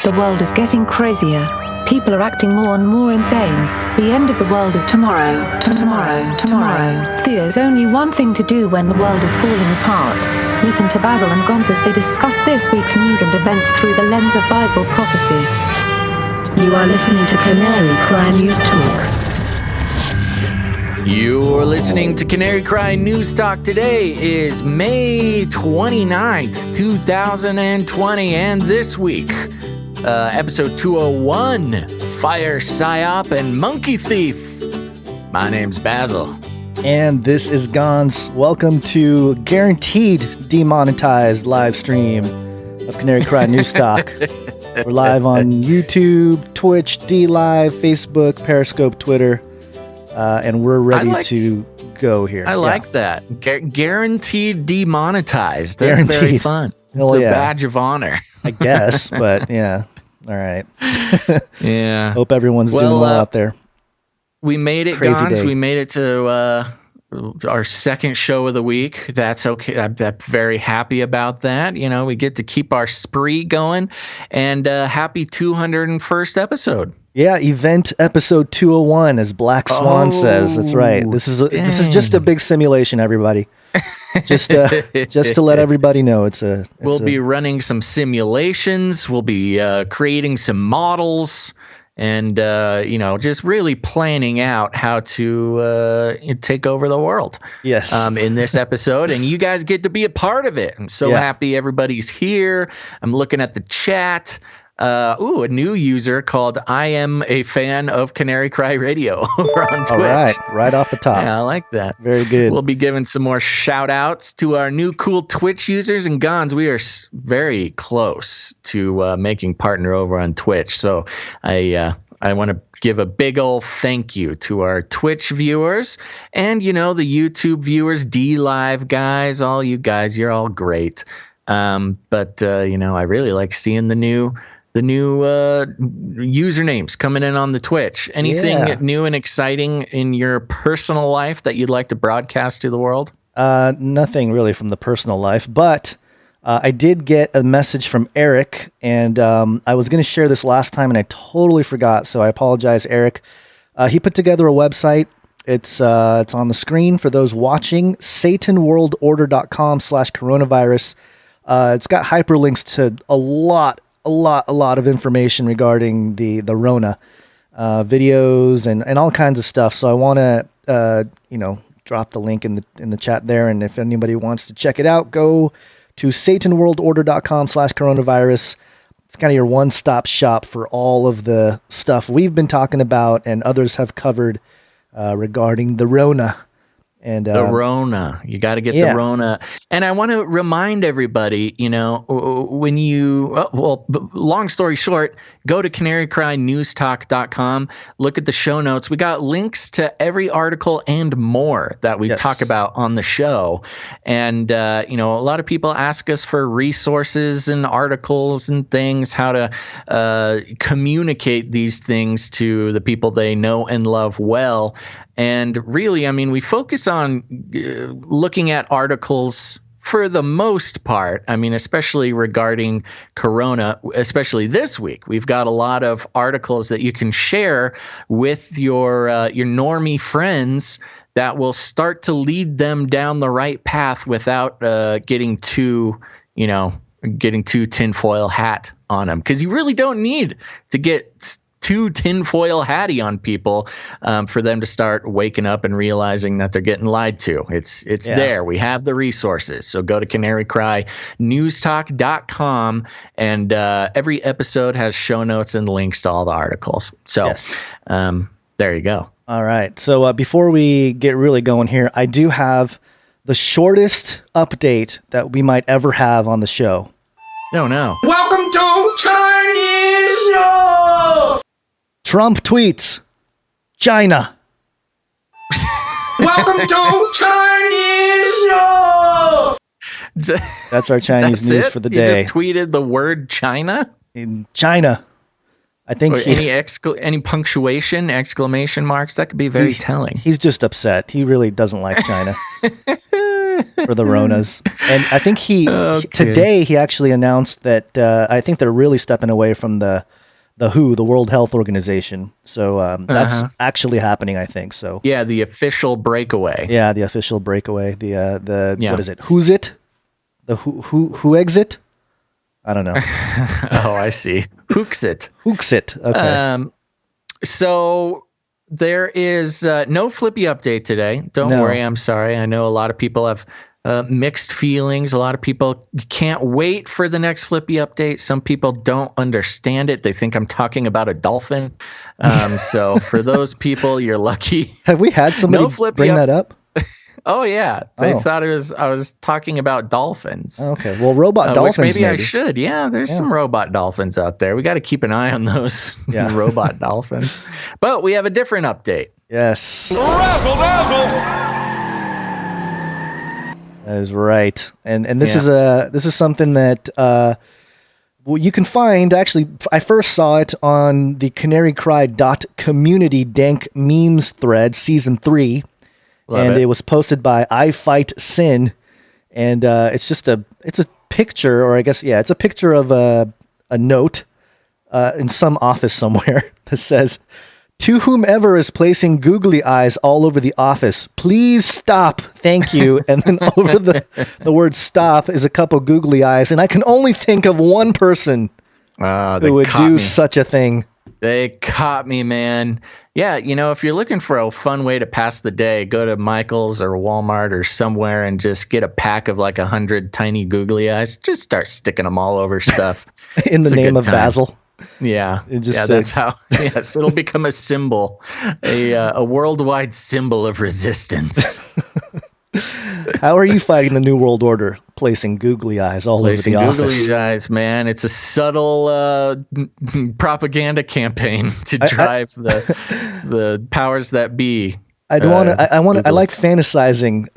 The world is getting crazier. People are acting more and more insane. The end of the world is tomorrow. Tomorrow. There's only one thing to do when the world is falling apart. Listen to Basil and Gonz as they discuss this week's news and events through the lens of Bible prophecy. You are listening to Canary Cry News Talk. You're listening to Canary Cry News Talk. Today is May 29th, 2020, and this week, episode 201, Fire, PSYOP, and Monkey Thief. My name's Basil. And this is Gonz. Welcome to guaranteed demonetized live stream of Canary Cry News Talk. We're live on YouTube, Twitch, DLive, Facebook, Periscope, Twitter. And we're ready to go here. I like that. Guaranteed demonetized. That's very fun. It's a badge of honor. I guess, but yeah. All right. Yeah. Hope everyone's doing well out there. We made it, Gonz. We made it to our second show of the week. That's okay. I'm very happy about that. You know, we get to keep our spree going. And happy 201st episode. Yeah, event episode 201, as Black Swan says. That's right. This is just a big simulation, everybody. Just to let everybody know, we'll be running some simulations. We'll be creating some models, and just really planning out how to take over the world. Yes. In this episode, and you guys get to be a part of it. I'm so happy everybody's here. I'm looking at the chat. A new user called I Am a Fan of Canary Cry Radio over on Twitch. All right off the top. Yeah, I like that. Very good. We'll be giving some more shout outs to our new cool Twitch users. And Gonz, we are very close to making partner over on Twitch. So I want to give a big old thank you to our Twitch viewers and, the YouTube viewers, DLive guys, all you guys, you're all great. But I really like seeing the new usernames coming in on the Twitch. Anything new and exciting in your personal life that you'd like to broadcast to the world? Nothing really from the personal life, but I did get a message from Eric, and I was going to share this last time, and I totally forgot, so I apologize, Eric. He put together a website. It's on the screen for those watching, satanworldorder.com/coronavirus. It's got hyperlinks to a lot of information regarding the Rona, videos and all kinds of stuff. So I want to drop the link in the chat there, and if anybody wants to check it out, go to satanworldorder.com/coronavirus. It's kind of your one-stop shop for all of the stuff we've been talking about and others have covered regarding the Rona. And the Rona, you got to get the Rona. And I want to remind everybody, when long story short, go to canarycrynewstalk.com, look at the show notes. We got links to every article and more that we talk about on the show. And, a lot of people ask us for resources and articles and things, how to communicate these things to the people they know and love well. And really, we focus on looking at articles for the most part. Especially regarding Corona, especially this week. We've got a lot of articles that you can share with your normie friends that will start to lead them down the right path without getting too tinfoil hat on them. Because you really don't need to get too tinfoil hatty on people for them to start waking up and realizing that they're getting lied to. It's there. We have the resources. So go to canarycrynewstalk.com, and every episode has show notes and links to all the articles. So there you go. All right. So before we get really going here, I do have the shortest update that we might ever have on the show. No. Welcome to Chinese News! Trump tweets, China. Welcome to Chinese News! That's our Chinese news for the day. You just tweeted the word China? In China. I think any punctuation, exclamation marks, that could be very telling. He's just upset. He really doesn't like China. for the Ronas. And I think today he actually announced that I think they're really stepping away from the WHO, the World Health Organization. So that's actually happening, I think. So yeah, the official breakaway. Yeah, the official breakaway. What is it? Who's it? The who exit? I don't know. Oh, I see. Hooksit. Okay. So there is no Flippy update today. Don't worry. I'm sorry. I know a lot of people have mixed feelings. A lot of people can't wait for the next Flippy update. Some people don't understand it. They think I'm talking about a dolphin. So for those people, you're lucky. Have we had somebody bring that up? Oh yeah, they thought I was talking about dolphins. Okay, well, robot dolphins. Which maybe I should. Yeah, there's some robot dolphins out there. We got to keep an eye on those robot dolphins. But we have a different update. Yes, Razzle dazzle. that is right. And this is something that you can find. Actually, I first saw it on the canarycry.community dank memes thread, season 3. It was posted by I Fight Sin, and it's a picture, or I guess it's a picture of a note in some office somewhere that says, "To whomever is placing googly eyes all over the office, please stop, thank you." And then over the word "stop" is a couple googly eyes, and I can only think of one person who would do such a thing. They caught me, man. Yeah, if you're looking for a fun way to pass the day, go to Michael's or Walmart or somewhere and just get a pack of like 100 tiny googly eyes. Just start sticking them all over stuff. In the name of Basil. Yeah. That's how. Yes, it'll become a symbol, a worldwide symbol of resistance. How are you fighting the New World Order? Placing googly eyes all over the office. Googly eyes, man. It's a subtle propaganda campaign to drive the powers that be. I like fantasizing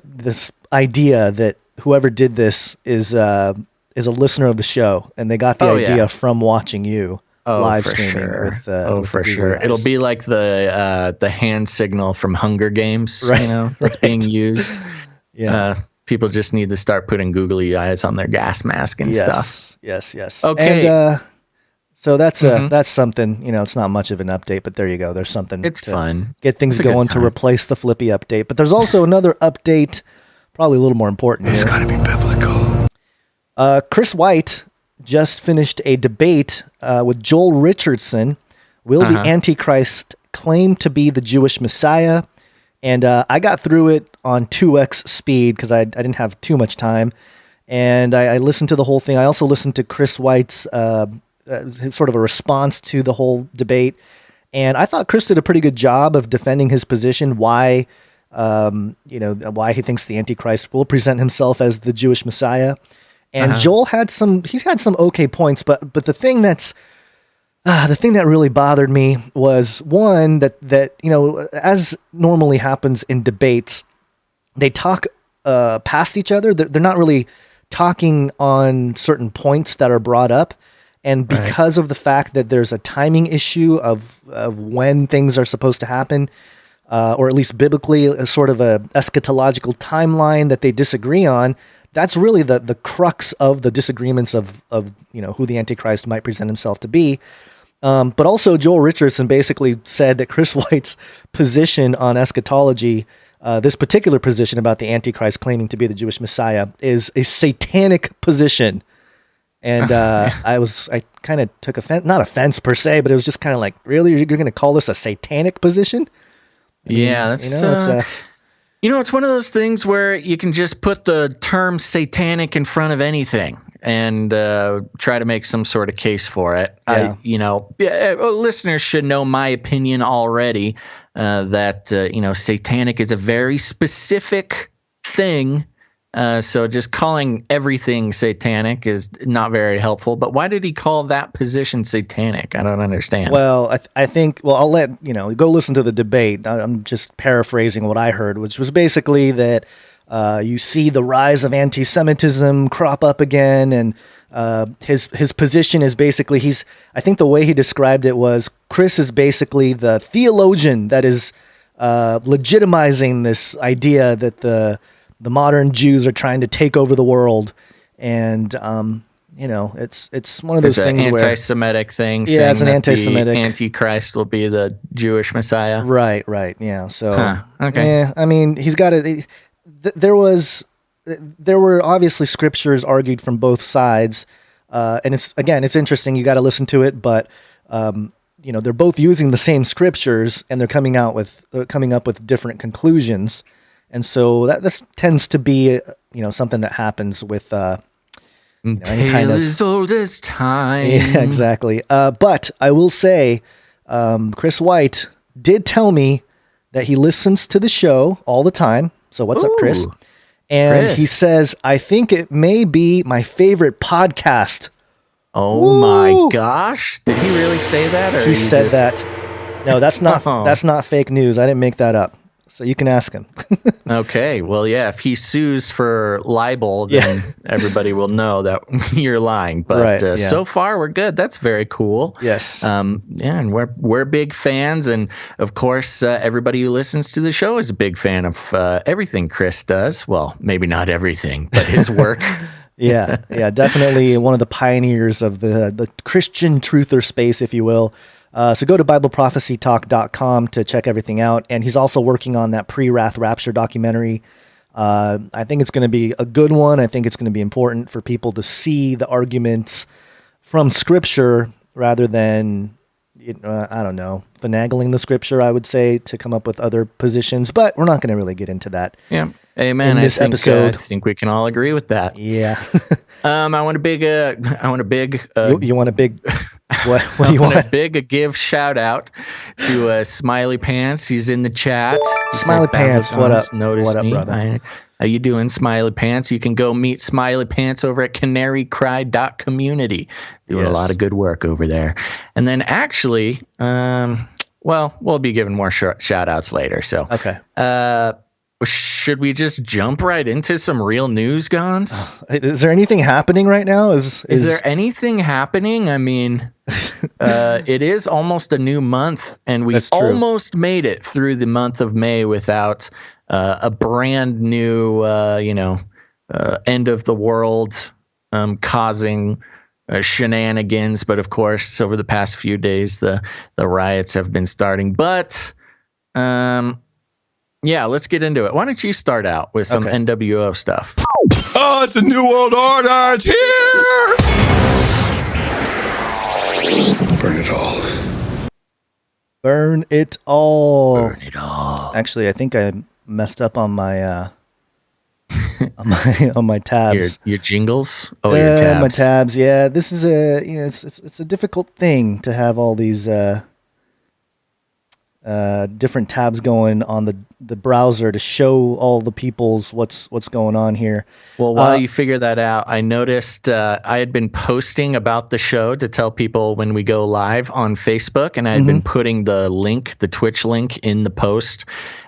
this idea that whoever did this is a listener of the show, and they got the idea from watching you. Live streaming. Sure. For sure. It'll be like the hand signal from Hunger Games, right? That's being used. Yeah. People just need to start putting googly eyes on their gas mask and stuff. Yes. Okay. And, so that's something, it's not much of an update, but there you go. There's something. It's fun. Get things going to replace the Flippy update. But there's also another update, probably a little more important. It's got to be biblical. Chris White just finished a debate with Joel Richardson. Will the Antichrist claim to be the Jewish Messiah? And I got through it on 2x speed because I didn't have too much time. And I listened to the whole thing. I also listened to Chris White's sort of a response to the whole debate. And I thought Chris did a pretty good job of defending his position, why he thinks the Antichrist will present himself as the Jewish Messiah. And Joel had some okay points, but the thing that really bothered me was one that as normally happens in debates, they talk past each other. They're not really talking on certain points that are brought up, and because of the fact that there's a timing issue of when things are supposed to happen, or at least biblically, a sort of a eschatological timeline that they disagree on. That's really the crux of the disagreements of who the Antichrist might present himself to be. But also Joel Richardson basically said that Chris White's position on eschatology, this particular position about the Antichrist claiming to be the Jewish Messiah, is a satanic position. And I kind of took offense, not offense per se, but it was just kind of like, really, you're going to call this a satanic position? It's one of those things where you can just put the term satanic in front of anything and try to make some sort of case for it. Yeah. Listeners should know my opinion already that satanic is a very specific thing. So just calling everything satanic is not very helpful. But why did he call that position satanic? I don't understand. Well, I think, I'll let, go listen to the debate. I'm just paraphrasing what I heard, which was basically that you see the rise of anti-Semitism crop up again. And his position is basically, I think the way he described it was, Chris is basically the theologian that is legitimizing this idea that the the modern Jews are trying to take over the world, and it's one of those things where anti-Semitic thing. Yeah, it's an anti-Semitic. The Antichrist will be the Jewish Messiah. Right. Yeah. So okay. I mean, he's got it. There were obviously scriptures argued from both sides, and it's interesting. You got to listen to it, but they're both using the same scriptures, and they're coming up with different conclusions, and so this tends to be something that happens with any kind of as old as time. Yeah, exactly. But I will say, Chris White did tell me that he listens to the show all the time. So what's up, Chris? And he says, I think it may be my favorite podcast. Oh my gosh. Did he really say that? Or he said that. No, that's not fake news. I didn't make that up. So you can ask him. Okay. Well, yeah, if he sues for libel, then everybody will know that you're lying. But so far we're good. That's very cool. Yes. And we're big fans, and of course everybody who listens to the show is a big fan of everything Chris does. Well, maybe not everything, but his work. Yeah, definitely one of the pioneers of the Christian truther space, if you will. So go to BibleProphecyTalk.com to check everything out. And he's also working on that pre-Wrath Rapture documentary. I think it's going to be a good one. I think it's going to be important for people to see the arguments from Scripture rather than, finagling the Scripture, I would say, to come up with other positions. But we're not going to really get into that. Yeah. Amen. In this episode. I think we can all agree with that. Yeah. I want a big. You want a big. What do you want? A big give shout out to Smiley Pants. He's in the chat. Smiley Pants, what up? Notice what up, me. brother? How you doing, Smiley Pants? You can go meet Smiley Pants over at canarycry.community. Doing a lot of good work over there. And then actually, we'll be giving more shout outs later. So okay. Should we just jump right into some real news, Gons? Is there anything happening right now? Is there anything happening? I mean, it is almost a new month, and we almost made it through the month of May without a brand new, end of the world causing shenanigans. But of course, over the past few days, the riots have been starting. But yeah, let's get into it. Why don't you start out with some NWO stuff? Oh, it's a new world order. It's here. Burn it all. Burn it all. Burn it all. Actually, I think I messed up on my on my tabs. Your jingles? Oh, your tabs. My tabs. Yeah, this is it's a difficult thing to have all these different tabs going on the browser to show all the people's what's going on here. Well, while you figure that out, I noticed I had been posting about the show to tell people when we go live on Facebook, and I had been putting the Twitch link in the post.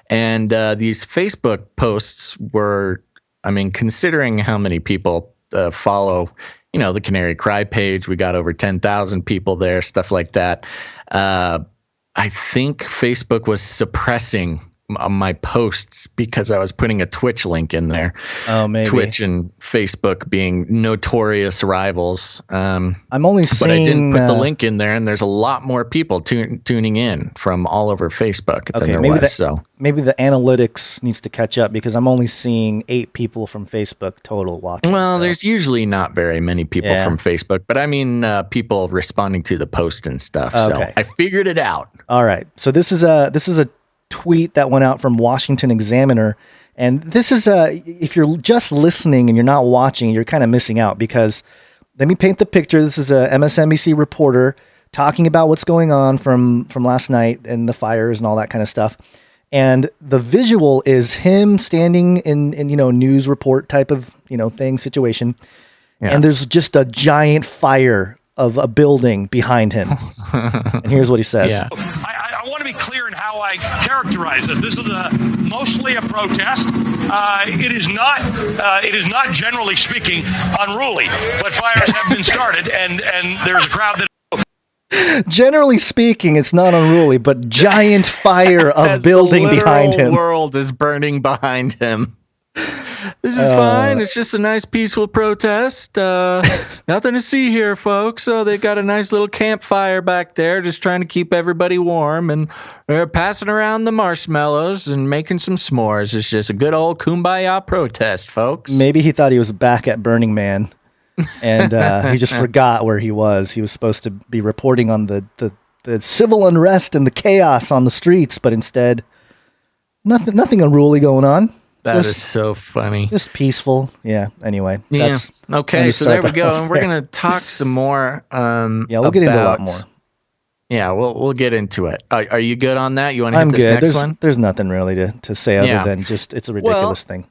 And these Facebook posts were, considering how many people follow, the Canary Cry page, we got over 10,000 people there, stuff like that. I think Facebook was suppressing my posts because I was putting a Twitch link in there. Oh, maybe. Twitch and Facebook being notorious rivals. I'm only seeing... But I didn't put the link in there, and there's a lot more people tuning in from all over Facebook than there was. Maybe the analytics needs to catch up because I'm only seeing 8 people from Facebook total watching. Well, there's usually not very many people from Facebook, but people responding to the post and stuff. Okay. So I figured it out. All right. So this is a tweet that went out from Washington Examiner, and this is if you're just listening and you're not watching, you're kind of missing out, because let me paint the picture. This is a MSNBC reporter talking about what's going on from last night and the fires and all that kind of stuff, and the visual is him standing in news report type of situation, and there's just a giant fire of a building behind him. And here's what he says. I want to be clear in how I characterize this. This is mostly a protest. It is not generally speaking unruly, but fires have been started, and there's a crowd that. Generally speaking, it's not unruly, but giant fire of building behind him. The world is burning behind him. This is fine. It's just a nice peaceful protest. Nothing to see here, folks. So they got a nice little campfire back there, just trying to keep everybody warm. And they're passing around the marshmallows and making some s'mores. It's just a good old kumbaya protest, folks. Maybe he thought he was back at Burning Man, and he just forgot where he was. He was supposed to be reporting on the civil unrest and the chaos on the streets, but instead, nothing unruly going on. That is so funny. Just peaceful. Yeah. Anyway. Yeah. Okay. So there we go. And we're going to talk some more. We'll get into a lot more. Yeah. We'll get into it. Are you good on that? You want to hit this next one? There's nothing really to say other than just it's a ridiculous thing.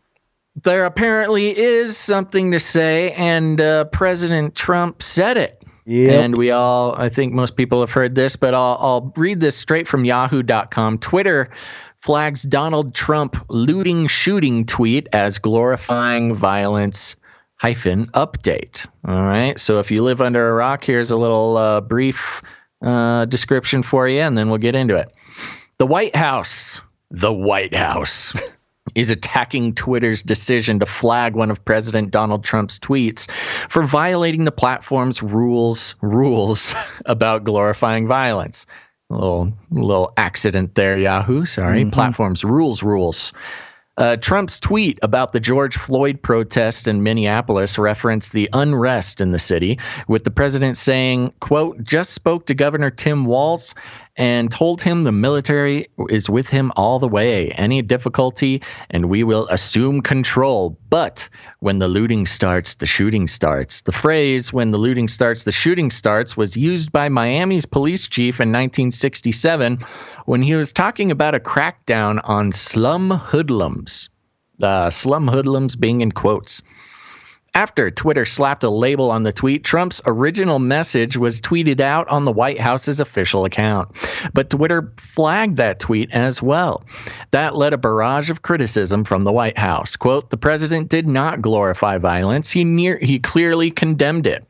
There apparently is something to say, and President Trump said it. Yep. And I think most people have heard this, but I'll read this straight from yahoo.com. Twitter flags Donald Trump looting shooting tweet as glorifying violence -update. All right. So if you live under a rock, here's a little brief description for you, and then we'll get into it. The White House is attacking Twitter's decision to flag one of President Donald Trump's tweets for violating the platform's rules about glorifying violence. A little accident there, Yahoo. Sorry. Platform's rules. Trump's tweet about the George Floyd protests in Minneapolis referenced the unrest in the city, with the president saying, quote, just spoke to Governor Tim Walz and told him the military is with him all the way. Any difficulty, and we will assume control. But when the looting starts, the shooting starts. The phrase, when the looting starts, the shooting starts, was used by Miami's police chief in 1967 when he was talking about a crackdown on slum hoodlums. Slum hoodlums being in quotes. After Twitter slapped a label on the tweet, Trump's original message was tweeted out on the White House's official account. But Twitter flagged that tweet as well. That led a barrage of criticism from the White House. Quote, the president did not glorify violence. He clearly condemned it.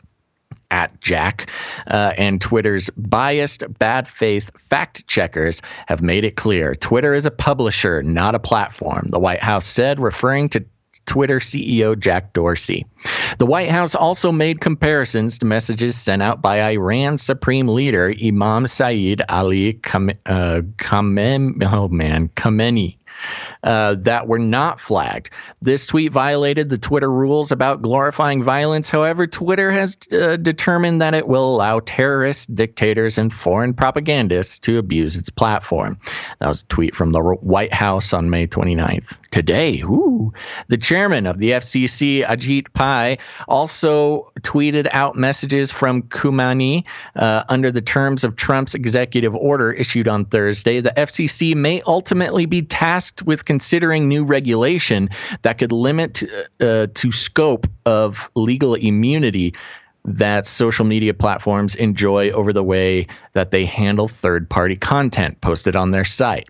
At Jack and Twitter's biased, bad faith fact checkers have made it clear Twitter is a publisher, not a platform, the White House said, referring to Twitter CEO Jack Dorsey. The White House also made comparisons to messages sent out by Iran's supreme leader Imam Saeed Ali Khamenei that were not flagged. This tweet violated the Twitter rules about glorifying violence. However, Twitter has determined that it will allow terrorists, dictators, and foreign propagandists to abuse its platform. That was a tweet from the White House on May 29th. Today, the chairman of the FCC, Ajit Pai, also tweeted out messages from Khamenei under the terms of Trump's executive order issued on Thursday. The FCC may ultimately be tasked with considering new regulation that could limit to scope of legal immunity that social media platforms enjoy over the way that they handle third-party content posted on their site.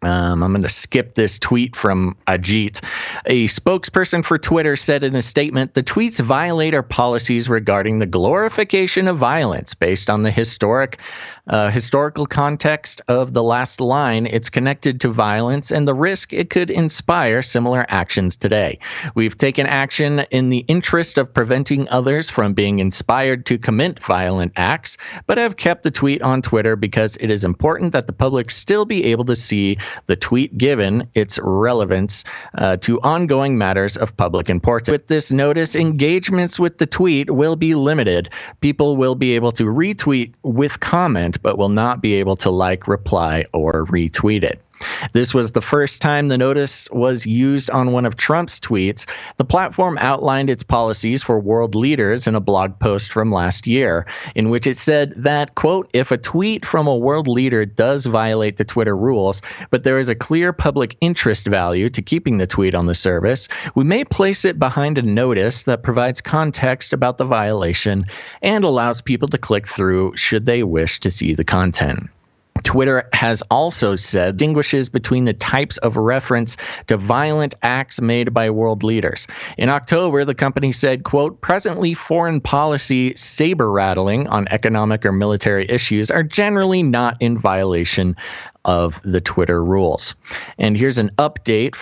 I'm going to skip this tweet from Ajit. A spokesperson for Twitter said in a statement, the tweets violate our policies regarding the glorification of violence based on the historical context of the last line. It's connected to violence and the risk it could inspire similar actions today. We've taken action in the interest of preventing others from being inspired to commit violent acts, but have kept the tweet on Twitter because it is important that the public still be able to see the tweet given its relevance to ongoing matters of public importance. With this notice, engagements with the tweet will be limited. People will be able to retweet with comment, but will not be able to like, reply, or retweet it. This was the first time the notice was used on one of Trump's tweets. The platform outlined its policies for world leaders in a blog post from last year, in which it said that, quote, if a tweet from a world leader does violate the Twitter rules, but there is a clear public interest value to keeping the tweet on the service, we may place it behind a notice that provides context about the violation and allows people to click through should they wish to see the content. Twitter has also said distinguishes between the types of reference to violent acts made by world leaders. In October, the company said, quote, presently foreign policy saber rattling on economic or military issues are generally not in violation of the Twitter rules. And here's an update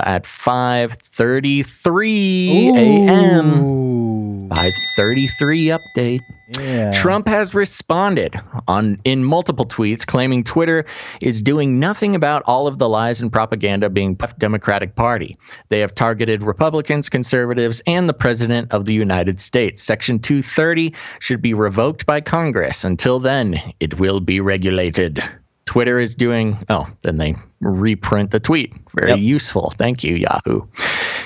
at 5:33 a.m. 5:33 update. Yeah. Trump has responded in multiple tweets claiming Twitter is doing nothing about all of the lies and propaganda being Democratic Party. They have targeted Republicans, conservatives, and the President of the United States. Section 230 should be revoked by Congress. Until then, it will be regulated. Twitter is doing, then they reprint the tweet. Very useful. Thank you, Yahoo.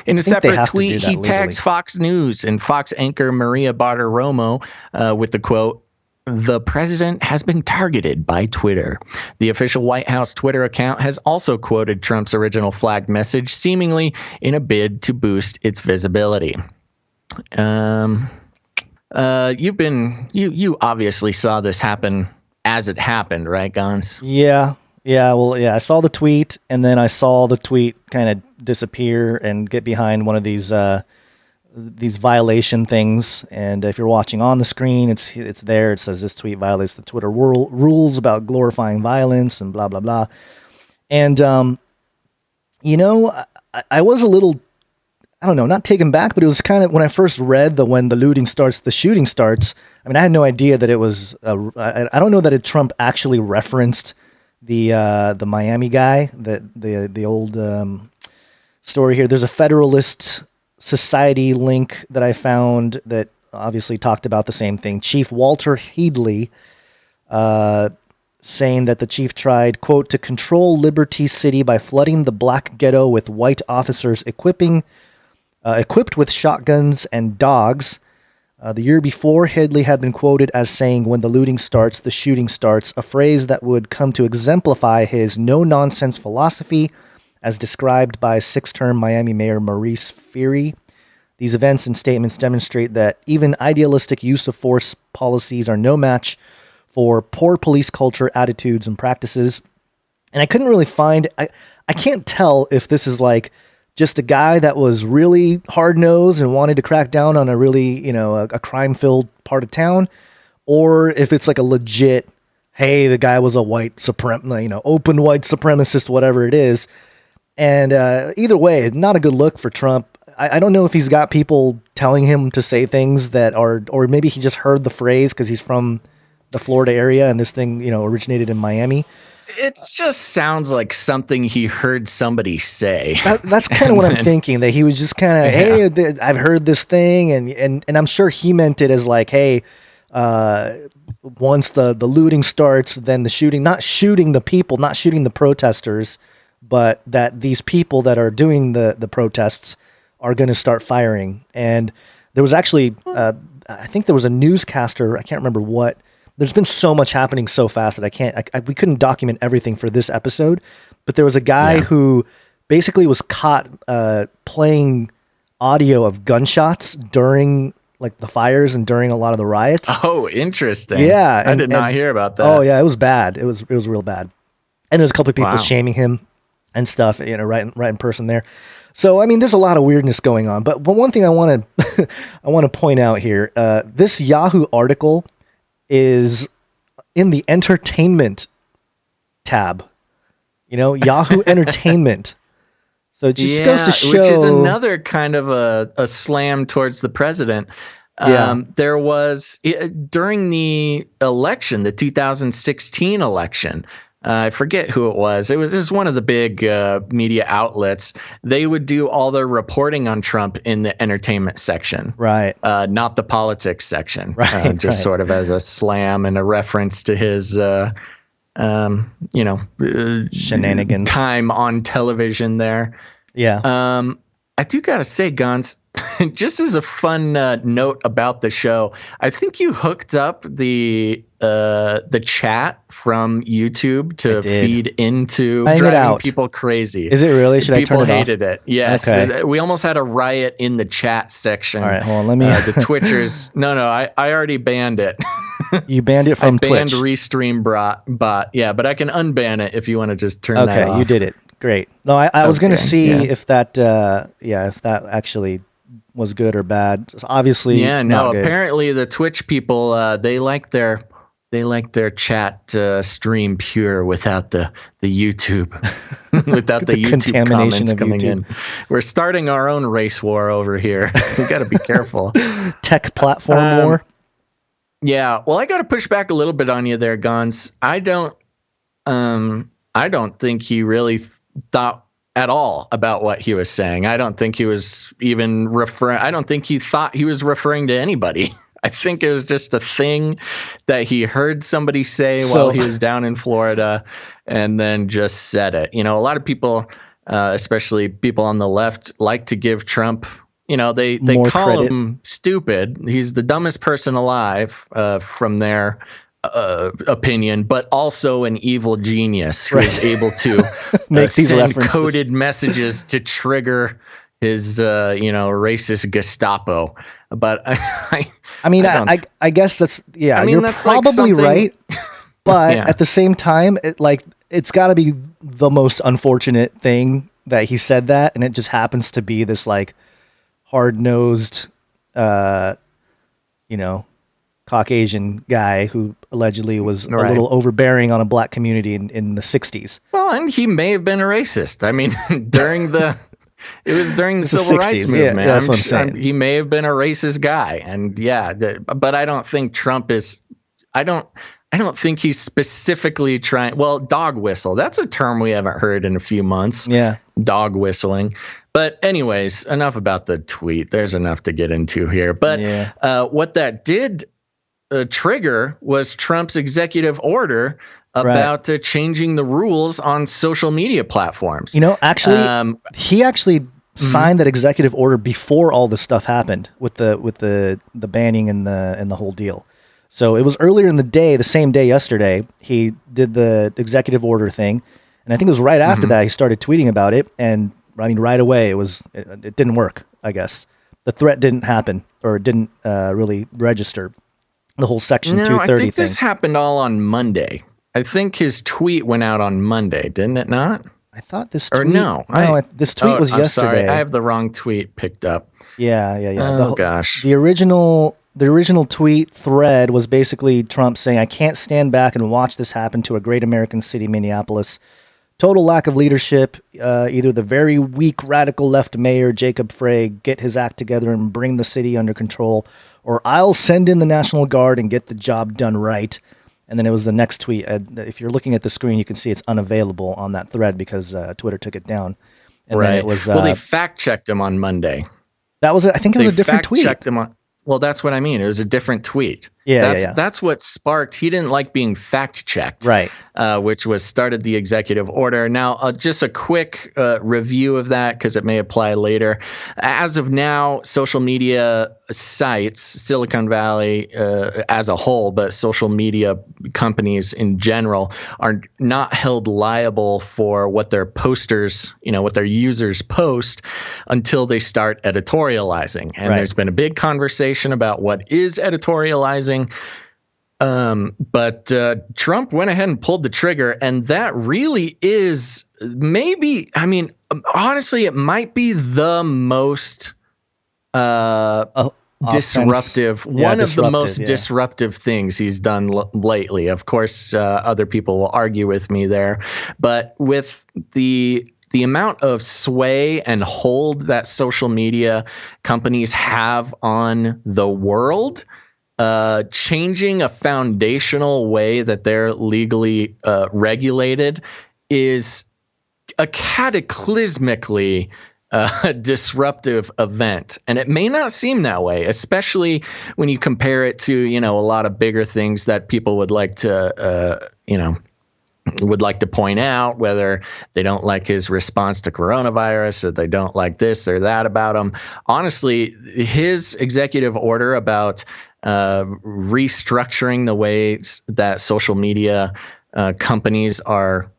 In a separate tweet, he tags Fox News and Fox anchor Maria Bartiromo with the quote, the president has been targeted by Twitter. The official White House Twitter account has also quoted Trump's original flagged message, seemingly in a bid to boost its visibility. You obviously saw this happen as it happened, right, Gons? Yeah. Well, I saw the tweet, and then I saw the tweet kind of disappear and get behind one of these violation things. And if you're watching on the screen, it's there. It says this tweet violates the Twitter rules about glorifying violence and blah blah blah. And I was a little, I don't know, not taken back, but it was kind of when I first read when the looting starts, the shooting starts. I mean, I had no idea that it was. I don't know that Trump actually referenced the Miami guy, the old story here. There's a Federalist Society link that I found that obviously talked about the same thing. Chief Walter Headley saying that the chief tried, quote, to control Liberty City by flooding the black ghetto with white officers equipped with shotguns and dogs. The year before, Headley had been quoted as saying, when the looting starts, the shooting starts, a phrase that would come to exemplify his no-nonsense philosophy as described by six-term Miami Mayor Maurice Fury. These events and statements demonstrate that even idealistic use of force policies are no match for poor police culture, attitudes, and practices. And I couldn't really find, I can't tell if this is like just a guy that was really hard-nosed and wanted to crack down on a really, a crime-filled part of town, or if it's like a legit, hey, the guy was a white open white supremacist, whatever it is. And either way, not a good look for Trump. I don't know if he's got people telling him to say things that are, or maybe he just heard the phrase because he's from the Florida area and this thing, originated in Miami. It just sounds like something he heard somebody say. That's kind of what I'm thinking, that he was just kind of, hey, I've heard this thing. And I'm sure he meant it as like, hey, once the looting starts, then the shooting, not shooting the people, not shooting the protesters, but that these people that are doing the protests are going to start firing. And there was actually, I think there was a newscaster, I can't remember what. There's been so much happening so fast that we couldn't document everything for this episode, but there was a guy who basically was caught playing audio of gunshots during like the fires and during a lot of the riots. Oh, interesting. Yeah. I did not hear about that. Oh yeah, it was bad. It was real bad. And there's a couple of people shaming him and stuff, right in person there. So, I mean, there's a lot of weirdness going on, but one thing I want to point out here, this Yahoo article is in the entertainment tab, Yahoo Entertainment. So it just goes to show, which is another kind of a slam towards the president. There was during the election, the 2016 election, I forget who it was. It was one of the big media outlets. They would do all their reporting on Trump in the entertainment section, right? Not the politics section, right? Just sort of as a slam and a reference to his, shenanigans, time on television there. Yeah. I do gotta say, Guns, just as a fun note about the show, I think you hooked up the chat from YouTube to feed into driving people crazy. Is it really? Should people I turn it hated off? It? Yes. Okay. We almost had a riot in the chat section. All right, hold on. Let me. The Twitchers. No, I already banned it. You banned it from Twitch. I banned Restream bot. Yeah, but I can unban it if you want to just turn that off. Okay, you did it. Great. No, I was going to see if that, if that actually was good or bad. Obviously, yeah. No, not good. apparently the Twitch people they like their chat stream pure without the YouTube, without the YouTube comments coming in. We're starting our own race war over here. We got to be careful. Tech platform war. Yeah. Well, I got to push back a little bit on you there, Gons. I don't think he really thought at all about what he was saying. I don't think he was even I don't think he thought he was referring to anybody. I think it was just a thing that he heard somebody say while he was down in Florida and then just said it. You know, a lot of people, especially people on the left, like to give Trump, you know, they call credit. Him stupid. He's the dumbest person alive from their opinion, but also an evil genius who is able to send coded messages to trigger his racist Gestapo. But I guess that's you're that's probably like right, but at the same time it's got to be the most unfortunate thing that he said that, and it just happens to be this like hard-nosed Caucasian guy who allegedly was a little overbearing on a black community in the 60s. Well, and he may have been a racist. I mean, during the Civil Rights movement. Yeah, that's what I'm saying. He may have been a racist guy, and but I don't think Trump is. I don't think he's specifically trying. Well, dog whistle. That's a term we haven't heard in a few months. Yeah, dog whistling. But anyways, enough about the tweet. There's enough to get into here. But what that did trigger was Trump's executive order about changing the rules on social media platforms. You know, actually, he actually signed that executive order before all this stuff happened with the banning and the whole deal. So it was earlier in the day, the same day yesterday, he did the executive order thing, and I think it was right after that he started tweeting about it. And I mean, right away it didn't work. I guess the threat didn't happen, or it didn't really register. The whole Section 230 I think thing. This happened all on Monday. I think his tweet went out on Monday, didn't it not? I thought this tweet... Or no. This tweet was yesterday. Sorry, I have the wrong tweet picked up. Yeah. Oh, gosh. The original tweet thread was basically Trump saying, "I can't stand back and watch this happen to a great American city, Minneapolis. Total lack of leadership. Either the very weak radical left mayor, Jacob Frey, get his act together and bring the city under control, or I'll send in the National Guard and get the job done right." And then it was the next tweet. If you're looking at the screen, you can see it's unavailable on that thread because Twitter took it down. And then it was, they fact-checked him on Monday. That was, I think it was a different tweet. Fact-checked him on. Well, that's what I mean. It was a different tweet. That's what sparked. He didn't like being fact-checked, right? Which started the executive order. Now, just a quick review of that because it may apply later. As of now, social media sites, Silicon Valley as a whole, but social media companies in general, are not held liable for what their posters, what their users post until they start editorializing. And there's been a big conversation about what is editorializing. But Trump went ahead and pulled the trigger, and that really is honestly, it might be the most disruptive, the most disruptive things he's done lately. Of course, other people will argue with me there, but with the amount of sway and hold that social media companies have on the world, changing a foundational way that they're legally regulated is a cataclysmically disruptive event. And it may not seem that way, especially when you compare it to, a lot of bigger things that people would like to, point out, whether they don't like his response to coronavirus or they don't like this or that about him. Honestly, his executive order about restructuring the ways that social media companies are,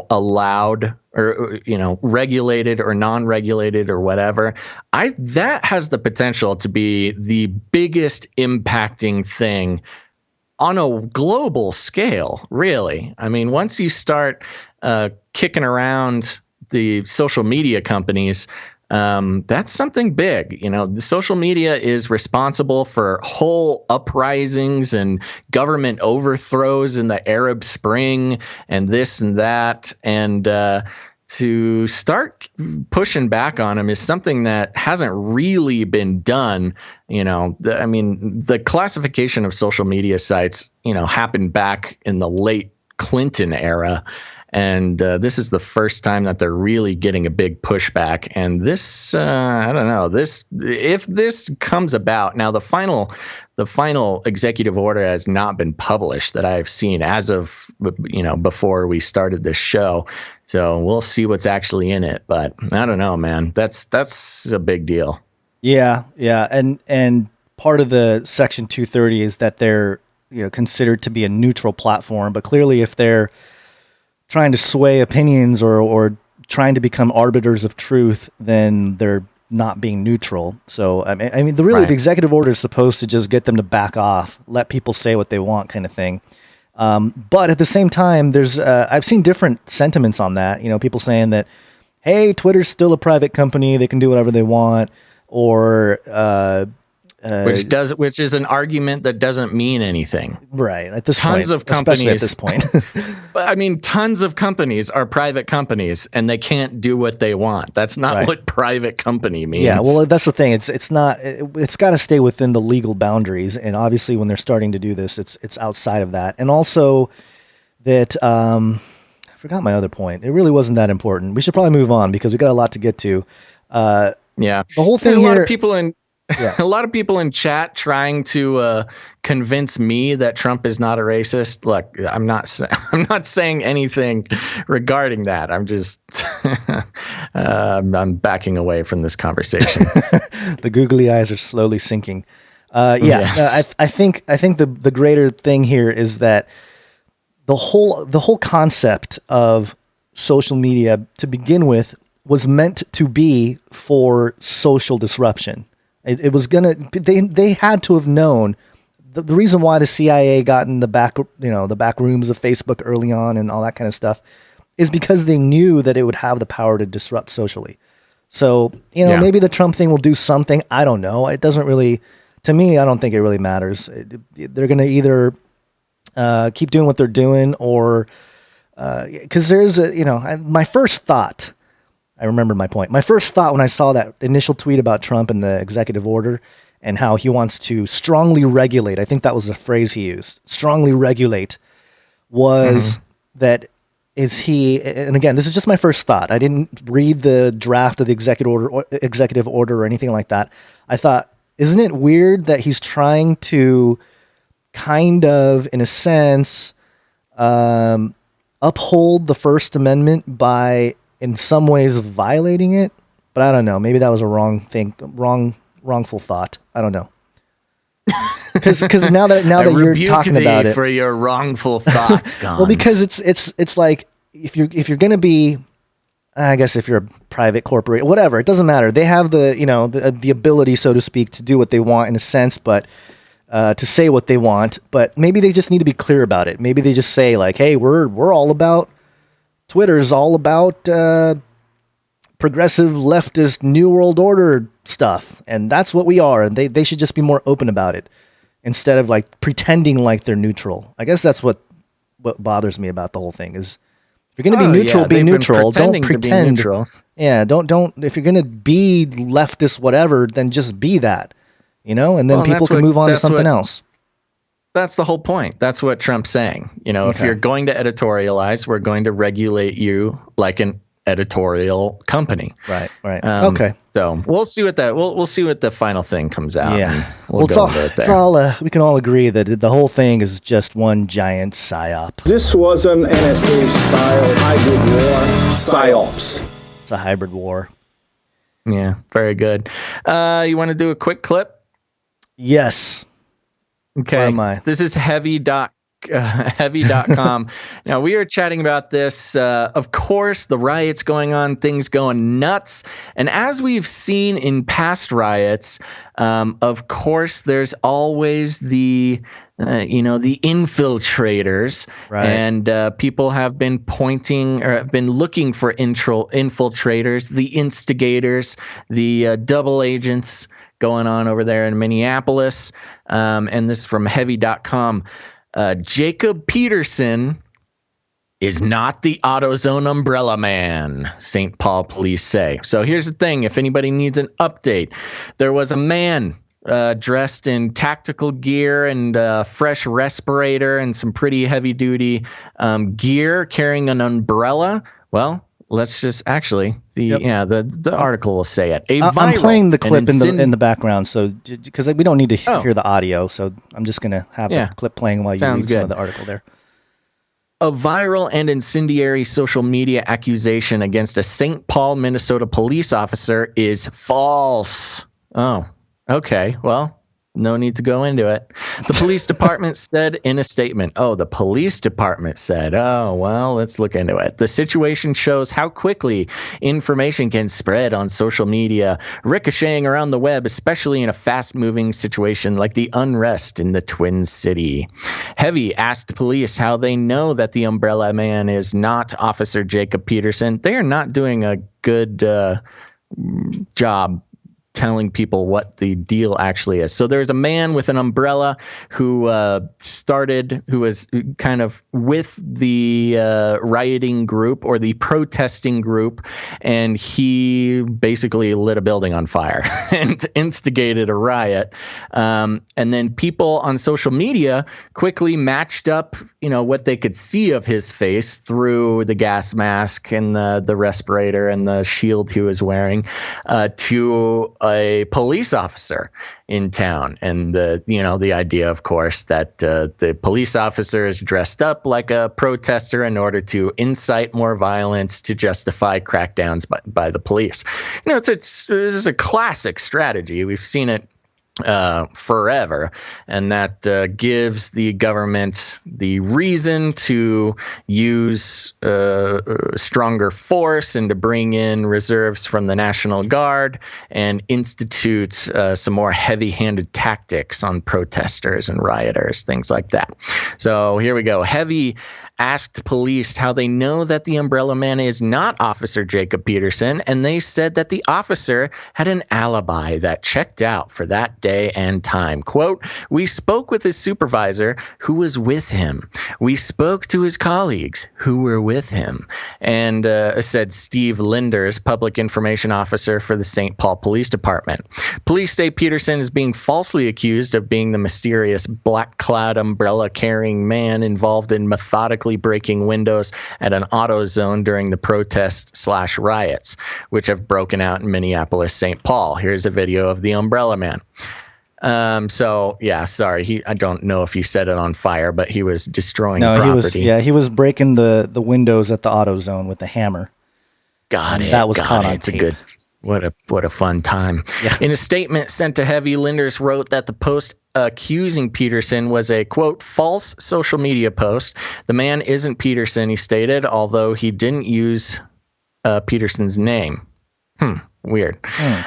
allowed or, regulated or non-regulated or whatever, that has the potential to be the biggest impacting thing on a global scale, really. I mean, once you start kicking around the social media companies, that's something big. The social media is responsible for whole uprisings and government overthrows in the Arab Spring and this and that. And to start pushing back on them is something that hasn't really been done. The classification of social media sites, happened back in the late Clinton era. And this is the first time that they're really getting a big pushback. And this, I don't know, if this comes about now, the final executive order has not been published that I've seen as of, before we started this show. So we'll see what's actually in it. But I don't know, man. That's a big deal. Yeah. And part of the Section 230 is that they're considered to be a neutral platform. But clearly, if they're trying to sway opinions or trying to become arbiters of truth, then they're not being neutral. So, I mean, the executive order is supposed to just get them to back off, let people say what they want kind of thing. But at the same time, I've seen different sentiments on that. People saying that, hey, Twitter's still a private company. They can do whatever they want. Or, which is an argument that doesn't mean anything. Right. At this tons point, of companies, especially at this point. But I mean, tons of companies are private companies and they can't do what they want. That's not what private company means. Yeah. Well, that's the thing. It's not, it's got to stay within the legal boundaries. And obviously when they're starting to do this, it's outside of that. And also that, I forgot my other point. It really wasn't that important. We should probably move on because we got a lot to get to. Yeah. The whole thing a here, lot of people in, a lot of people in chat trying to convince me that Trump is not a racist. Look, I'm not saying anything regarding that. I'm just I'm backing away from this conversation. The googly eyes are slowly sinking. Yes. I think the greater thing here is that the whole concept of social media to begin with was meant to be for social disruption. It was they had to have known the reason why the CIA got in the back rooms of Facebook early on and all that kind of stuff is because they knew that it would have the power to disrupt socially. So, maybe the Trump thing will do something. I don't know. It doesn't really, to me, I don't think it really matters. They're going to either keep doing what they're doing or, cause there's my first thought, I remember my point. My first thought when I saw that initial tweet about Trump and the executive order and how he wants to strongly regulate, I think that was the phrase he used, strongly regulate, was that is he, and again, this is just my first thought. I didn't read the draft of the executive order or anything like that. I thought, isn't it weird that he's trying to kind of, in a sense, uphold the First Amendment by in some ways violating it, but I don't know. Maybe that was a wrongful thought. I don't know. Because now that you're talking about it, for your wrongful thoughts, well, because it's like if you're gonna be, I guess if you're a private corporate, whatever, it doesn't matter. They have the ability, so to speak, to do what they want in a sense, but to say what they want. But maybe they just need to be clear about it. Maybe they just say like, hey, we're all about. Twitter's all about progressive leftist New World Order stuff, and that's what we are, and they should just be more open about it instead of like pretending like they're neutral. I guess that's what bothers me about the whole thing is if you're going to be neutral, be neutral. Don't pretend. Neutral. Yeah, don't. If you're going to be leftist, whatever, then just be that, and then people can move on to something else. That's the whole point. That's what Trump's saying. If you're going to editorialize, we're going to regulate you like an editorial company. Right. Okay. So we'll see what we'll see what the final thing comes out. Yeah. We'll go over it there. We can all agree that the whole thing is just one giant psyop. This was an NSA-style hybrid war. Psyops. It's a hybrid war. Yeah. Very good. You want to do a quick clip? Yes. Okay. This is heavy. Heavy.com. Now, we are chatting about this. Of course, the riots going on, things going nuts. And as we've seen in past riots, of course, there's always the infiltrators, right. And people have been pointing or have been looking for infiltrators, the instigators, the double agents going on over there in Minneapolis. And this is from Heavy.com. Jacob Peterson is not the AutoZone umbrella man, St. Paul police say. So here's the thing. If anybody needs an update, there was a man dressed in tactical gear and fresh respirator and some pretty heavy duty gear carrying an umbrella. Well, let's just actually the article will say it. I'm playing the clip in the background, so because we don't need to hear the audio, so I'm just gonna have the clip playing while you read some of the article there. A viral and incendiary social media accusation against a St. Paul, Minnesota police officer is false. Oh, okay. Well, no need to go into it. The police department said in a statement. Oh, the police department said, oh, well, let's look into it. The situation shows how quickly information can spread on social media, ricocheting around the web, especially in a fast-moving situation like the unrest in the Twin City. Heavy asked police how they know that the umbrella man is not Officer Jacob Peterson. They are not doing a good job telling people what the deal actually is. So there's a man with an umbrella who was kind of with the rioting group or the protesting group, and he basically lit a building on fire and instigated a riot. And then people on social media quickly matched up, what they could see of his face through the gas mask and the respirator and the shield he was wearing to a police officer in town. And the idea, of course, that the police officer is dressed up like a protester in order to incite more violence to justify crackdowns by the police. It's a classic strategy. We've seen it forever, and that gives the government the reason to use stronger force and to bring in reserves from the National Guard and institute some more heavy-handed tactics on protesters and rioters, things like that. So here we go. Heavy asked police how they know that the umbrella man is not Officer Jacob Peterson, and they said that the officer had an alibi that checked out for that day and time. Quote, "We spoke with his supervisor who was with him. We spoke to his colleagues who were with him," and said Steve Linders, public information officer for the St. Paul Police Department. Police say Peterson is being falsely accused of being the mysterious black-clad umbrella-carrying man involved in methodically breaking windows at an AutoZone during the protests/riots, which have broken out in Minneapolis, St. Paul. Here's a video of the umbrella man. Sorry. I don't know if he set it on fire, but he was destroying property. He was breaking the windows at the AutoZone with a hammer. Got it. That was caught on tape. It's what a fun time. Yeah. In a statement sent to Heavy, Linders wrote that the post accusing Peterson was a, quote, false social media post. The man isn't Peterson, he stated, although he didn't use Peterson's name. Weird.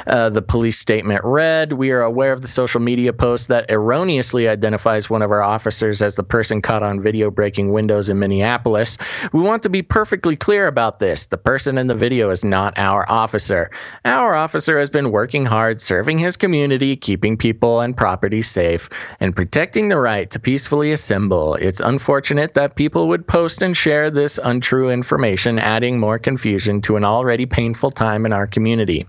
The police statement read, "We are aware of the social media post that erroneously identifies one of our officers as the person caught on video breaking windows in Minneapolis. We want to be perfectly clear about this. The person in the video is not our officer. Our officer has been working hard, serving his community, keeping people and property safe, and protecting the right to peacefully assemble. It's unfortunate that people would post and share this untrue information, adding more confusion to an already painful time in our community."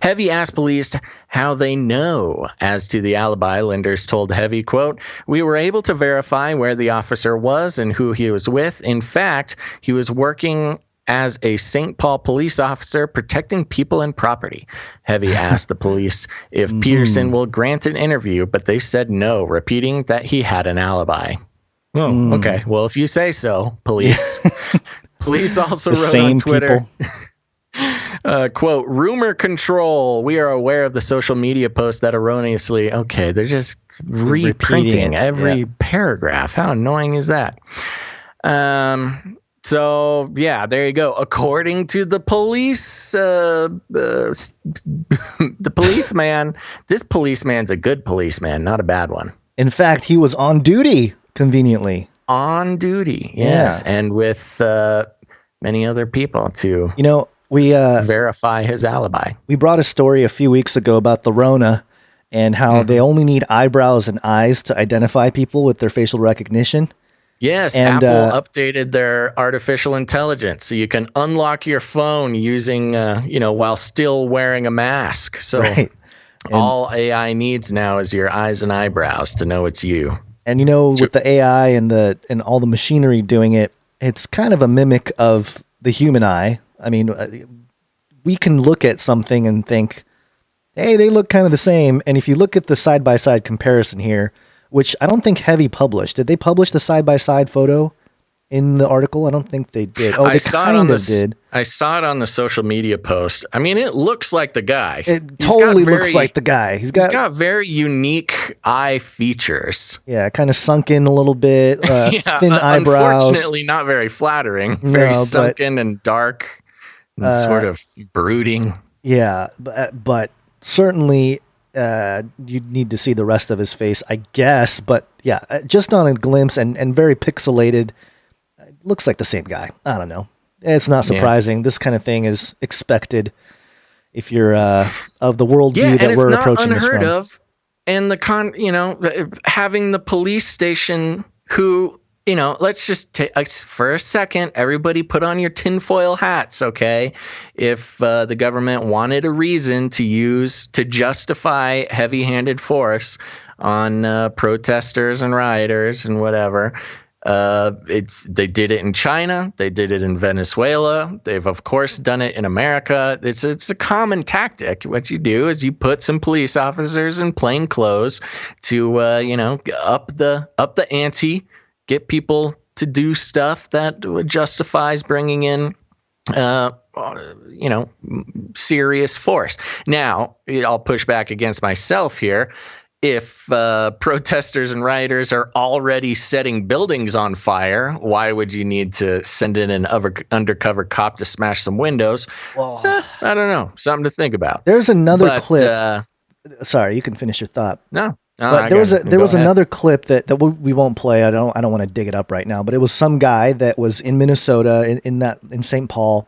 Heavy asked police how they know as to the alibi. Linders told Heavy, quote, "We were able to verify where the officer was and who he was with. In fact, he was working as a St. Paul police officer protecting people and property." Heavy asked the police if Peterson will grant an interview, but they said no, repeating that he had an alibi. Oh, okay. Well, if you say so, police. Police also wrote on Twitter. Quote, "Rumor control. We are aware of the social media post that erroneously," okay, they're just reprinting every paragraph. How annoying is that? So yeah, there you go. According to the police, the policeman, this policeman's a good policeman, not a bad one. In fact, he was on duty, conveniently. On duty, yes, yeah. And with many other people to we verify his alibi. We brought a story a few weeks ago about the Rona and how they only need eyebrows and eyes to identify people with their facial recognition. Yes, and Apple updated their artificial intelligence, so you can unlock your phone using, while still wearing a mask. So all AI needs now is your eyes and eyebrows to know it's you. And with the AI and all the machinery doing it, it's kind of a mimic of the human eye. I mean, we can look at something and think, hey, they look kind of the same. And if you look at the side-by-side comparison here, which I don't think Heavy published. Did they publish the side-by-side photo in the article? I don't think they did. Oh, they kind of did. I saw it on the social media post. I mean, it looks like the guy. It totally looks like the guy. He's got very unique eye features. Yeah, kind of sunken a little bit, thin eyebrows. Unfortunately, not very flattering. Very sunken and dark and sort of brooding. Yeah, but certainly... you'd need to see the rest of his face, I guess. But yeah, just on a glimpse and very pixelated, looks like the same guy. I don't know. It's not surprising. Yeah. This kind of thing is expected if you're of the worldview that we're approaching this from. Yeah, and it's not unheard of. And having the police station who, let's just take for a second, everybody put on your tinfoil hats, okay? If the government wanted a reason to justify heavy-handed force on protesters and rioters and whatever, they did it in China, they did it in Venezuela, they've of course done it in America. It's a common tactic. What you do is you put some police officers in plain clothes to up the ante. Get people to do stuff that justifies bringing in, serious force. Now, I'll push back against myself here. If protesters and rioters are already setting buildings on fire, why would you need to send in an undercover cop to smash some windows? Well, I don't know. Something to think about. There's another clip. Sorry, you can finish your thought. No. But there was another clip that we won't play. I don't want to dig it up right now. But it was some guy that was in Minnesota in St. Paul,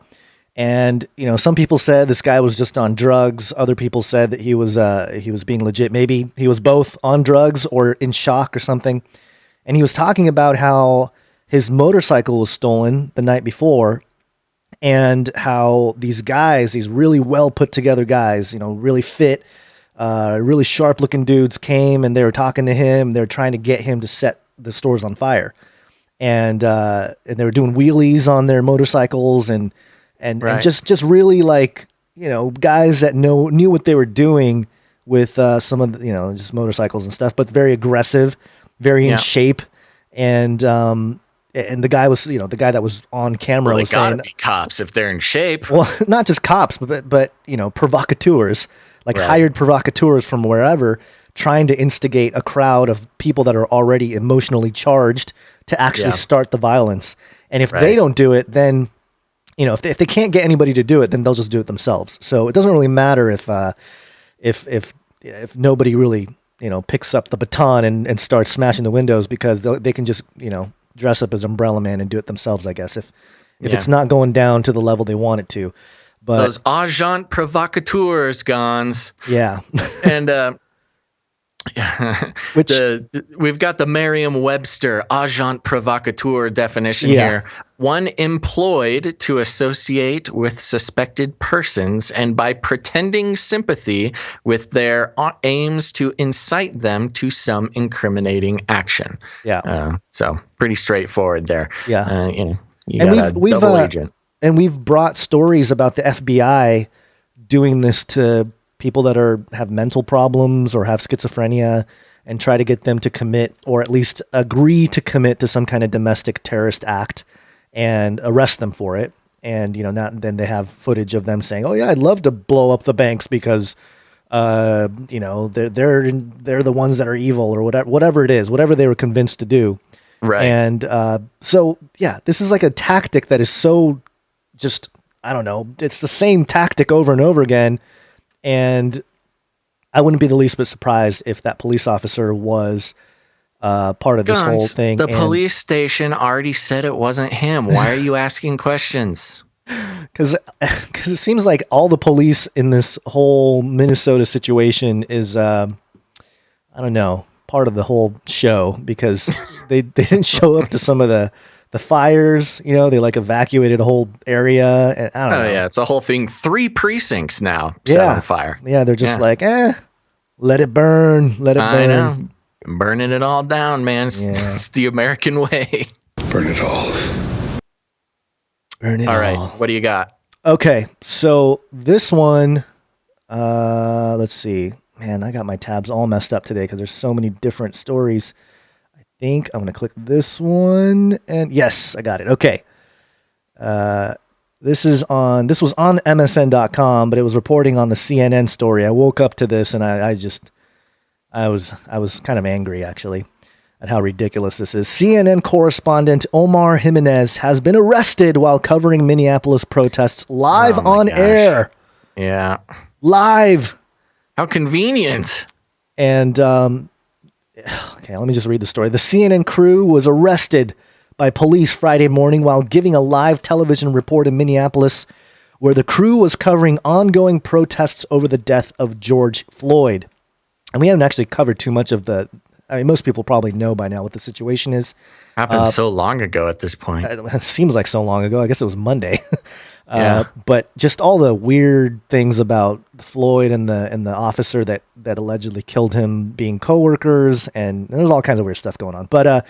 and some people said this guy was just on drugs. Other people said that he was being legit. Maybe he was both on drugs or in shock or something. And he was talking about how his motorcycle was stolen the night before, and how these guys, these really well put together guys, really fit. Really sharp looking dudes came and they were talking to him. They were trying to get him to set the stores on fire. And they were doing wheelies on their motorcycles and just really guys that knew what they were doing with some of the, just motorcycles and stuff, but very aggressive, very in shape. And the guy was, the guy that was on camera was saying, gotta be cops if they're in shape. Well, not just cops, but provocateurs. Hired provocateurs from wherever, trying to instigate a crowd of people that are already emotionally charged to actually start the violence. And if they don't do it, then, if they can't get anybody to do it, then they'll just do it themselves. So it doesn't really matter if nobody really, picks up the baton and starts smashing the windows, because they can just, dress up as Umbrella Man and do it themselves, I guess, if it's not going down to the level they want it to. But those agent provocateurs, Gons. Yeah. And we've got the Merriam-Webster agent provocateur definition here. One employed to associate with suspected persons and by pretending sympathy with their aims to incite them to some incriminating action. Yeah. So pretty straightforward there. Yeah. You got a double agent. And we've brought stories about the FBI doing this to people that have mental problems or have schizophrenia, and try to get them to commit, or at least agree to commit, to some kind of domestic terrorist act and arrest them for it. And, then they have footage of them saying, oh yeah, I'd love to blow up the banks because They're the ones that are evil or whatever it is, whatever they were convinced to do. Right. And this is like a tactic that is so just, I don't know, it's the same tactic over and over again. And I wouldn't be the least bit surprised if that police officer was part of this whole thing. The police station already said it wasn't him. Why are you asking questions? Because it seems like all the police in this whole Minnesota situation is, I don't know, part of the whole show, because they didn't show up to some of the fires. They like evacuated a whole area. And I don't know. Yeah, it's a whole thing. 3 precincts now set on fire. Yeah, they're just like, let it burn. Let it burn. I know. Burning it all down, man. It's the American way. Burn it all. Burn it all. All right, what do you got? Okay, so this one, let's see. Man, I got my tabs all messed up today because there's so many different stories. I think I'm going to click this one, and yes, I got it. Okay. This was on MSN.com, but it was reporting on the CNN story. I woke up to this and I was kind of angry, actually, at how ridiculous this is. CNN correspondent Omar Jimenez has been arrested while covering Minneapolis protests live on air. Yeah. Live. How convenient. And, okay, let me just read the story. The CNN crew was arrested by police Friday morning while giving a live television report in Minneapolis, where the crew was covering ongoing protests over the death of George Floyd. And we haven't actually covered too much of most people probably know by now what the situation is. Happened so long ago at this point. It seems like so long ago. I guess it was Monday. Yeah. But just all the weird things about Floyd and the officer that allegedly killed him being coworkers, and there's all kinds of weird stuff going on. But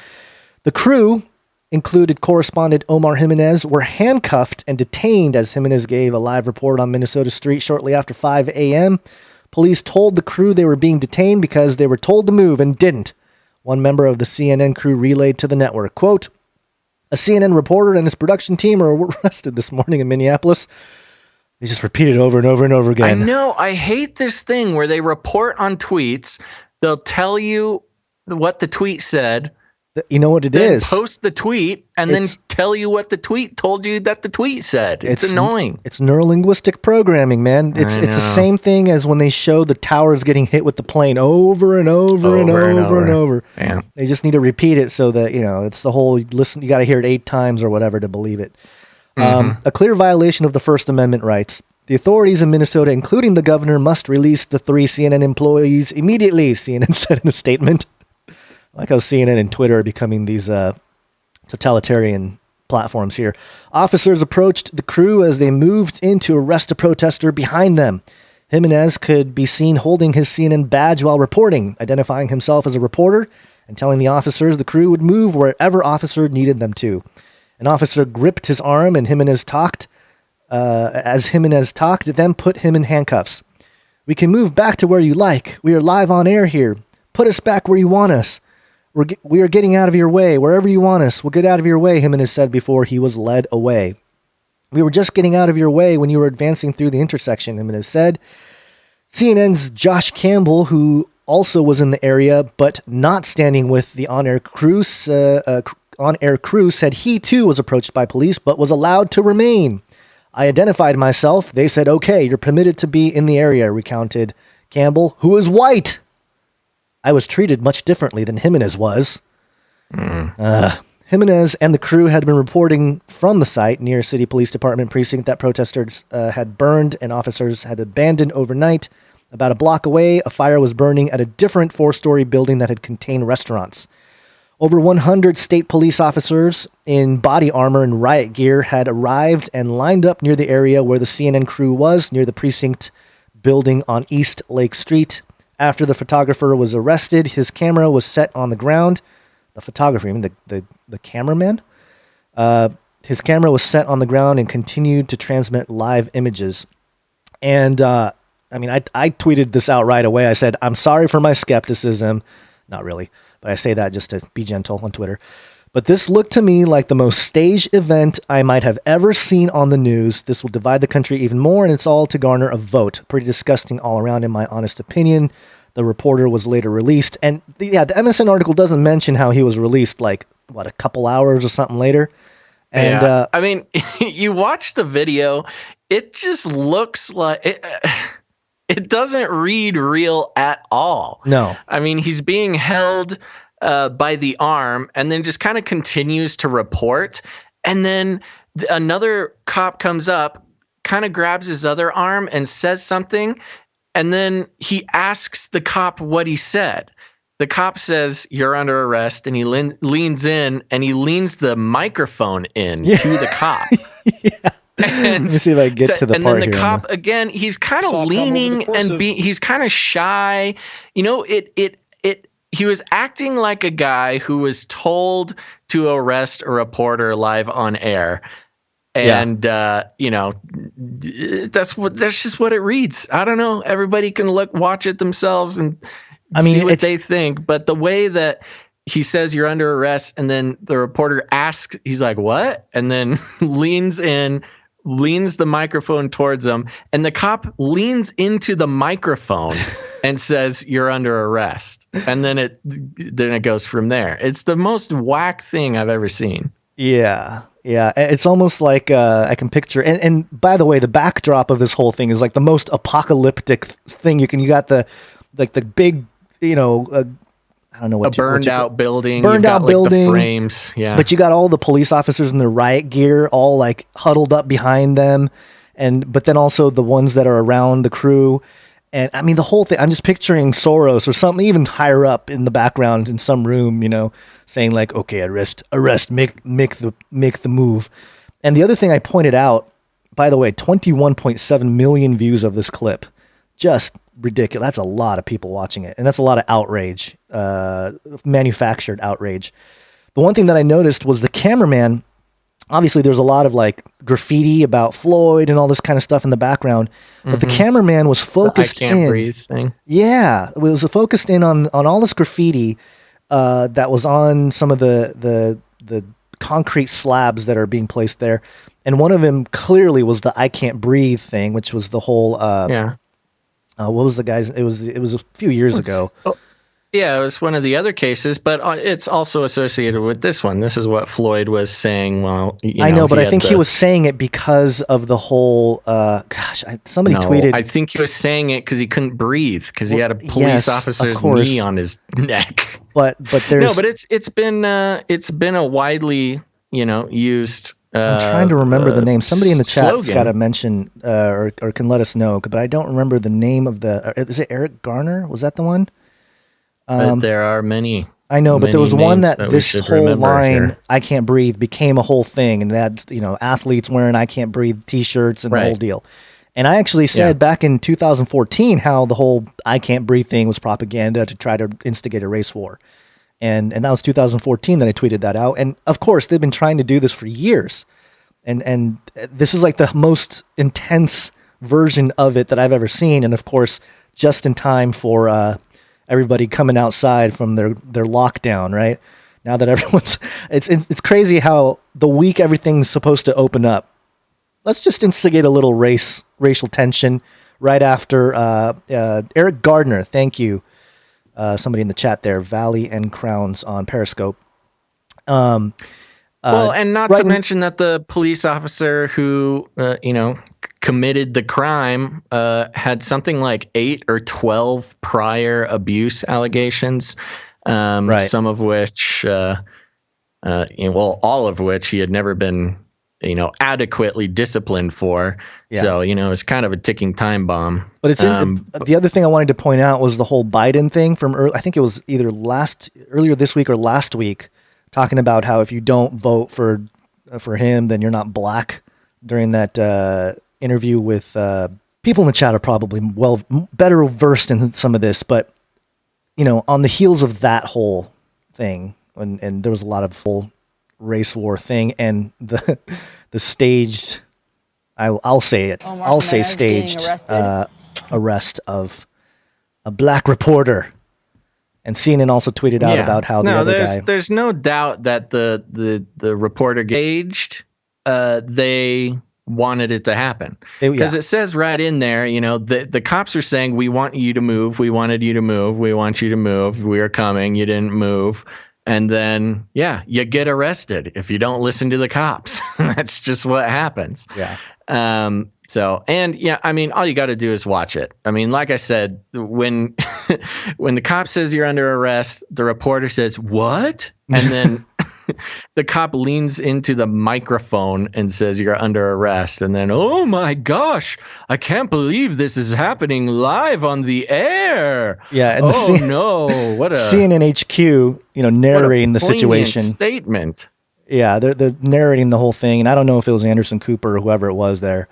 the crew included correspondent Omar Jimenez were handcuffed and detained as Jimenez gave a live report on Minnesota Street shortly after 5 a.m. Police told the crew they were being detained because they were told to move and didn't. One member of the CNN crew relayed to the network, quote, "A CNN reporter and his production team are arrested this morning in Minneapolis." They just repeat it over and over and over again. I know. I hate this thing where they report on tweets. They'll tell you what the tweet said. You know what it then is. Post the tweet and then tell you what the tweet told you that the tweet said. It's annoying. It's neurolinguistic programming, man. It's the same thing as when they show the towers getting hit with the plane over and over and over. Yeah. They just need to repeat it so that, it's the whole listen. You got to hear it 8 times or whatever to believe it. A clear violation of the First Amendment rights. The authorities in Minnesota, including the governor, must release the 3 CNN employees immediately, CNN said in a statement. I like how CNN and Twitter are becoming these totalitarian platforms here. Officers approached the crew as they moved in to arrest a protester behind them. Jimenez could be seen holding his CNN badge while reporting, identifying himself as a reporter and telling the officers the crew would move wherever officer needed them to. An officer gripped his arm and Jimenez talked, then put him in handcuffs. "We can move back to where you like. We are live on air here. Put us back where you want us. We are getting out of your way. Wherever you want us, we'll get out of your way," Jimenez said before he was led away. "We were just getting out of your way when you were advancing through the intersection," Jimenez said. CNN's Josh Campbell, who also was in the area but not standing with the on-air crew, said he too was approached by police but was allowed to remain. "I identified myself. They said, okay, you're permitted to be in the area," recounted Campbell, who is white. "I was treated much differently than Jimenez was." Jimenez and the crew had been reporting from the site near City Police Department precinct that protesters had burned and officers had abandoned overnight. About a block away, a fire was burning at a different 4-story building that had contained restaurants. Over 100 state police officers in body armor and riot gear had arrived and lined up near the area where the CNN crew was, near the precinct building on East Lake Street. After the photographer was arrested, his camera was set on the ground. The photographer, I mean the cameraman? His camera was set on the ground and continued to transmit live images. And, I tweeted this out right away. I said, "I'm sorry for my skepticism." Not really, but I say that just to be gentle on Twitter. But this looked to me like the most staged event I might have ever seen on the news. This will divide the country even more, and it's all to garner a vote. Pretty disgusting all around, in my honest opinion. The reporter was later released. And the MSN article doesn't mention how he was released, like, a couple hours or something later. And I mean, you watch the video, it just looks like it doesn't read real at all. No. I mean, he's being held by the arm and then just kind of continues to report. And then another cop comes up, kind of grabs his other arm and says something. And then he asks the cop what he said. The cop says, "You're under arrest." And he leans in and he leans the microphone in to the cop. Yeah. And let me see if I get to the part here. And then the cop, again, he's kind of leaning and he's kind of shy. You know, he was acting like a guy who was told to arrest a reporter live on air. And, you know, that's just what it reads. I don't know. Everybody can watch it themselves and see what they think. But the way that he says you're under arrest and then the reporter asks, he's like, "What?" And then leans the microphone towards him, and the cop leans into the microphone and says, "You're under arrest." And then it goes from there. It's the most whack thing I've ever seen. Yeah. Yeah. It's almost like I can picture. And by the way, the backdrop of this whole thing is like the most apocalyptic thing you got the big, you know, I don't know what burned out building. Burned out building. The frames. Yeah. But you got all the police officers in their riot gear all like huddled up behind them. But then also the ones that are around the crew. And I mean, the whole thing, I'm just picturing Soros or something even higher up in the background in some room, you know, saying like, "Okay, arrest, make the move." And the other thing I pointed out, by the way, 21.7 million views of this clip. Just ridiculous. That's a lot of people watching it. And that's a lot of outrage, manufactured outrage. The one thing that I noticed was the cameraman. Obviously, there's a lot of like graffiti about Floyd and all this kind of stuff in the background, but the cameraman was focused in. I can't breathe thing. Yeah, it was focused in on all this graffiti that was on some of the concrete slabs that are being placed there, and one of them clearly was the "I can't breathe" thing, which was the whole. What was the guy's? It was a few years ago. Yeah, it was one of the other cases, but it's also associated with this one. This is what Floyd was saying. Well, I know, but I think he was saying it because of the whole. Somebody tweeted. I think he was saying it because he couldn't breathe because he had a police officer's knee on his neck. But there's no, but it's been a widely used. I'm trying to remember the name. Somebody in the chat's got to mention or can let us know, but I don't remember the name of the. Is it Eric Garner? Was that the one? But there are many. I know, but there was one that this whole line, here. "I can't breathe," became a whole thing, and that athletes wearing "I can't breathe" T-shirts and the whole deal. And I actually said back in 2014 how the whole "I can't breathe" thing was propaganda to try to instigate a race war, and that was 2014 that I tweeted that out. And of course, they've been trying to do this for years, and this is like the most intense version of it that I've ever seen. And of course, just in time for everybody coming outside from their lockdown, right? Now that everyone's, it's crazy how the week everything's supposed to open up. Let's just instigate a little racial tension right after Eric Gardner. Thank you, somebody in the chat there. Valley and Crowns on Periscope. Well, and not to mention that the police officer who committed the crime had something like 8 or 12 prior abuse allegations, some of which, all of which he had never been, adequately disciplined for. Yeah. So, it's kind of a ticking time bomb. But it's the other thing I wanted to point out was the whole Biden thing from I think it was either earlier this week or last week, talking about how if you don't vote for him, then you're not black. During that interview with people in the chat are probably better versed in some of this, but on the heels of that whole thing, and there was a lot of full race war thing, and the staged, I'll say it, I'll say staged arrest of a black reporter. And CNN also tweeted out about how the other guy. There's no doubt that the reporter engaged. They wanted it to happen because it says right in there, the cops are saying, we want you to move. We wanted you to move. We want you to move. We are coming. You didn't move. And then, you get arrested if you don't listen to the cops. That's just what happens. Yeah. All you got to do is watch it. I mean, like I said, when the cop says you're under arrest, the reporter says, what? And then the cop leans into the microphone and says you're under arrest. And then, oh my gosh, I can't believe this is happening live on the air. Yeah. And no, what a CNN HQ, narrating the situation. Statement. Yeah, they're narrating the whole thing, and I don't know if it was Anderson Cooper or whoever it was there,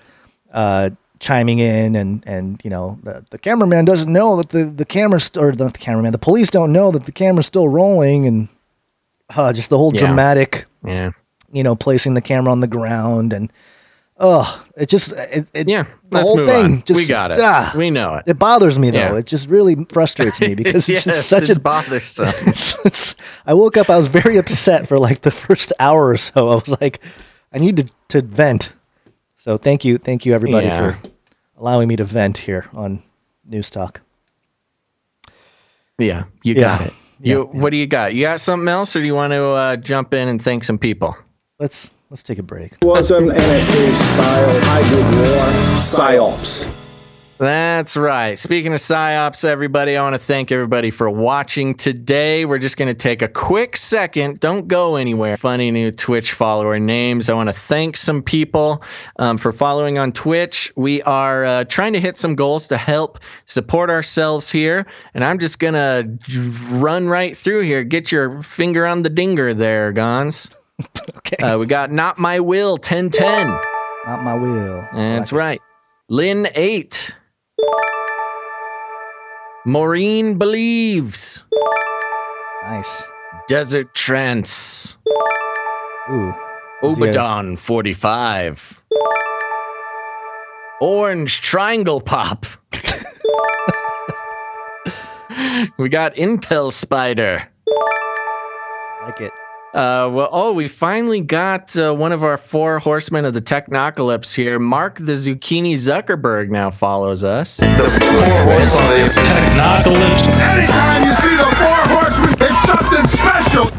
chiming in, and the cameraman doesn't know that the camera's, or not the cameraman, the police don't know that the camera's still rolling, and just the whole dramatic, placing the camera on the ground, and the let's whole move thing on. just, we got it. We know it. It bothers me though. It just really frustrates me because it's just such it's bothersome. I woke up, I was very upset for like the first hour or so. I was like, I need to vent. So thank you everybody for allowing me to vent here on News Talk. Yeah, you got it. What do you got? You got something else, or do you want to jump in and thank some people? Let's take a break. It was an NSA-style hybrid war, PSYOPs. That's right. Speaking of PSYOPs, everybody, I want to thank everybody for watching today. We're just going to take a quick second. Don't go anywhere. Funny new Twitch follower names. I want to thank some people for following on Twitch. We are trying to hit some goals to help support ourselves here. And I'm just going to run right through here. Get your finger on the dinger there, Gons. Okay. We got Not My Will 1010. Not My Will. That's right. Lynn 8. Maureen Believes. Nice. Desert Trance. Ooh. Obadon 45. Orange Triangle Pop. We got Intel Spider. Like it. We finally got one of our 4 horsemen of the Technocalypse here. Mark the Zucchini Zuckerberg now follows us. The 4 horsemen of the Technocalypse. Anytime you see the 4 horsemen, it's something special.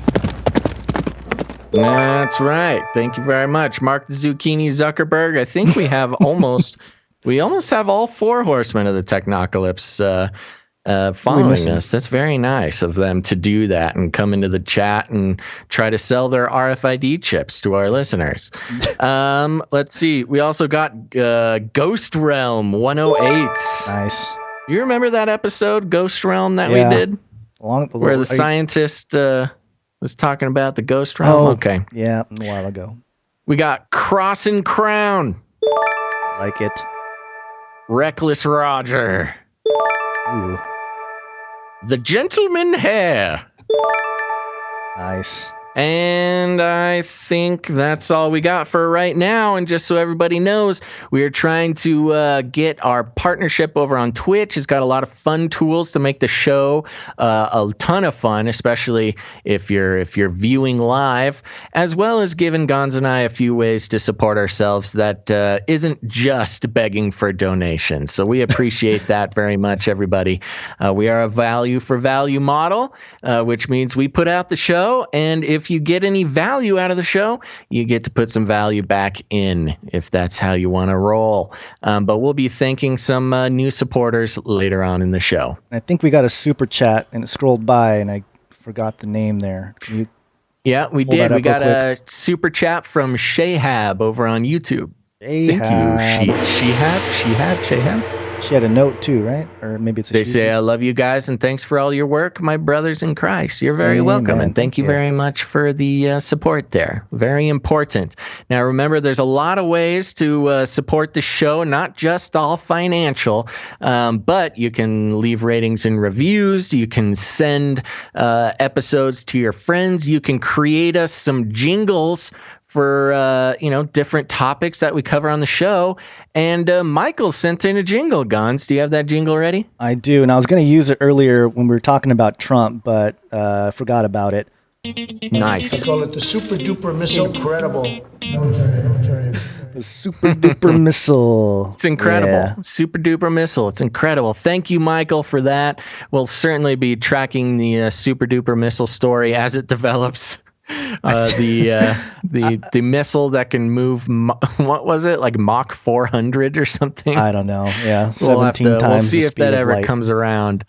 That's right. Thank you very much, Mark the Zucchini Zuckerberg. I think we have almost have all 4 horsemen of the Technocalypse following us. That's very nice of them to do that and come into the chat and try to sell their RFID chips to our listeners. Let's see. We also got Ghost Realm 108. Nice. You remember that episode, Ghost Realm, that we did? Where the scientist was talking about the Ghost Realm? Okay. Yeah, a while ago. We got Cross and Crown. Like it. Reckless Roger. Ooh. The Gentleman Hair. Nice. And I think that's all we got for right now. And just so everybody knows, we are trying to get our partnership over on Twitch. It's got a lot of fun tools to make the show a ton of fun, especially if you're viewing live, as well as giving Gons and I a few ways to support ourselves that isn't just begging for donations. So we appreciate that very much, everybody. We are a value for value model, which means we put out the show, and if you get any value out of the show, you get to put some value back in, if that's how you want to roll. But we'll be thanking some new supporters later on in the show. I think we got a super chat, and it scrolled by, and I forgot the name there. Yeah, we did. We got a super chat from Shahab over on YouTube. Thank you. Shahab. She had a note too, right? Or maybe it's. They say, "I love you guys and thanks for all your work, my brothers in Christ." You're very welcome, and thank you very much for the support there. Very important. Now, remember, there's a lot of ways to support the show, not just all financial, but you can leave ratings and reviews. You can send episodes to your friends. You can create us some jingles for different topics that we cover on the show. And Michael sent in a jingle. Gons, do you have that jingle ready? I do, and I was going to use it earlier when we were talking about Trump, but I forgot about it. Nice. I call it the super duper missile. Incredible. Don't turn it. The super duper missile. It's incredible. Yeah. Super duper missile. It's incredible. Thank you, Michael, for that. We'll certainly be tracking the super duper missile story as it develops. The missile that can move, what was it, like Mach 400 or something? I don't know. Yeah, 17 times. We'll see the if that speed of ever light. comes around.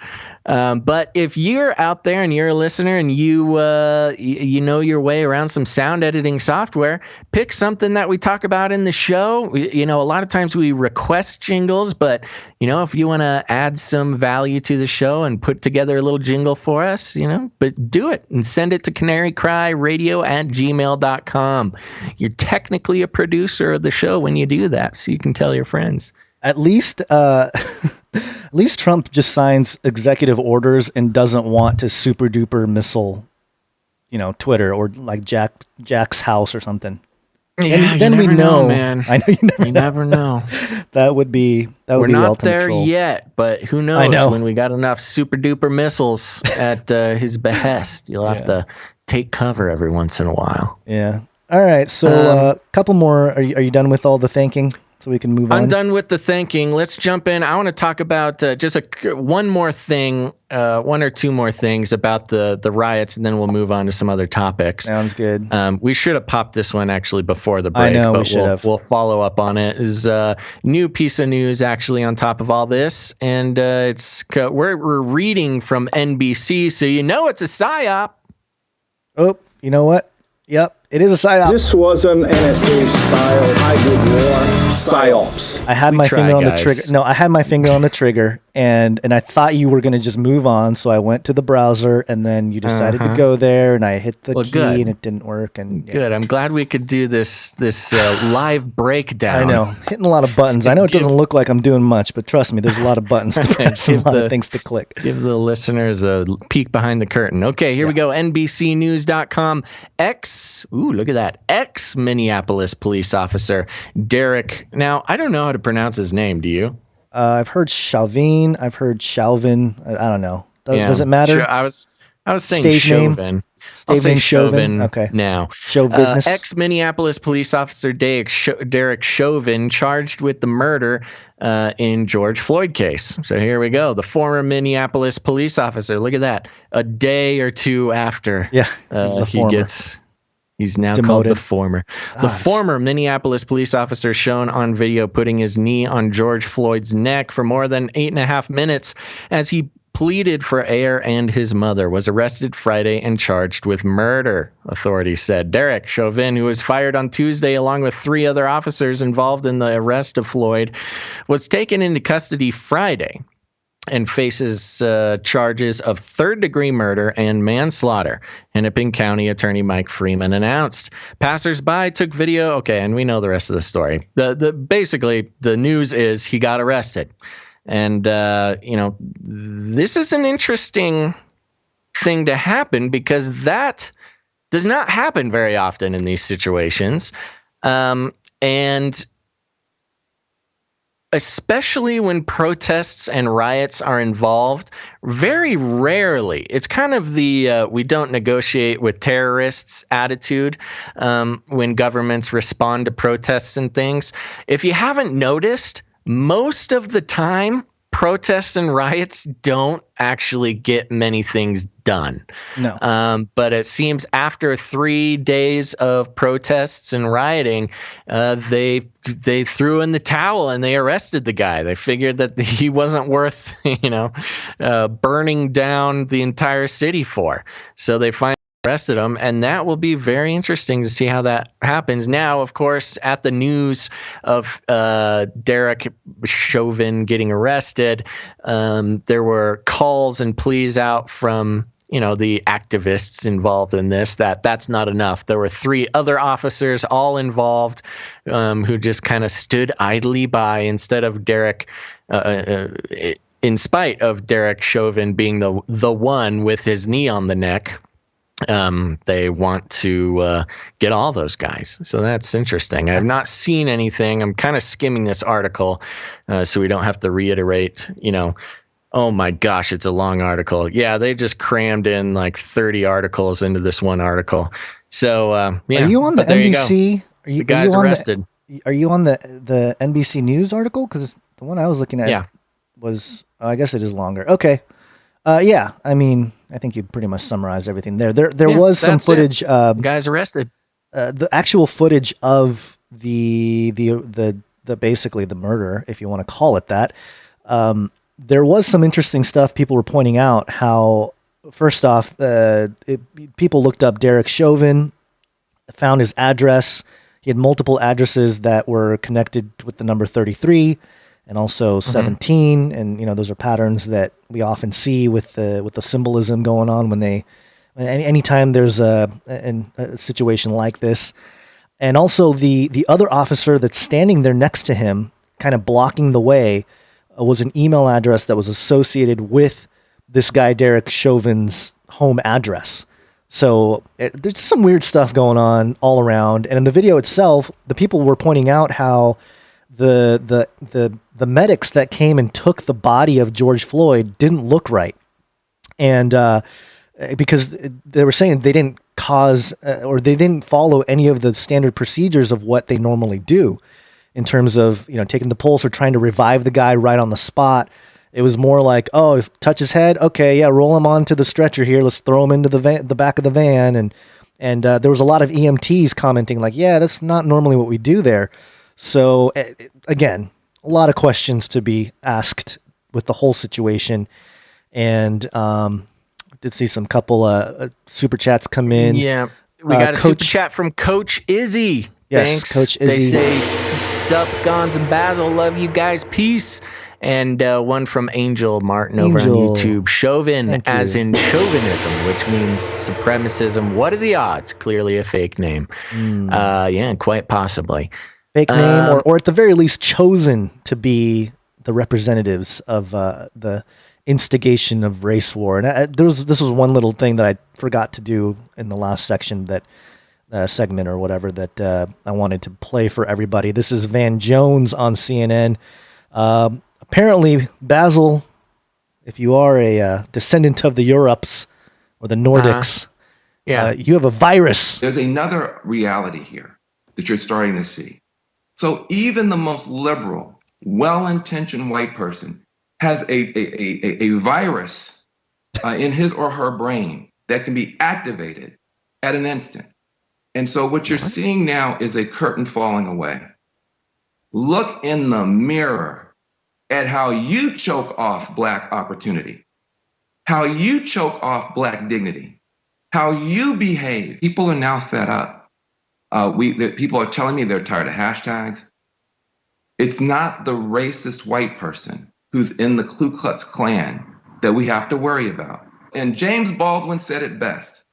But if you're out there and you're a listener and you know your way around some sound editing software, pick something that we talk about in the show. A lot of times we request jingles, but if you want to add some value to the show and put together a little jingle for us, but do it and send it to canarycryradio@gmail.com. You're technically a producer of the show when you do that, so you can tell your friends. At least Trump just signs executive orders and doesn't want to super duper missile, Twitter or like Jack's house or something. Yeah, and then you we never know. Man. I know you never know. That would be We're the not ultimate there troll. yet, but who knows when we got enough super duper missiles at his behest. You'll have to take cover every once in a while. Yeah. All right. So a couple more. Are you done with all the thanking? So we can move on. I'm done with the thanking. Let's jump in. I want to talk about just one more thing, one or two more things about the riots, and then we'll move on to some other topics. Sounds good. We should have popped this one actually before the break. I know, but we should have. We'll follow up on it. Is a new piece of news actually on top of all this, and we're reading from NBC, so it's a PSYOP. Oh, you know what? Yep. It is a PSYOP. This was an NSA-style hybrid war PSYOPs. I had my finger on the trigger. No, I had my finger on the trigger, and I thought you were going to just move on, so I went to the browser, and then you decided to go there, and I hit the key, good. and it didn't work. And Good. I'm glad we could do this live breakdown. I know, hitting a lot of buttons. I know it doesn't look like I'm doing much, but trust me, there's a lot of buttons to press, and a lot of things to click. Give the listeners a peek behind the curtain. Okay, here we go. NBCnews.com. Ooh, look at that. Ex-Minneapolis police officer Derek. Now, I don't know how to pronounce his name. Do you? I've heard Chauvin. I've heard Chauvin. I don't know. Does it matter? Sure, I was saying Stage name? Chauvin. I'll say Chauvin okay. now. Show business. Ex-Minneapolis police officer Derek Chauvin charged with the murder in George Floyd case. So here we go. The former Minneapolis police officer. Look at that. A day or two after he's now demoted. called the former. The former Minneapolis police officer shown on video putting his knee on George Floyd's neck for more than 8.5 minutes as he pleaded for air and his mother, was arrested Friday and charged with murder, authorities said. Derek Chauvin, who was fired on Tuesday along with 3 other officers involved in the arrest of Floyd, was taken into custody Friday and faces charges of third-degree murder and manslaughter, Hennepin County Attorney Mike Freeman announced. Passersby took video. Okay, and we know the rest of the story. Basically, the news is he got arrested. And, this is an interesting thing to happen because that does not happen very often in these situations. And especially when protests and riots are involved, very rarely. It's kind of the we don't negotiate with terrorists attitude when governments respond to protests and things. If you haven't noticed, most of the time, protests and riots don't actually get many things done. No. But it seems after 3 days of protests and rioting, they threw in the towel and they arrested the guy. They figured that he wasn't worth, burning down the entire city for. So they finally arrested him, and that will be very interesting to see how that happens. Now, of course, at the news of Derek Chauvin getting arrested, there were calls and pleas out from the activists involved in this, that's not enough. There were 3 other officers all involved who just kind of stood idly by instead of Derek, in spite of Derek Chauvin being the one with his knee on the neck. They want to get all those guys. So that's interesting. I've not seen anything. I'm kind of skimming this article so we don't have to reiterate, oh my gosh, it's a long article. Yeah, they just crammed in like 30 articles into this one article. So, yeah. Are you on the NBC? The guy's arrested. Are you on the NBC News article? Because the one I was looking at was, I guess it is longer. Okay. Yeah, I mean, I think you pretty much summarized everything there. There was some footage. Guy's arrested. The actual footage of the basically the murder, if you want to call it that. There was some interesting stuff. People were pointing out how, first off, people looked up Derek Chauvin, found his address. He had multiple addresses that were connected with the number 33. And also 17, and those are patterns that we often see with the symbolism going on when anytime there's a situation like this. And also the other officer that's standing there next to him, kind of blocking the way, was an email address that was associated with this guy Derek Chauvin's home address. So there's some weird stuff going on all around. And in the video itself, the people were pointing out how the medics that came and took the body of George Floyd didn't look right. And because they were saying they didn't cause or they didn't follow any of the standard procedures of what they normally do in terms of, taking the pulse or trying to revive the guy right on the spot. It was more like, oh, touch his head. Okay, yeah, roll him onto the stretcher here. Let's throw him into the back of the van. And there was a lot of EMTs commenting like, yeah, that's not normally what we do there. So again, a lot of questions to be asked with the whole situation. And did see some couple super chats come in. Yeah, we got a super chat from Coach Izzy. Yes, thanks. Coach Izzy. They say, sup, Gons and Basil, love you guys, peace. And one from Angel Martin over on YouTube. Chauvin, as in chauvinism, which means supremacism. What are the odds? Clearly a fake name. Yeah, quite possibly. Fake name, or at the very least chosen to be the representatives of the instigation of race war. And this was one little thing that I forgot to do in the last section, that segment or whatever, that I wanted to play for everybody. This is Van Jones on CNN. Apparently, Basil, if you are a descendant of the Europes or the Nordics, you have a virus. There's another reality here that you're starting to see. So even the most liberal, well-intentioned white person has a virus in his or her brain that can be activated at an instant. And so what you're seeing now is a curtain falling away. Look in the mirror at how you choke off Black opportunity, how you choke off Black dignity, how you behave. People are now fed up. People are telling me they're tired of hashtags. It's not the racist white person who's in the Ku Klux Klan that we have to worry about. And James Baldwin said it best.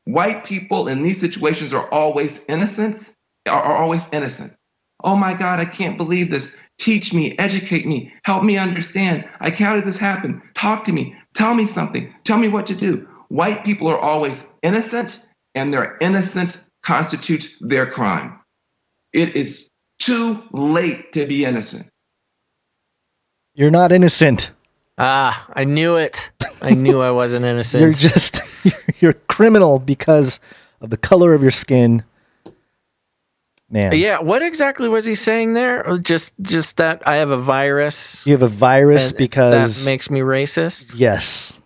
White people in these situations are always innocent. Oh my God, I can't believe this. Teach me, educate me, help me understand. How did this happen? Talk to me, tell me something, tell me what to do. White people are always innocent, and their innocence constitutes their crime. It is too late to be innocent. You're not innocent. I knew it. I knew I wasn't innocent. You're criminal because of the color of your skin. Man. Yeah, what exactly was he saying there? Just that I have a virus. You have a virus because that makes me racist? Yes.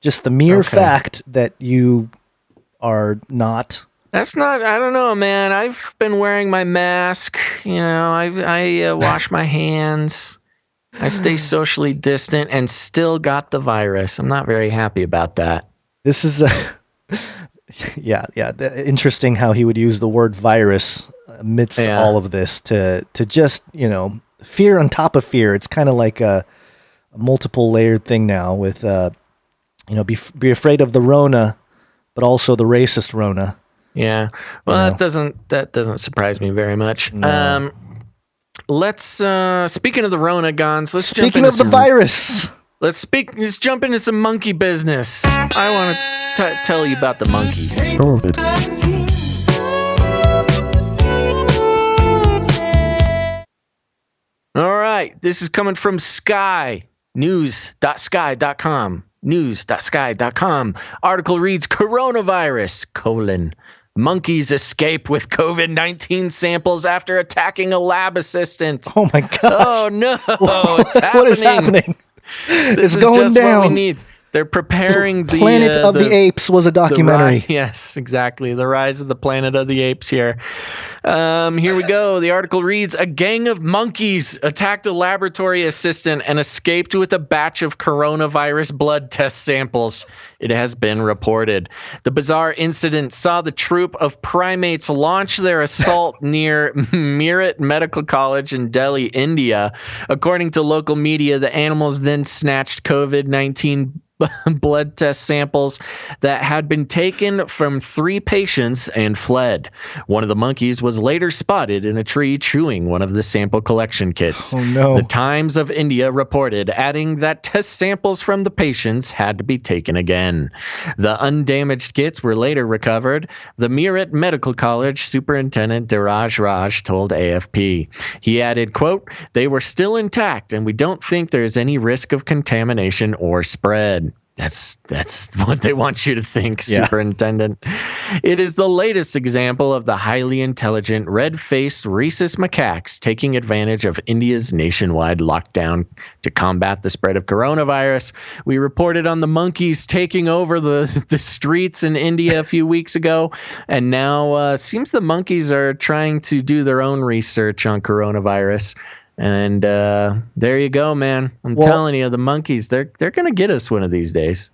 Just the mere fact that you are not. That's not, I don't know, man. I've been wearing my mask. I wash my hands. I stay socially distant and still got the virus. I'm not very happy about that. This is yeah. Interesting how he would use the word virus amidst all of this to just, fear on top of fear. It's kind of like a multiple layered thing now with, be afraid of the Rona, but also the racist Rona. Yeah. Well, that doesn't surprise me very much. No. Let's speaking of the Rona, Gons, speaking of the virus. Let's jump into some monkey business. I want to tell you about the monkeys. COVID. All right, this is coming from Sky, news.sky.com. News.sky.com. Article reads, coronavirus, monkeys escape with COVID-19 samples after attacking a lab assistant. Oh my gosh. Oh no, it's happening. What is happening? This is going just down. what we need. They're preparing the Planet of the Apes was a documentary. Yes, exactly. The Rise of the Planet of the Apes here. Here we go. The article reads, a gang of monkeys attacked a laboratory assistant and escaped with a batch of coronavirus blood test samples. It has been reported. The bizarre incident saw the troop of primates launch their assault near Meerut Medical College in Delhi, India. According to local media, the animals then snatched COVID-19 blood test samples that had been taken from 3 patients and fled. One of the monkeys was later spotted in a tree chewing one of the sample collection kits. Oh no. The Times of India reported, adding that test samples from the patients had to be taken again. The undamaged kits were later recovered. The Meerut Medical College Superintendent Diraj Raj told AFP. He added, quote, they were still intact and we don't think there's any risk of contamination or spread. That's what they want you to think, Yeah. Superintendent. It is the latest example of the highly intelligent, red-faced rhesus macaques taking advantage of India's nationwide lockdown to combat the spread of coronavirus. We reported on the monkeys taking over the streets in India a few weeks ago, and now seems the monkeys are trying to do their own research on coronavirus. And there you go, man. I'm telling you, the monkeys, they're going to get us one of these days.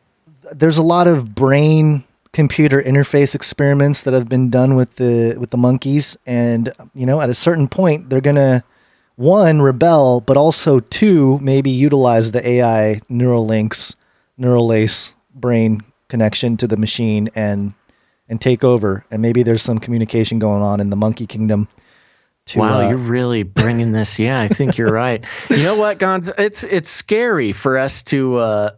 There's a lot of brain-computer interface experiments that have been done with the monkeys. And, at a certain point, they're going to, 1, rebel, but also 2, maybe utilize the AI neural lace brain connection to the machine and take over. And maybe there's some communication going on in the monkey kingdom. Wow, you're really bringing this. Yeah, I think you're right. You know what, Gons? It's scary for us to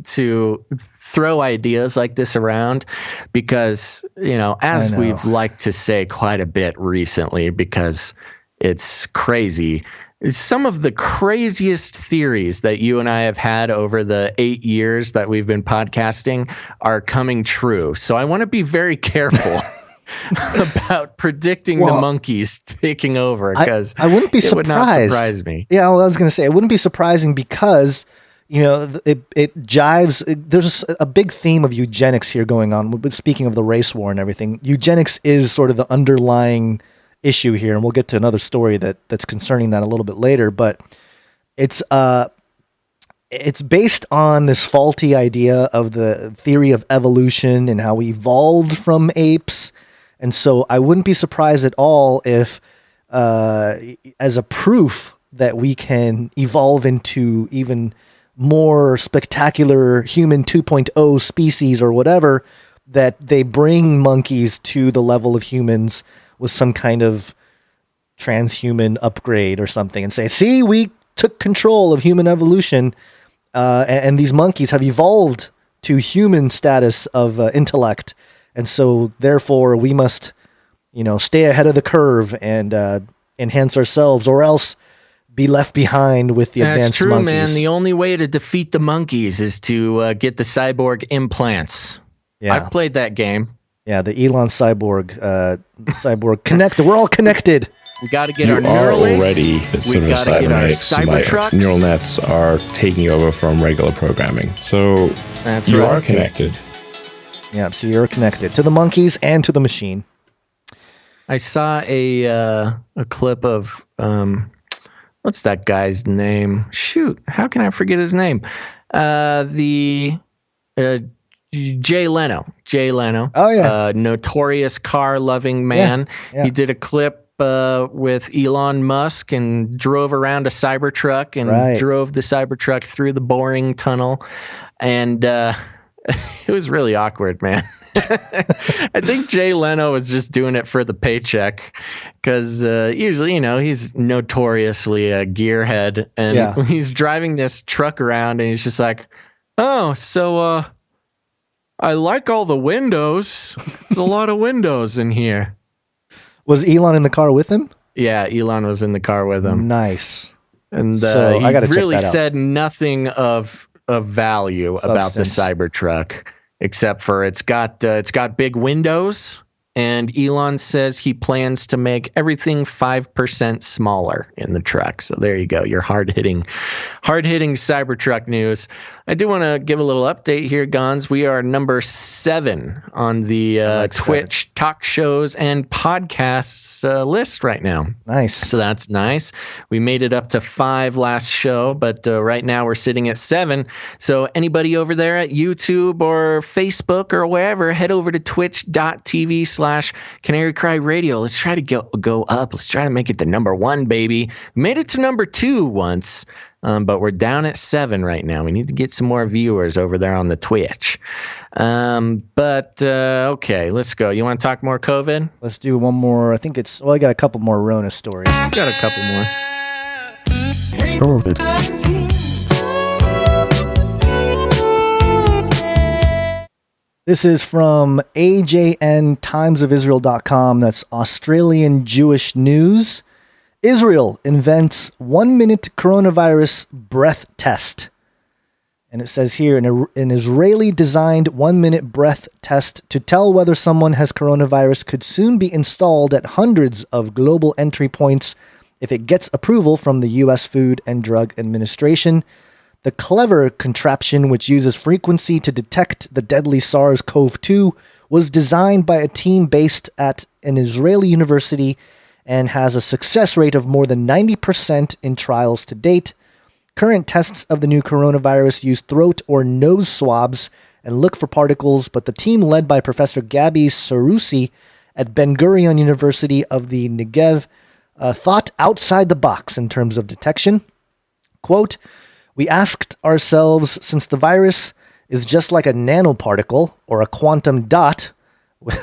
to throw ideas like this around because, as we've liked to say quite a bit recently, because it's crazy. Some of the craziest theories that you and I have had over the 8 years that we've been podcasting are coming true. So I want to be very careful about predicting the monkeys taking over, because I wouldn't be surprised. Would not surprise me. Yeah, well, I was going to say it wouldn't be surprising because it jives. There's a big theme of eugenics here going on. Speaking of the race war and everything, eugenics is sort of the underlying issue here, and we'll get to another story that's concerning that a little bit later. But it's based on this faulty idea of the theory of evolution and how we evolved from apes. And so I wouldn't be surprised at all if, as a proof that we can evolve into even more spectacular human 2.0 species or whatever, that they bring monkeys to the level of humans with some kind of transhuman upgrade or something and say, see, we took control of human evolution, and these monkeys have evolved to human status of intellect. And so, therefore, we must, stay ahead of the curve and enhance ourselves, or else be left behind with the advanced monkeys. That's true, man. The only way to defeat the monkeys is to get the cyborg implants. Yeah. I've played that game. Yeah, the Elon cyborg connected. We're all connected. We got to get our neural already sort of cybernetics. Neural nets are taking over from regular programming. So you are connected. Yeah, so you're connected to the monkeys and to the machine. I saw a clip of what's that guy's name? Shoot, how can I forget his name? Jay Leno. Oh yeah, notorious car-loving man. Yeah. He did a clip with Elon Musk and drove around a Cybertruck and drove the Cybertruck through the boring tunnel, and it was really awkward, man. I think Jay Leno was just doing it for the paycheck, because usually, he's notoriously a gearhead, and he's driving this truck around, and he's just like, "Oh, so I like all the windows. There's a lot of windows in here. Was Elon in the car with him? Yeah, Elon was in the car with him. Nice. And So he I gotta check really that out. said nothing of value about the Substance. Cybertruck, except for it's got big windows, and Elon says he plans to make everything 5% smaller in the truck. So there you go, your hard-hitting Cybertruck news. I do want to give a little update here, Gons. We are number 7 on the Twitch talk shows and podcasts list right now. Nice. So that's nice. We made it up to 5 last show, but right now we're sitting at 7. So anybody over there at YouTube or Facebook or wherever, head over to twitch.tv/Canary Cry Radio. Let's try to go up. Let's try to make it to number 1, baby. We made it to number 2 once, but we're down at 7 right now. We need to get some more viewers over there on the Twitch. Okay, let's go. You want to talk more COVID? Let's do one more. I think I got a couple more Rona stories. Got a couple more. COVID. This is from AJNtimesofisrael.com. That's Australian Jewish News. Israel invents 1-minute coronavirus breath test. And it says here, an Israeli-designed 1-minute breath test to tell whether someone has coronavirus could soon be installed at hundreds of global entry points if it gets approval from the U.S. Food and Drug Administration. The clever contraption, which uses frequency to detect the deadly SARS-CoV-2, was designed by a team based at an Israeli university and has a success rate of more than 90% in trials to date. Current tests of the new coronavirus use throat or nose swabs and look for particles, but the team led by Professor Gabi Sarusi at Ben Gurion University of the Negev thought outside the box in terms of detection. Quote, "We asked ourselves, since the virus is just like a nanoparticle or a quantum dot,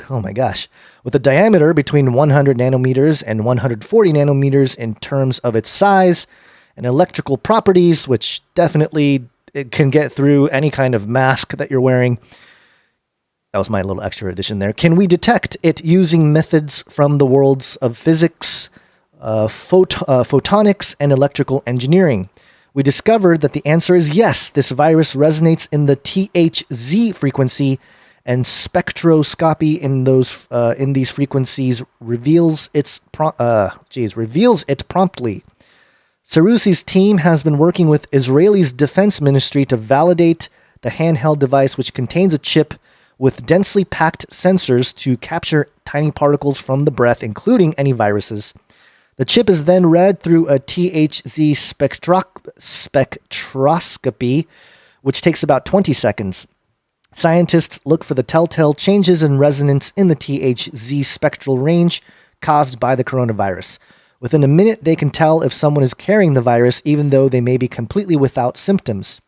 oh my gosh, with a diameter between 100 nanometers and 140 nanometers in terms of its size and electrical properties, which definitely it can get through any kind of mask that you're wearing." That was my little extra addition there. "Can we detect it using methods from the worlds of physics, photonics, and electrical engineering? We discovered that the answer is yes. This virus resonates in the THZ frequency, and spectroscopy in these frequencies reveals it promptly. Sarusi's team has been working with Israel's defense ministry to validate the handheld device, which contains a chip with densely packed sensors to capture tiny particles from the breath, including any viruses. The chip is then read through a THZ spectroscopy, which takes about 20 seconds. Scientists look for the telltale changes in resonance in the THZ spectral range caused by the coronavirus. Within a minute, they can tell if someone is carrying the virus, even though they may be completely without symptoms.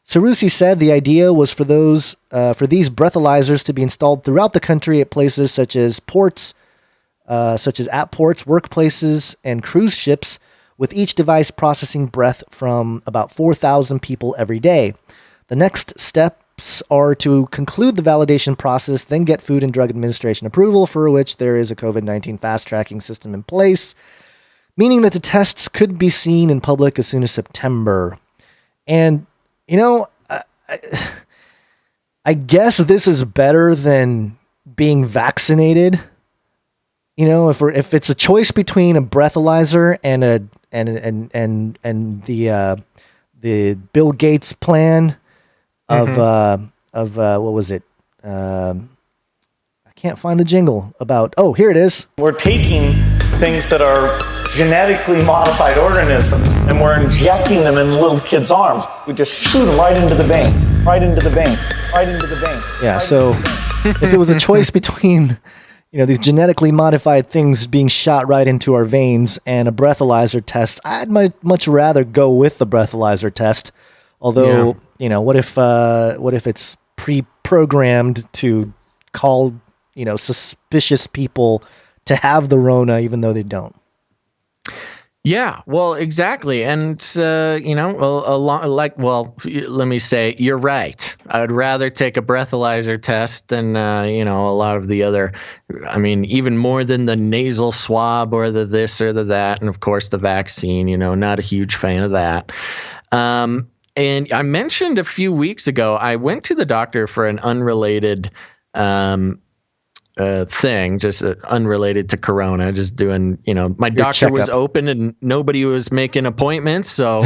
Sarusi said the idea was for these breathalyzers to be installed throughout the country at places such as at ports, workplaces, and cruise ships, with each device processing breath from about 4,000 people every day. The next steps are to conclude the validation process, then get Food and Drug Administration approval, for which there is a COVID-19 fast-tracking system in place, meaning that the tests could be seen in public as soon as September. And, you know, I guess this is better than being vaccinated. You know, if it's a choice between a breathalyzer and the Bill Gates plan of what was it? I can't find the jingle about. Oh, here it is. We're taking things that are genetically modified organisms and we're injecting them in little kids' arms. We just shoot them right into the vein, right into the vein, right into the vein. Yeah. So if it was a choice between, you know, these genetically modified things being shot right into our veins and a breathalyzer test, I'd much rather go with the breathalyzer test. Although, you know, what if it's pre-programmed to call, you know, suspicious people to have the Rona even though they don't? Yeah, well, exactly. And, let me say, you're right. I would rather take a breathalyzer test than, a lot of the other, even more than the nasal swab or the this or the that. And, of course, the vaccine, not a huge fan of that. And I mentioned a few weeks ago, I went to the doctor for an unrelated thing, just unrelated to Corona, just doing, my doctor checkup. was open and nobody was making appointments. So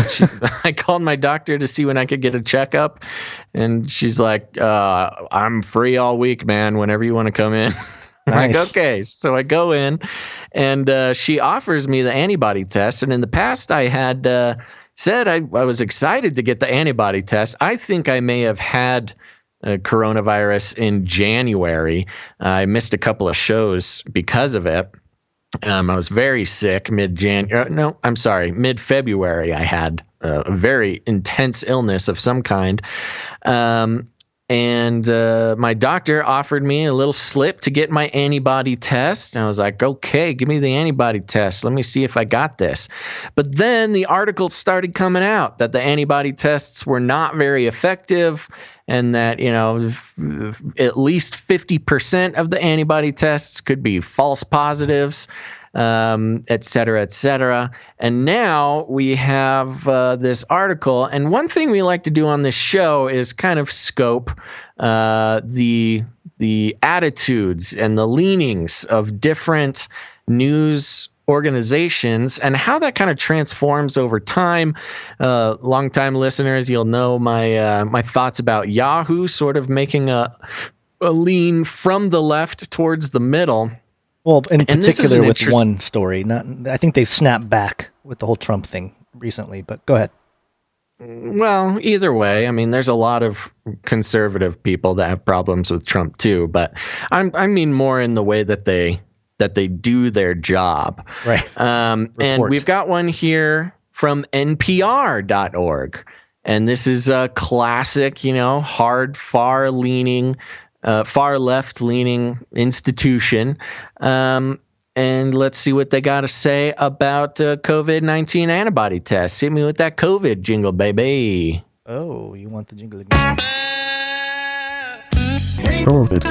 I called my doctor to see when I could get a checkup. And she's like, I'm free all week, man, whenever you want to come in. Nice. Like, okay. So I go in and she offers me the antibody test. And in the past I had said I was excited to get the antibody test. I think I may have had coronavirus in January. I missed a couple of shows because of it. I was very sick mid-February. I had a very intense illness of some kind. And my doctor offered me a little slip to get my antibody test. And I was like, okay, give me the antibody test. Let me see if I got this. But then the articles started coming out that the antibody tests were not very effective and that, at least 50% of the antibody tests could be false positives, et cetera, et cetera. And now we have this article. And one thing we like to do on this show is kind of scope the attitudes and the leanings of different news organizations and how that kind of transforms over time. Longtime listeners, you'll know my thoughts about Yahoo sort of making a lean from the left towards the middle. Well, in particular with one story. I think they snapped back with the whole Trump thing recently, but go ahead. Well, either way, there's a lot of conservative people that have problems with Trump too, but I mean more in the way that they do their job. Right. And we've got one here from NPR.org. And this is a classic, hard, far left leaning institution. And let's see what they got to say about COVID-19 antibody tests. Hit me with that COVID jingle, baby. Oh, you want the jingle again? COVID.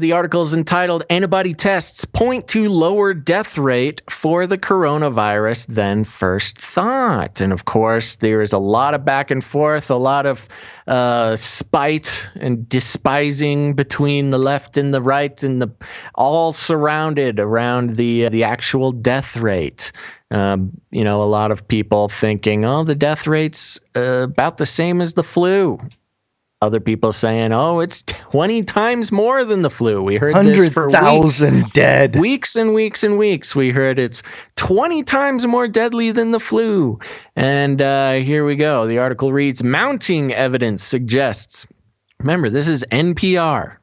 The article is entitled Antibody Tests Point to Lower Death Rate for the Coronavirus Than First Thought. And of course, there is a lot of back and forth, a lot of spite and despising between the left and the right, and all surrounded around the actual death rate. A lot of people thinking, the death rate's about the same as the flu. Other people saying, it's 20 times more than the flu. We heard this for 100,000 dead. Weeks and weeks and weeks. We heard it's 20 times more deadly than the flu. And here we go. The article reads, mounting evidence suggests. Remember, this is NPR.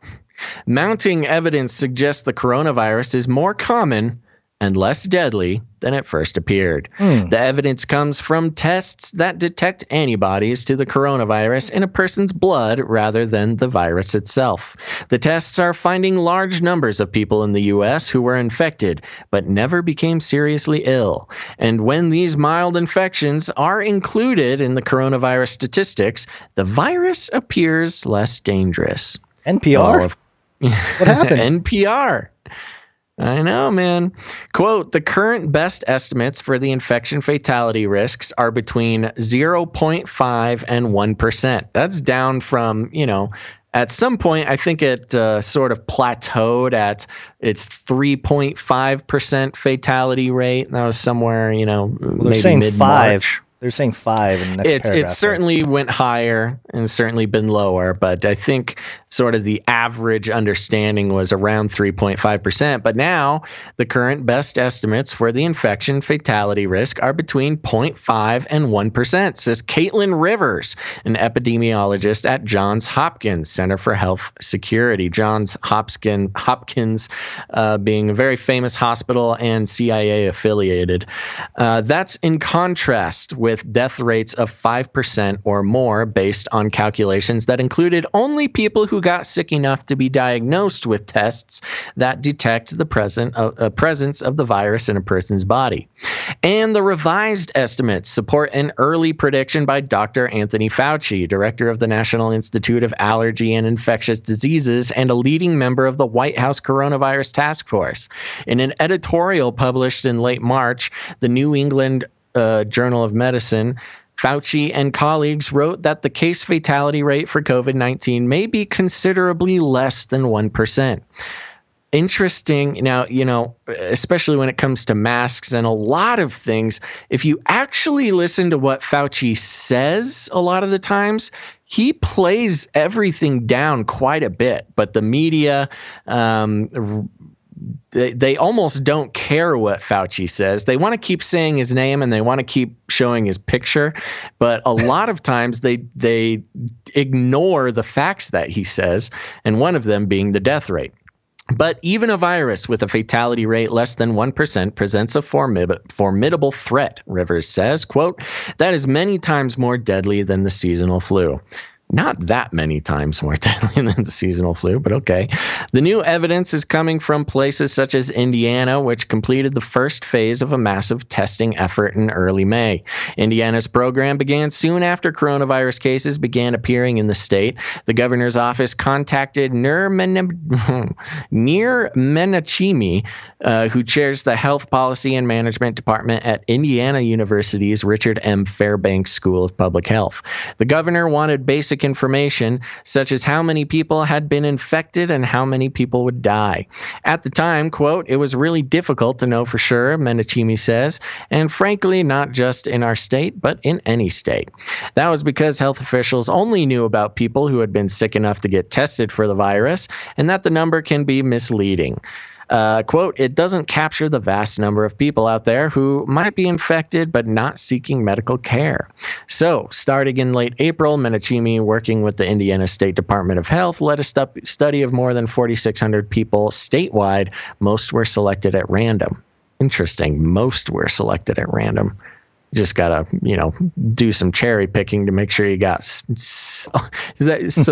Mounting evidence suggests the coronavirus is more common and less deadly than it first appeared. The evidence comes from tests that detect antibodies to the coronavirus in a person's blood rather than the virus itself. The tests are finding large numbers of people in the U.S. who were infected but never became seriously ill. And when these mild infections are included in the coronavirus statistics, the virus appears less dangerous. NPR? What happened? NPR. I know, man. Quote, the current best estimates for the infection fatality risks are between 0.5 and 1%. That's down from, at some point, I think it sort of plateaued at its 3.5% fatality rate. That was somewhere, maybe mid-March. They're saying 5 in the next paragraph. It certainly went higher and certainly been lower, but I think sort of the average understanding was around 3.5%. But now the current best estimates for the infection fatality risk are between 0.5 and 1%, says Caitlin Rivers, an epidemiologist at Johns Hopkins Center for Health Security. Johns Hopkins being a very famous hospital and CIA affiliated. That's in contrast with death rates of 5% or more based on calculations that included only people who got sick enough to be diagnosed with tests that detect the presence of the virus in a person's body. And the revised estimates support an early prediction by Dr. Anthony Fauci, director of the National Institute of Allergy and Infectious Diseases and a leading member of the White House Coronavirus Task Force. In an editorial published in late March, the New England Journal of Medicine, Fauci and colleagues wrote that the case fatality rate for COVID-19 may be considerably less than 1%. Interesting. Now, especially when it comes to masks and a lot of things, if you actually listen to what Fauci says a lot of the times, he plays everything down quite a bit. But the media, they almost don't care what Fauci says. They want to keep saying his name and they want to keep showing his picture. But a lot of times they ignore the facts that he says, and one of them being the death rate. But even a virus with a fatality rate less than 1% presents a formidable threat, Rivers says, quote, that is many times more deadly than the seasonal flu. Not that many times more deadly than the seasonal flu, but okay. The new evidence is coming from places such as Indiana, which completed the first phase of a massive testing effort in early May. Indiana's program began soon after coronavirus cases began appearing in the state. The governor's office contacted Nir Menachemi, who chairs the Health Policy and Management Department at Indiana University's Richard M. Fairbanks School of Public Health. The governor wanted basic information such as how many people had been infected and how many people would die. At the time, quote, it was really difficult to know for sure, Menachemi says, and frankly, not just in our state, but in any state. That was because health officials only knew about people who had been sick enough to get tested for the virus, and that the number can be misleading. Quote, it doesn't capture the vast number of people out there who might be infected but not seeking medical care. So, starting in late April, Menachemi, working with the Indiana State Department of Health, led a study of more than 4,600 people statewide. Most were selected at random. Interesting. Most were selected at random. Just gotta, do some cherry picking to make sure you got so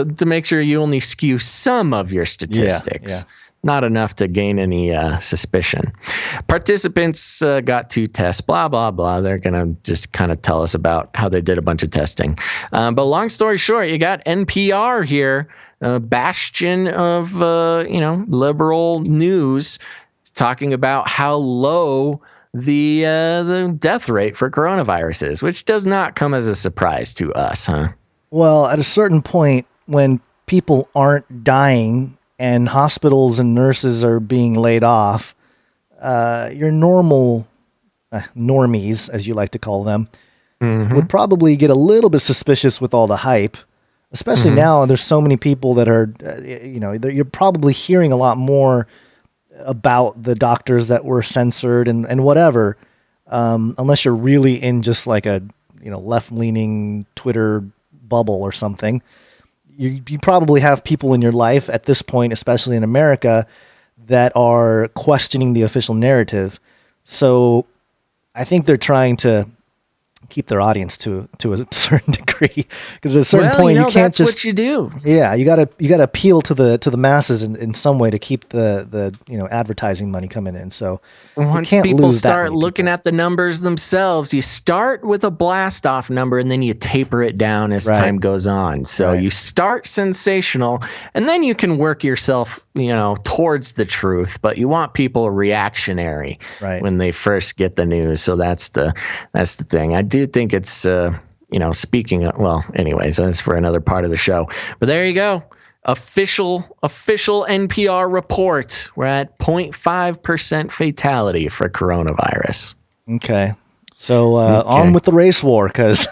to make sure you only skew some of your statistics. Yeah. Not enough to gain any suspicion. Participants got 2 tests, blah, blah, blah. They're going to just kind of tell us about how they did a bunch of testing. But long story short, you got NPR here, a bastion of, liberal news, talking about how low the death rate for coronavirus is, which does not come as a surprise to us, huh? Well, at a certain point, when people aren't dying and hospitals and nurses are being laid off, your normal normies, as you like to call them, would probably get a little bit suspicious with all the hype, especially now. There's so many people that are, you're probably hearing a lot more about the doctors that were censored and whatever, unless you're really in just like a, left-leaning Twitter bubble or something. You probably have people in your life at this point, especially in America, that are questioning the official narrative. So I think they're trying to keep their audience to a certain degree, because at a certain point you can't that's just what you do. Yeah, you gotta appeal to the masses in some way to keep the advertising money coming in. So once people start looking at the numbers themselves, you start with a blast off number and then you taper it down as time goes on. So you start sensational and then you can work yourself towards the truth, but you want people reactionary when they first get the news. So that's the thing. I do think it's speaking of, anyways, that's for another part of the show. But there you go. Official NPR report. We're at 0.5% fatality for coronavirus. Okay. So on with the race war, because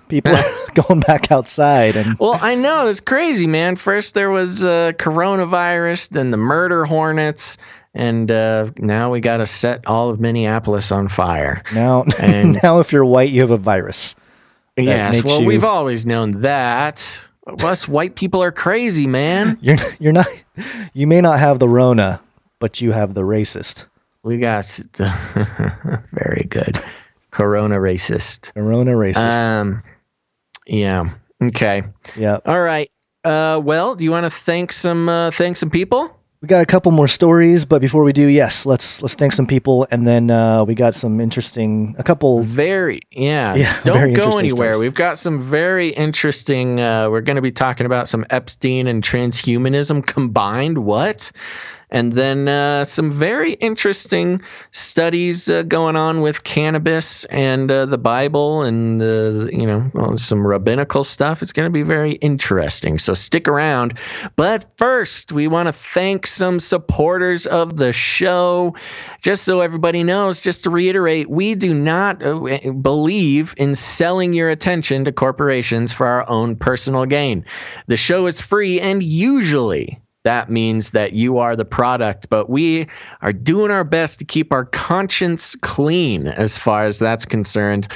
people are going back outside. Well, I know. It's crazy, man. First there was coronavirus, then the murder hornets. And now we got to set all of Minneapolis on fire. Now if you're white, you have a virus. Yes, well, we've always known that. Us white people are crazy, man. You're not. You may not have the Rona, but you have the racist. We got very good. Corona racist. Corona racist. Yeah. Okay. Yeah. All right. Well, do you want to thank some people? We got a couple more stories, but before we do, yes, let's thank some people, and then we got some interesting, Don't very go anywhere. Stories. We've got some very interesting. We're going to be talking about some Epstein and transhumanism combined. What? And then some very interesting studies going on with cannabis and the Bible and some rabbinical stuff. It's going to be very interesting. So stick around. But first, we want to thank some supporters of the show. Just so everybody knows, just to reiterate, we do not believe in selling your attention to corporations for our own personal gain. The show is free, and usually that means that you are the product, but we are doing our best to keep our conscience clean as far as that's concerned,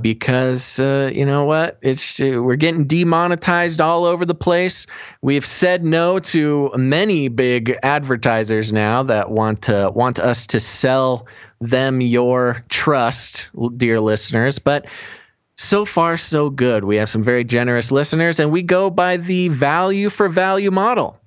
because you know what? We're getting demonetized all over the place. We've said no to many big advertisers now that want us to sell them your trust, dear listeners, but so far, so good. We have some very generous listeners, and we go by the value for value model.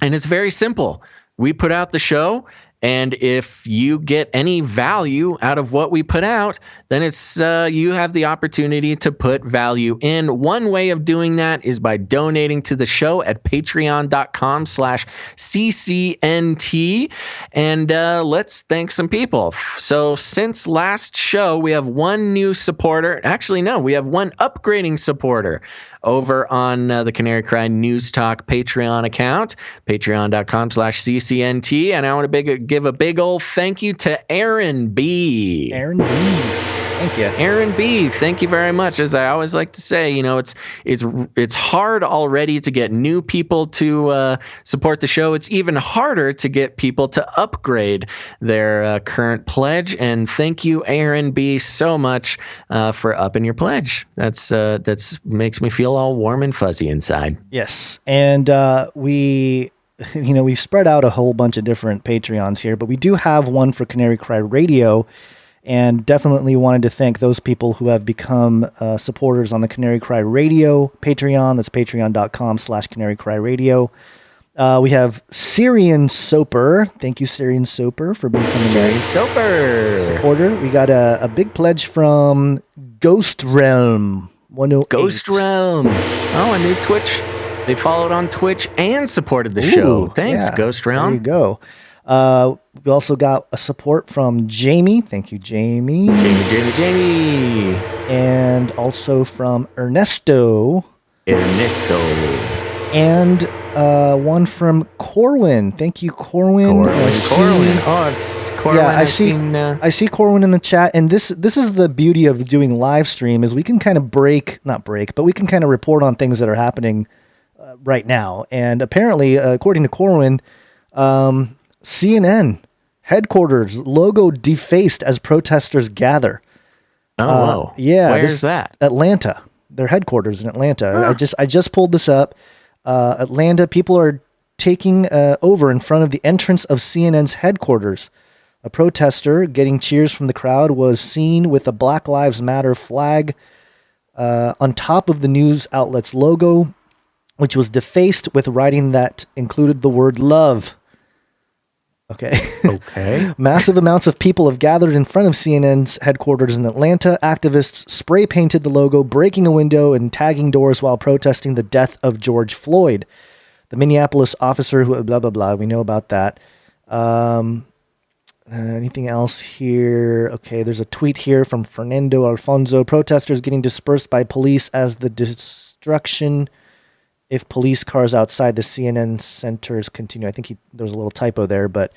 And it's very simple. We put out the show, and if you get any value out of what we put out, then it's you have the opportunity to put value in. One way of doing that is by donating to the show at patreon.com/CCNT. And let's thank some people. So since last show, we have one new supporter. Actually, no, we have one upgrading supporter over on the Canary Cry News Talk Patreon account, patreon.com/CCNT. And I want to give a big old thank you to Aaron B. Aaron B. Thank you. Aaron B., thank you very much. As I always like to say, it's hard already to get new people to support the show. It's even harder to get people to upgrade their current pledge. And thank you, Aaron B., so much for upping your pledge. That's makes me feel all warm and fuzzy inside. Yes, and we spread out a whole bunch of different Patreons here, but we do have one for Canary Cry Radio. And definitely wanted to thank those people who have become supporters on the Canary Cry Radio Patreon. That's patreon.com/Canary Cry Radio. We have Syrian Soper. Thank you, Syrian Soper, for becoming a supporter. We got a big pledge from Ghost Realm 108. Ghost Realm. Oh, a new Twitch. They followed on Twitch and supported the show. Thanks, yeah. Ghost Realm. There you go. We also got a support from Jamie. Thank you, Jamie. Jamie. And also from Ernesto. And one from Corwin. Thank you, Corwin. Corwin. Oh, it's Corwin. Yeah, I see Corwin in the chat. And this is the beauty of doing live stream is we can kind of but we can kind of report on things that are happening right now. And apparently, according to Corwin, CNN headquarters logo defaced as protesters gather. Oh, wow. Yeah. Where's that? Atlanta. Their headquarters in Atlanta. Huh. I just pulled this up. Atlanta, people are taking over in front of the entrance of CNN's headquarters. A protester getting cheers from the crowd was seen with a Black Lives Matter flag on top of the news outlet's logo, which was defaced with writing that included the word love. Okay. Massive amounts of people have gathered in front of CNN's headquarters in Atlanta. Activists spray painted the logo, breaking a window and tagging doors while protesting the death of George Floyd. The Minneapolis officer who blah, blah, blah. We know about that. Anything else here? Okay, there's a tweet here from Fernando Alfonso. Protesters getting dispersed by police as the destruction if police cars outside the CNN centers continue. I think there was a little typo there, but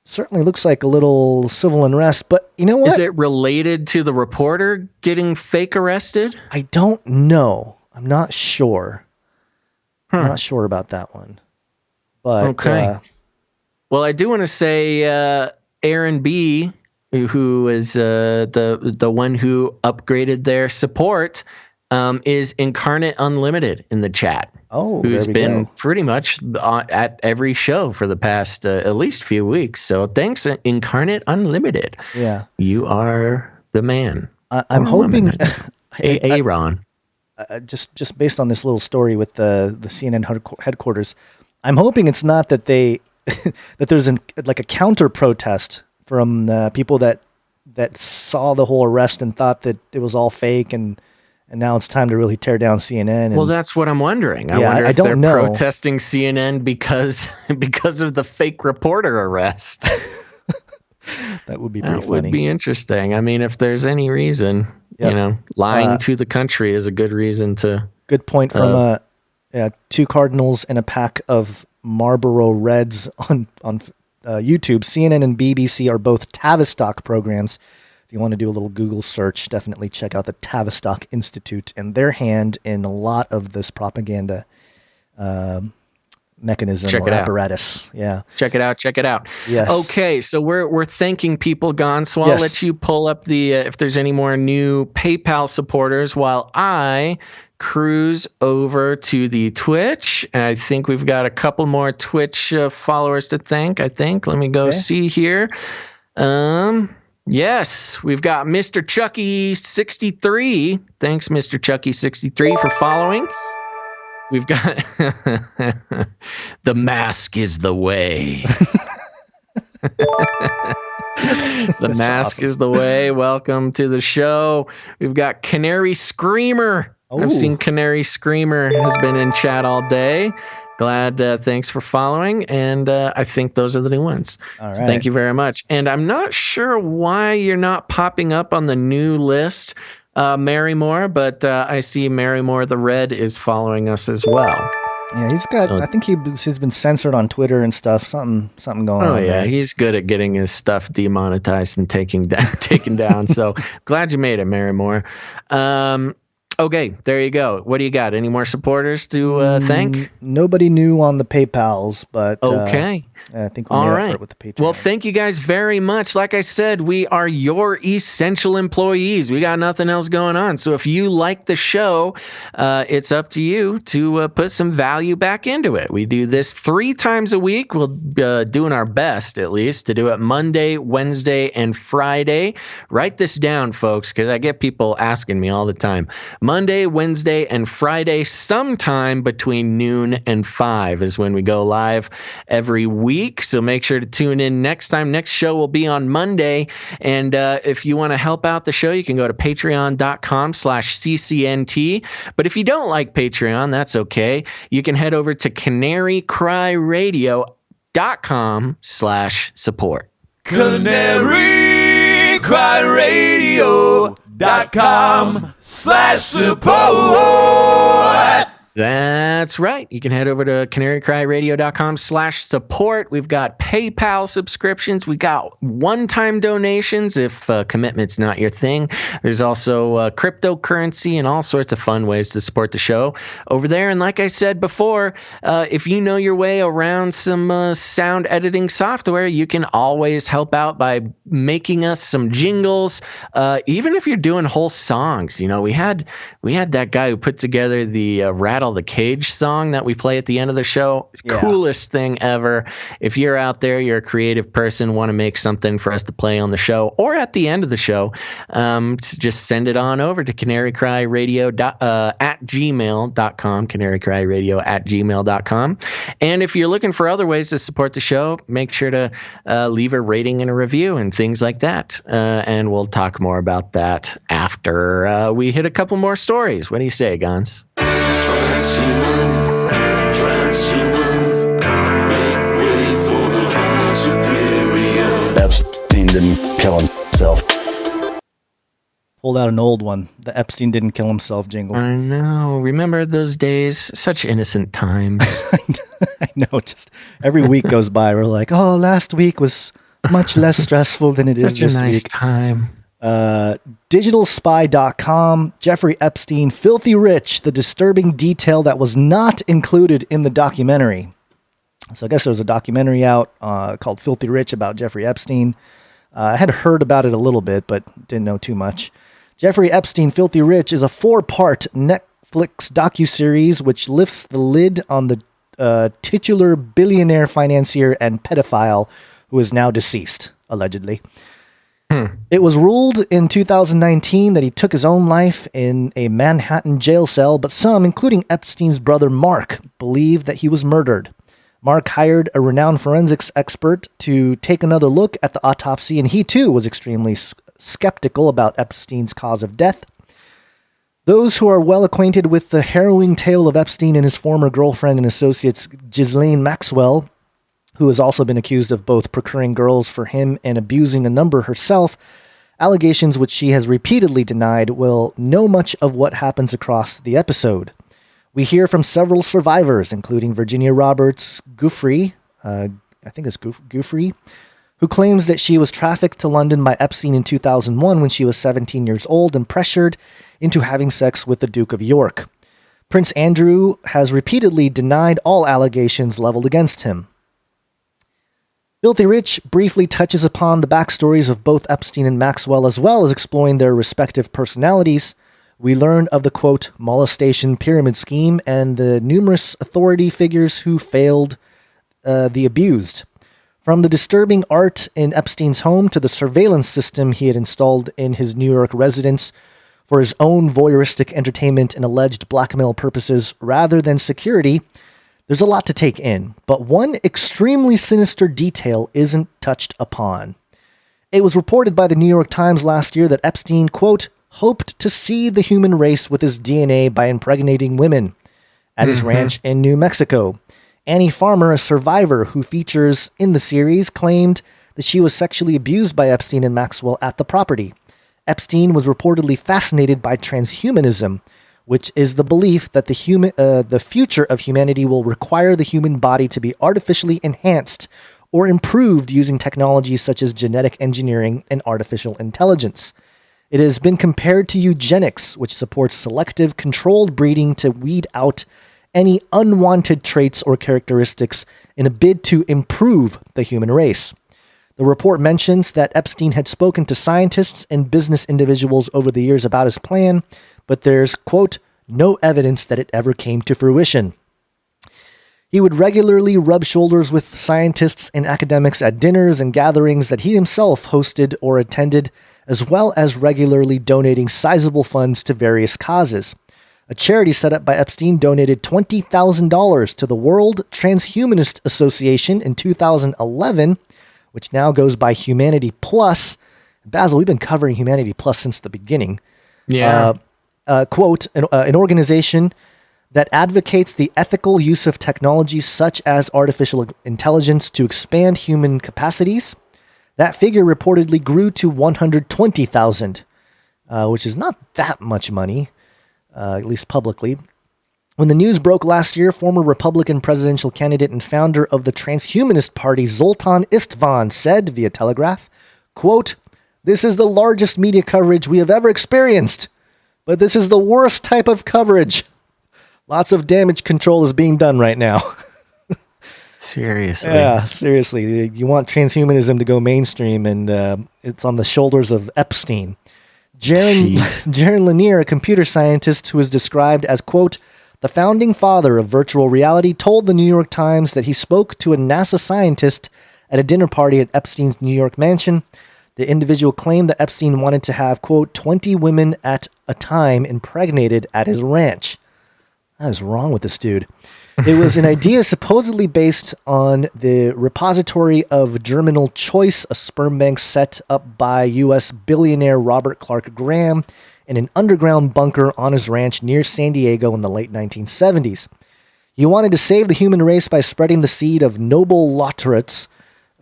certainly looks like a little civil unrest. But you know what? Is it related to the reporter getting fake arrested? I don't know. I'm not sure. I'm not sure about that one. But okay. Well, I do want to say Aaron B., who is the one who upgraded their support, is Incarnate Unlimited in the chat. Oh, who's been pretty much at every show for the past at least few weeks. So thanks, Incarnate Unlimited. Yeah, you are the man. I'm hoping Aaron. Just based on this little story with the CNN headquarters, I'm hoping it's not that they that there's like a counter protest from people that saw the whole arrest and thought that it was all fake, and now it's time to really tear down CNN. Well, that's what I'm wondering. I wonder if they're protesting CNN because of the fake reporter arrest. That would be pretty funny. That would be interesting. I mean, if there's any reason, lying to the country is a good reason to. Good point from 2 Cardinals and a pack of Marlboro Reds on YouTube. CNN and BBC are both Tavistock programs. If you want to do a little Google search, definitely check out the Tavistock Institute and their hand in a lot of this propaganda mechanism or apparatus. Yeah. Check it out. Yes. Okay, so we're thanking people, Gon, so I'll let you pull up the if there's any more new PayPal supporters while I cruise over to the Twitch. I think we've got a couple more Twitch followers to thank, I think. Let me go see here. Yes, we've got Mr. Chucky63. Thanks, Mr. Chucky63, for following. We've got the mask is the way. The mask is the way. Welcome to the show. We've got Canary Screamer. Ooh. I've seen Canary Screamer has been in chat all day. Glad. Thanks for following. And I think those are the new ones. All right. So thank you very much. And I'm not sure why you're not popping up on the new list, Mary Moore, but I see Mary Moore the Red is following us as well. Yeah, he's got. I think he's been censored on Twitter and stuff. Something going on. Oh yeah, there. He's good at getting his stuff demonetized and taken down. So glad you made it, Mary Moore. Okay, there you go. What do you got? Any more supporters to thank? Nobody new on the PayPals, but okay. I think we'll made it with the Patreon. Well, thank you guys very much. Like I said, we are your essential employees. We got nothing else going on. So if you like the show, it's up to you to put some value back into it. We do this 3 times a week. We'll be doing our best, at least, to do it Monday, Wednesday, and Friday. Write this down, folks, because I get people asking me all the time. Monday, Wednesday, and Friday, sometime between noon and 5 is when we go live every week. So make sure to tune in next time. Next show will be on Monday. And if you want to help out the show, you can go to patreon.com/CCNT. But if you don't like Patreon, that's okay. You can head over to canarycryradio.com/support. canarycryradio.com/support. That's right. You can head over to canarycryradio.com/support. We've got PayPal subscriptions. We got one-time donations if commitment's not your thing. There's also cryptocurrency and all sorts of fun ways to support the show over there. And like I said before, if you know your way around some sound editing software, you can always help out by making us some jingles. Even if you're doing whole songs, we had that guy who put together the Rattle the Cage song that we play at the end of the show. Coolest thing ever. If you're out there, you're a creative person, want to make something for us to play on the show or at the end of the show, just send it on over to canarycryradio@gmail.com, canarycryradio@gmail.com. And if you're looking for other ways to support the show, make sure to leave a rating and a review and things like that. And we'll talk more about that after we hit a couple more stories. What do you say, Gons? Transhuman, make way for the Homo superior. Epstein didn't kill himself. Pulled out an old one. The Epstein didn't kill himself jingle. I know. Remember those days? Such innocent times. I know. Just every week goes by. We're like, oh, last week was much less stressful than it is this week. Such a nice time. Digitalspy.com, Jeffrey Epstein, filthy rich, the disturbing detail that was not included in the documentary. So I guess there was a documentary out called Filthy Rich about Jeffrey Epstein. I had heard about it a little bit, but didn't know too much. Jeffrey Epstein, Filthy Rich is a 4-part Netflix docuseries which lifts the lid on the titular billionaire financier and pedophile who is now deceased, allegedly. It was ruled in 2019 that he took his own life in a Manhattan jail cell, but some, including Epstein's brother Mark, believe that he was murdered. Mark hired a renowned forensics expert to take another look at the autopsy, and he too was extremely skeptical about Epstein's cause of death. Those who are well acquainted with the harrowing tale of Epstein and his former girlfriend and associates Ghislaine Maxwell, who has also been accused of both procuring girls for him and abusing a number herself, allegations which she has repeatedly denied, will know much of what happens across the episode. We hear from several survivors, including Virginia Roberts Giuffre, Giuffre, who claims that she was trafficked to London by Epstein in 2001 when she was 17 years old and pressured into having sex with the Duke of York. Prince Andrew has repeatedly denied all allegations leveled against him. Filthy Rich briefly touches upon the backstories of both Epstein and Maxwell, as well as exploring their respective personalities. We learn of the, quote, molestation pyramid scheme and the numerous authority figures who failed the abused. From the disturbing art in Epstein's home to the surveillance system he had installed in his New York residence for his own voyeuristic entertainment and alleged blackmail purposes rather than security, there's a lot to take in, but one extremely sinister detail isn't touched upon. It was reported by the New York Times last year that Epstein, quote, hoped to seed the human race with his DNA by impregnating women at his ranch in New Mexico. Annie Farmer, a survivor who features in the series, claimed that she was sexually abused by Epstein and Maxwell at the property. Epstein was reportedly fascinated by transhumanism, which is the belief that the future of humanity will require the human body to be artificially enhanced or improved using technologies such as genetic engineering and artificial intelligence. It has been compared to eugenics, which supports selective, controlled breeding to weed out any unwanted traits or characteristics in a bid to improve the human race. The report mentions that Epstein had spoken to scientists and business individuals over the years about his plan, but there's, quote, no evidence that it ever came to fruition. He would regularly rub shoulders with scientists and academics at dinners and gatherings that he himself hosted or attended, as well as regularly donating sizable funds to various causes. A charity set up by Epstein donated $20,000 to the World Transhumanist Association in 2011, which now goes by Humanity Plus. Basil, we've been covering Humanity Plus since the beginning. Yeah. Quote, an organization that advocates the ethical use of technologies such as artificial intelligence to expand human capacities. That figure reportedly grew to $120,000, which is not that much money, at least publicly. When the news broke last year, former Republican presidential candidate and founder of the Transhumanist Party, Zoltan Istvan, said via Telegraph, quote, this is the largest media coverage we have ever experienced. But this is the worst type of coverage. Lots of damage control is being done right now. Seriously. Yeah, seriously. You want transhumanism to go mainstream, and it's on the shoulders of Epstein. Jaron Lanier, a computer scientist who is described as, quote, the founding father of virtual reality, told the New York Times that he spoke to a NASA scientist at a dinner party at Epstein's New York mansion. The individual claimed that Epstein wanted to have, quote, 20 women at a time impregnated at his ranch. What is wrong with this dude? It was an idea supposedly based on the repository of germinal choice, a sperm bank set up by U.S. billionaire Robert Clark Graham in an underground bunker on his ranch near San Diego in the late 1970s. He wanted to save the human race by spreading the seed of noble laureates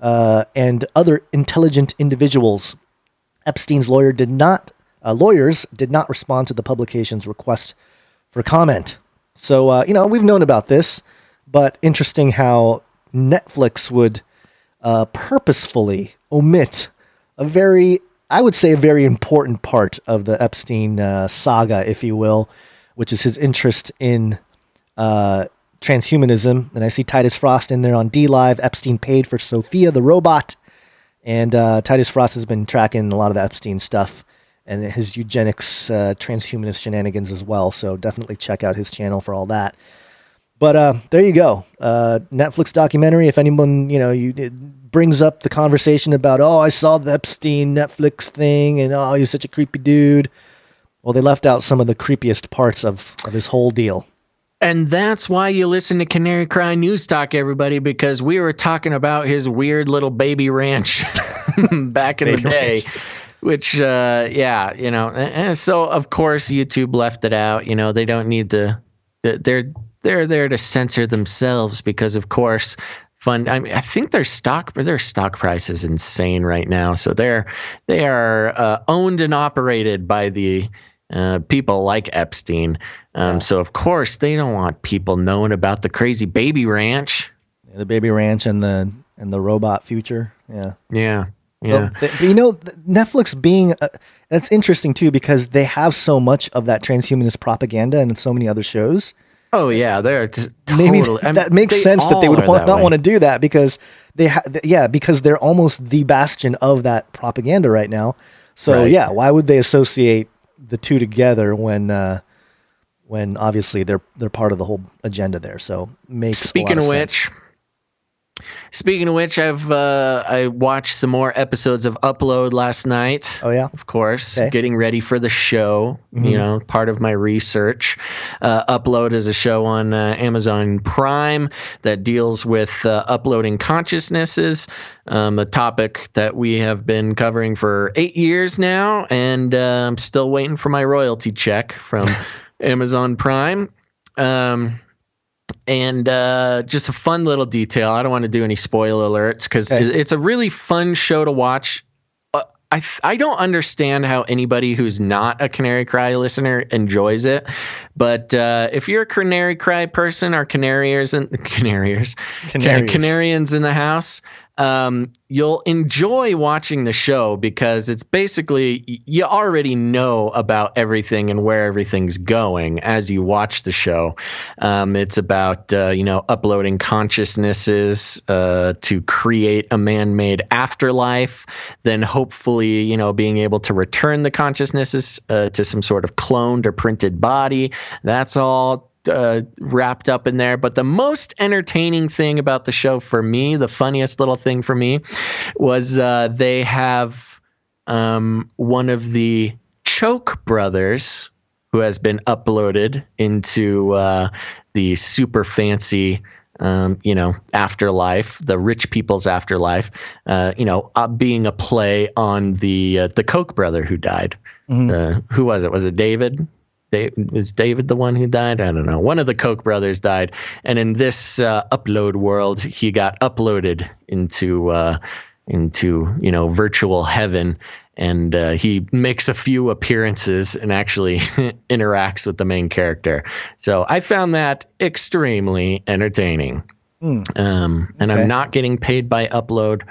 and other intelligent individuals. Epstein's lawyers did not respond to the publication's request for comment. So, we've known about this, but interesting how Netflix would purposefully omit a very important part of the Epstein saga, if you will, which is his interest in transhumanism. And I see Titus Frost in there on DLive. Epstein paid for Sophia the robot. And Titus Frost has been tracking a lot of the Epstein stuff and his eugenics, transhumanist shenanigans as well. So definitely check out his channel for all that. But there you go. Netflix documentary. If anyone, it brings up the conversation about, I saw the Epstein Netflix thing and, he's such a creepy dude. Well, they left out some of the creepiest parts of his whole deal. And that's why you listen to Canary Cry News Talk, everybody, because we were talking about his weird little baby ranch back in the day. Which, and so of course YouTube left it out. They don't need to. They're there to censor themselves because, of course, I think their stock price is insane right now. So they are owned and operated by the people like Epstein. So of course they don't want people knowing about the crazy baby ranch. Yeah, the baby ranch and the robot future. Yeah. Yeah. Yeah. But Netflix being that's interesting too, because they have so much of that transhumanist propaganda and so many other shows. Oh yeah, they're just maybe that makes sense that they would not want to do that because because they're almost the bastion of that propaganda right now. So why would they associate the two together when obviously they're part of the whole agenda there? So makes Speaking of which, I watched some more episodes of Upload last night. Oh yeah, of course, getting ready for the show. Part of my research. Upload is a show on Amazon Prime that deals with uploading consciousnesses, a topic that we have been covering for 8 years now, and I'm still waiting for my royalty check from Amazon Prime. And just a fun little detail. I don't want to do any spoiler alerts because it's a really fun show to watch. I don't understand how anybody who's not a Canary Cry listener enjoys it. But if you're a Canary Cry person or Canarians in the house, you'll enjoy watching the show because it's basically you already know about everything and where everything's going as you watch the show. It's about uploading consciousnesses to create a man-made afterlife, then hopefully being able to return the consciousnesses to some sort of cloned or printed body. That's all wrapped up in there. But the most entertaining thing about the show for me, the funniest little thing for me, was they have one of the Choke brothers who has been uploaded into the super fancy afterlife, the rich people's afterlife, being a play on the Koch brother who died. Who was it? Was it David? Is David the one who died? I don't know. One of the Koch brothers died, and in this upload world, he got uploaded into virtual heaven, and he makes a few appearances and actually interacts with the main character. So I found that extremely entertaining. And I'm not getting paid by Upload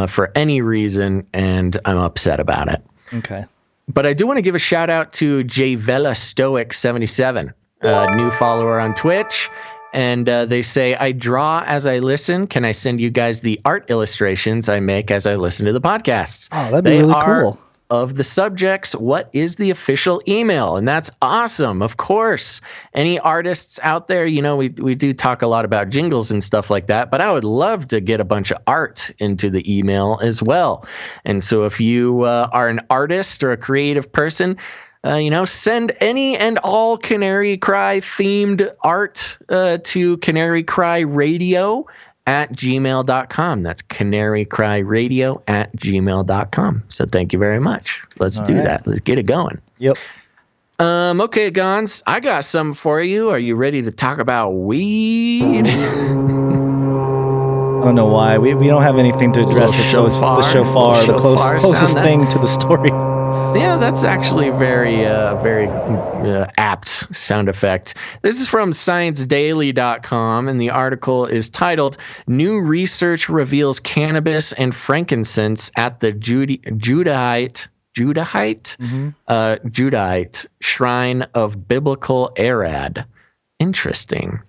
for any reason, and I'm upset about it. Okay. But I do want to give a shout out to Javella Stoic 77, a new follower on Twitch. And they say, I draw as I listen. Can I send you guys the art illustrations I make as I listen to the podcasts? Oh, that'd be really cool. Of the subjects, what is the official email? And that's awesome. Of course, any artists out there, we do talk a lot about jingles and stuff like that, but I would love to get a bunch of art into the email as well. And so if you are an artist or a creative person, send any and all Canary Cry themed art to Canary Cry Radio at gmail.com. That's canarycryradio at gmail.com. So thank you very much. Let's do that. Let's get it going. Yep. Okay, Gons, I got something for you. Are you ready to talk about weed? I don't know why. We don't have anything to address the shofar, the closest thing to the story. Yeah, that's actually very apt sound effect. This is from ScienceDaily.com, and the article is titled "New Research Reveals Cannabis and Frankincense at the Judahite Shrine of Biblical Arad." Interesting.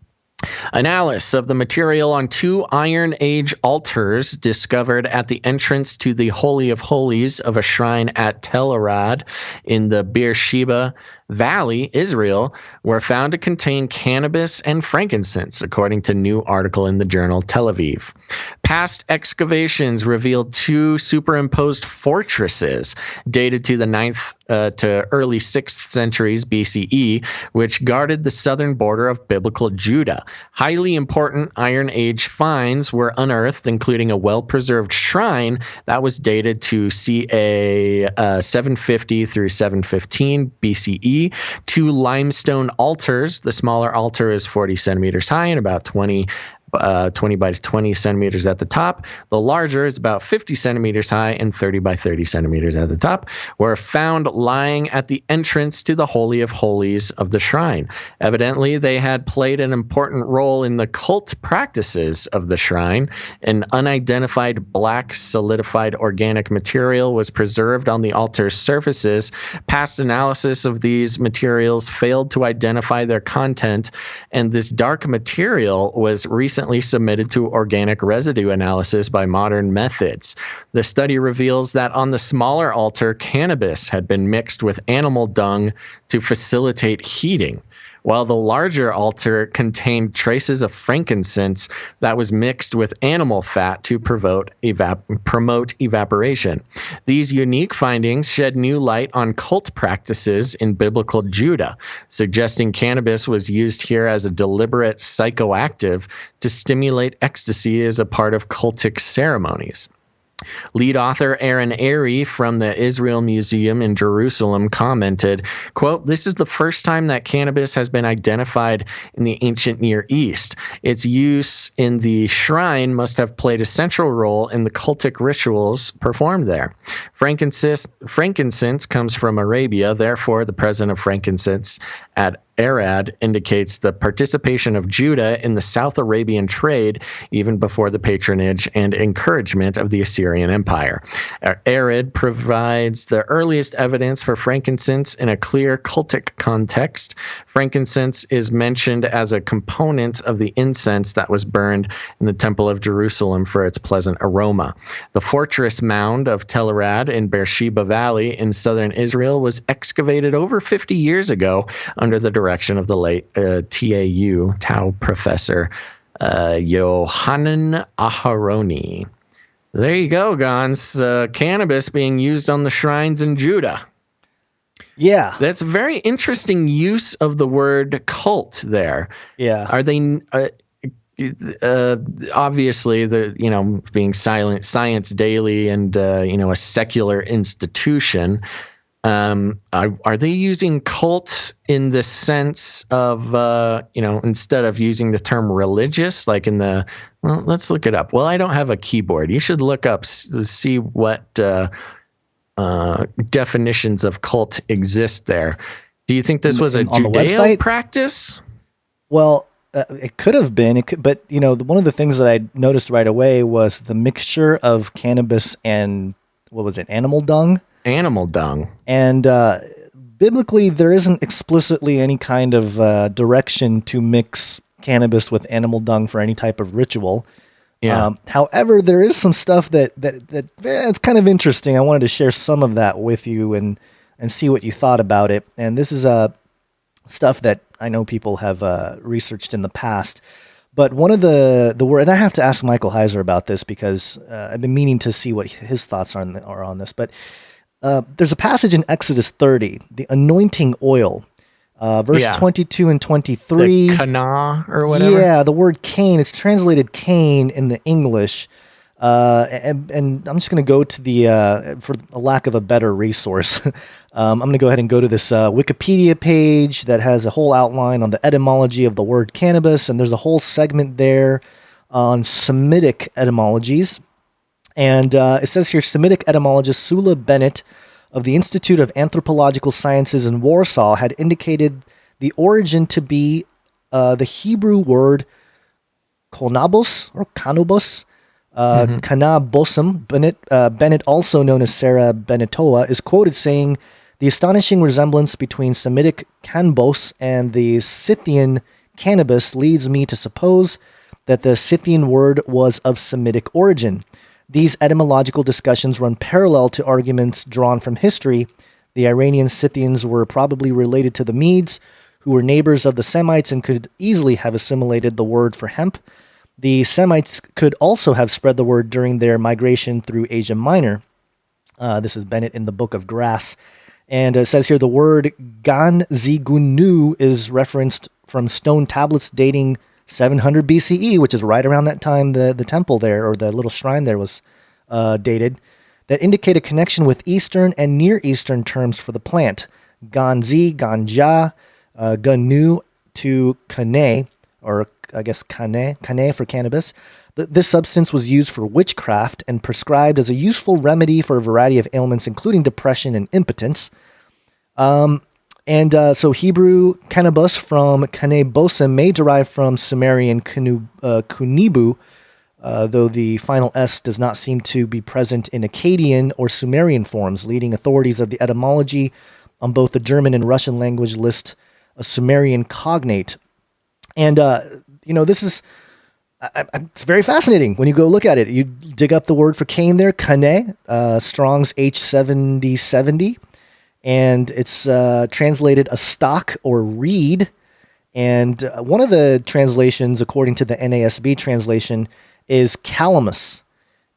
Analysis of the material on 2 Iron Age altars discovered at the entrance to the Holy of Holies of a shrine at Tel Arad in the Beersheba Valley, Israel, were found to contain cannabis and frankincense, according to new article in the journal Tel Aviv. Past excavations revealed 2 superimposed fortresses dated to the 9th to early 6th centuries BCE, which guarded the southern border of biblical Judah. Highly important Iron Age finds were unearthed, including a well-preserved shrine that was dated to ca 750 through 715 BCE, 2 limestone altars. The smaller altar is 40 centimeters high and about 20 by 20 centimeters at the top. The larger is about 50 centimeters high and 30 by 30 centimeters at the top, were found lying at the entrance to the Holy of Holies of the shrine. Evidently, they had played an important role in the cult practices of the shrine. An unidentified black solidified organic material was preserved on the altar's surfaces. Past analysis of these materials failed to identify their content, and this dark material was recently submitted to organic residue analysis by modern methods. The study reveals that on the smaller altar, cannabis had been mixed with animal dung to facilitate heating, while the larger altar contained traces of frankincense that was mixed with animal fat to promote evaporation. These unique findings shed new light on cult practices in biblical Judah, suggesting cannabis was used here as a deliberate psychoactive to stimulate ecstasy as a part of cultic ceremonies. Lead author Aaron Airy from the Israel Museum in Jerusalem commented, quote, "This is the first time that cannabis has been identified in the ancient Near East. Its use in the shrine must have played a central role in the cultic rituals performed there. Frankincense comes from Arabia, therefore the presence of frankincense at Arad indicates the participation of Judah in the South Arabian trade even before the patronage and encouragement of the Assyrian Empire. Arad provides the earliest evidence for frankincense in a clear cultic context. Frankincense is mentioned as a component of the incense that was burned in the Temple of Jerusalem for its pleasant aroma. The fortress mound of Tel Arad in Beersheba Valley in southern Israel was excavated over 50 years ago under the direction of the late Tau professor Yohanan Aharoni. There you go, Gons. Cannabis being used on the shrines in Judah. Yeah. That's a very interesting use of the word cult there. Yeah. Are they obviously being Science Daily and a secular institution, are they using cult in the sense of, instead of using the term religious, like let's look it up. Well, I don't have a keyboard. You should look up, see what definitions of cult exist there. Do you think this was a Judeo practice? Well, it could have been, but one of the things that I noticed right away was the mixture of cannabis and animal dung. Animal dung. And biblically, there isn't explicitly any kind of direction to mix cannabis with animal dung for any type of ritual. Yeah. However, there is some stuff that it's kind of interesting. I wanted to share some of that with you and see what you thought about it. And this is stuff that I know people have researched in the past. But one of the word, and I have to ask Michael Heiser about this because I've been meaning to see what his thoughts are on this. But there's a passage in Exodus 30, the anointing oil, verse 22 and 23. The kana or whatever. Yeah, the word cane. It's translated cane in the English. And I'm just going to go to the, for a lack of a better resource, I'm going to go ahead and go to this Wikipedia page that has a whole outline on the etymology of the word cannabis. And there's a whole segment there on Semitic etymologies. And it says here, Semitic etymologist Sula Bennett of the Institute of Anthropological Sciences in Warsaw had indicated the origin to be the Hebrew word konabos or kanobos. Kana Bossum, Bennett, also known as Sarah Benetoa, is quoted saying, "The astonishing resemblance between Semitic kanbos and the Scythian cannabis leads me to suppose that the Scythian word was of Semitic origin. These etymological discussions run parallel to arguments drawn from history The Iranian Scythians were probably related to the Medes, who were neighbors of the Semites and could easily have assimilated the word for hemp. The Semites could also have spread the word during their migration through Asia Minor. This is Bennett in the Book of Grass. And it says here the word Ganzigunu is referenced from stone tablets dating 700 BCE, which is right around that time the temple there, or the little shrine there, was dated, that indicate a connection with Eastern and Near Eastern terms for the plant. Ganzi, ganja, ganu to kane, or I guess kane for cannabis. This substance was used for witchcraft and prescribed as a useful remedy for a variety of ailments, including depression and impotence. So Hebrew cannabis from kane bosem may derive from Sumerian kunibu, though the final S does not seem to be present in Akkadian or Sumerian forms. Leading authorities of the etymology on both the German and Russian language list a Sumerian cognate. And, this is... it's very fascinating when you go look at it. You dig up the word for cane there, kane, Strong's H7070, and it's translated a stock or reed. And one of the translations, according to the NASB translation, is calamus.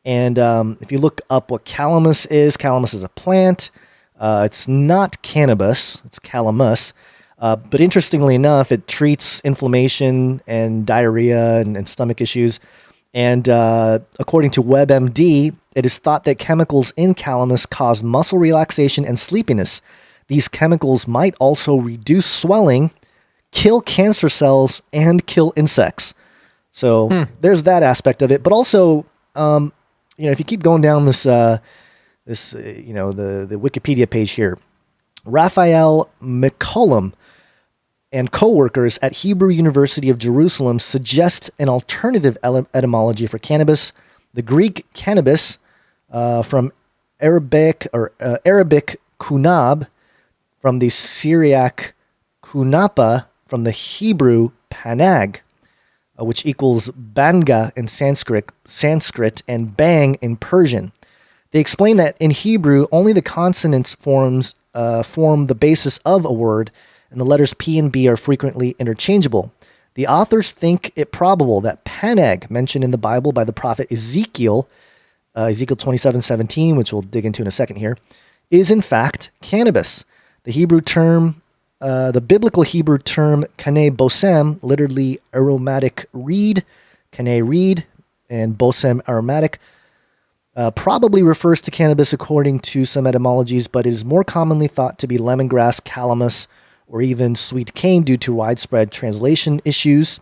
And if you look up what calamus is a plant. It's not cannabis, it's calamus. But interestingly enough, it treats inflammation and diarrhea and stomach issues. And according to WebMD, it is thought that chemicals in calamus cause muscle relaxation and sleepiness. These chemicals might also reduce swelling, kill cancer cells, and kill insects. So there's that aspect of it. But also, if you keep going down the Wikipedia page here, Raphael McCollum and co-workers at Hebrew University of Jerusalem suggest an alternative etymology for cannabis. The Greek cannabis, from Arabic kunab, from the Syriac kunapa, from the Hebrew panag, which equals banga in Sanskrit, and bang in Persian. They explain that in Hebrew, only the consonants form the basis of a word, and the letters P and B are frequently interchangeable. The authors think it probable that panag, mentioned in the Bible by the prophet Ezekiel, Ezekiel 27:17, which we'll dig into in a second here, is in fact cannabis. The biblical Hebrew term kane bosem, literally aromatic reed, kane reed, and bosem aromatic, probably refers to cannabis according to some etymologies, but it is more commonly thought to be lemongrass, calamus, or even sweet cane due to widespread translation issues.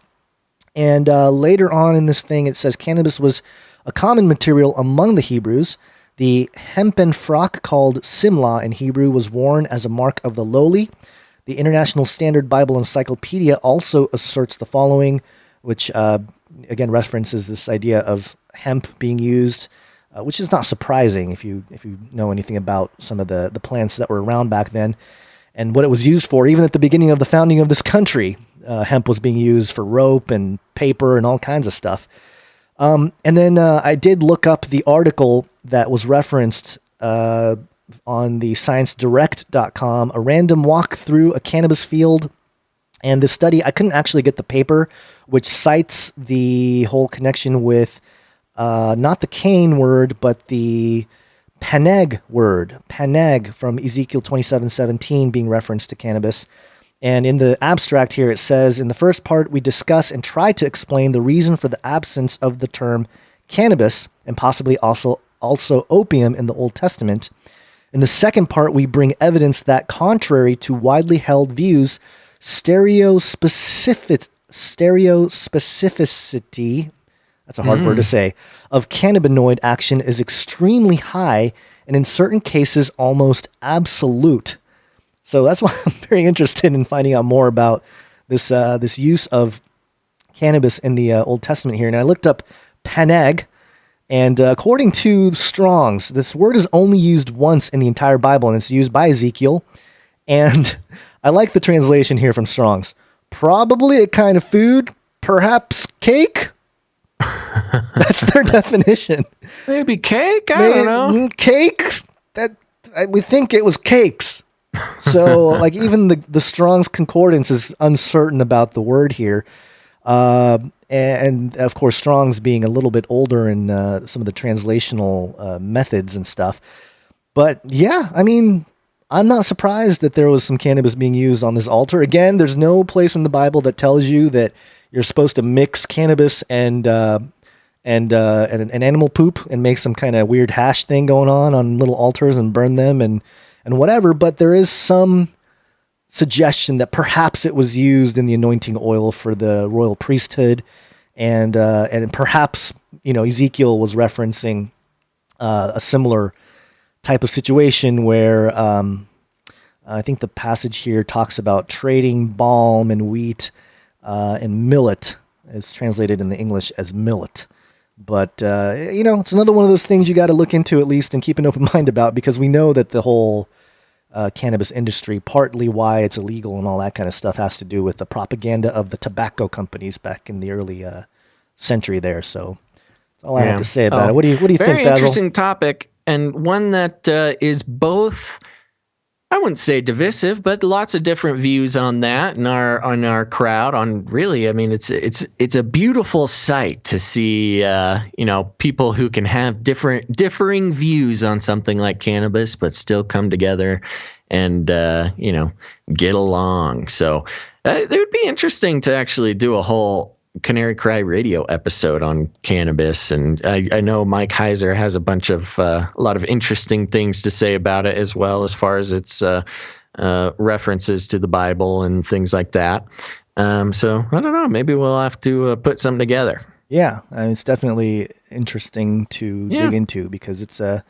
And later on in this thing, it says cannabis was a common material among the Hebrews. The hempen frock called simla in Hebrew was worn as a mark of the lowly. The International Standard Bible Encyclopedia also asserts the following, which again references this idea of hemp being used, which is not surprising if you know anything about some of the plants that were around back then and what it was used for. Even at the beginning of the founding of this country, hemp was being used for rope and paper and all kinds of stuff. And then I did look up the article that was referenced on the ScienceDirect.com, a random walk through a cannabis field. And this study, I couldn't actually get the paper, which cites the whole connection with not the cane word, but the panag word, panag from Ezekiel 27:17 being referenced to cannabis. And in the abstract here, it says, in the first part, we discuss and try to explain the reason for the absence of the term cannabis and possibly also opium in the Old Testament. In the second part, we bring evidence that, contrary to widely held views, stereospecificity, that's a hard word to say, of cannabinoid action is extremely high and in certain cases almost absolute. So that's why I'm very interested in finding out more about this use of cannabis in the Old Testament here. And I looked up panag, and according to Strong's, this word is only used once in the entire Bible, and it's used by Ezekiel. And I like the translation here from Strong's. Probably a kind of food, perhaps cake. That's their definition. Maybe cake? I don't know. Cake? We think it was cakes. So like even the Strong's Concordance is uncertain about the word here. And of course, Strong's being a little bit older in some of the translational methods and stuff. But yeah, I mean, I'm not surprised that there was some cannabis being used on this altar. Again, there's no place in the Bible that tells you that you're supposed to mix cannabis and animal poop and make some kind of weird hash thing going on little altars and burn them and whatever. But there is some suggestion that perhaps it was used in the anointing oil for the royal priesthood, and perhaps Ezekiel was referencing a similar type of situation where I think the passage here talks about trading balm and wheat and millet, is translated in the English as millet. But it's another one of those things you got to look into at least and keep an open mind about, because we know that the whole cannabis industry, partly why it's illegal and all that kind of stuff, has to do with the propaganda of the tobacco companies back in the early century there. So that's all I have to say about it. What do you think, Basil? Very interesting topic, and one that is both, I wouldn't say divisive, but lots of different views on that in our crowd. On really, I mean, it's a beautiful sight to see, people who can have differing views on something like cannabis, but still come together and get along. So it would be interesting to actually do a whole Canary Cry Radio episode on cannabis, and I know Mike Heiser has a bunch of a lot of interesting things to say about it, as well as far as its references to the Bible and things like that. So I don't know, maybe we'll have to put something together. Yeah, it's definitely interesting to dig into, because it's I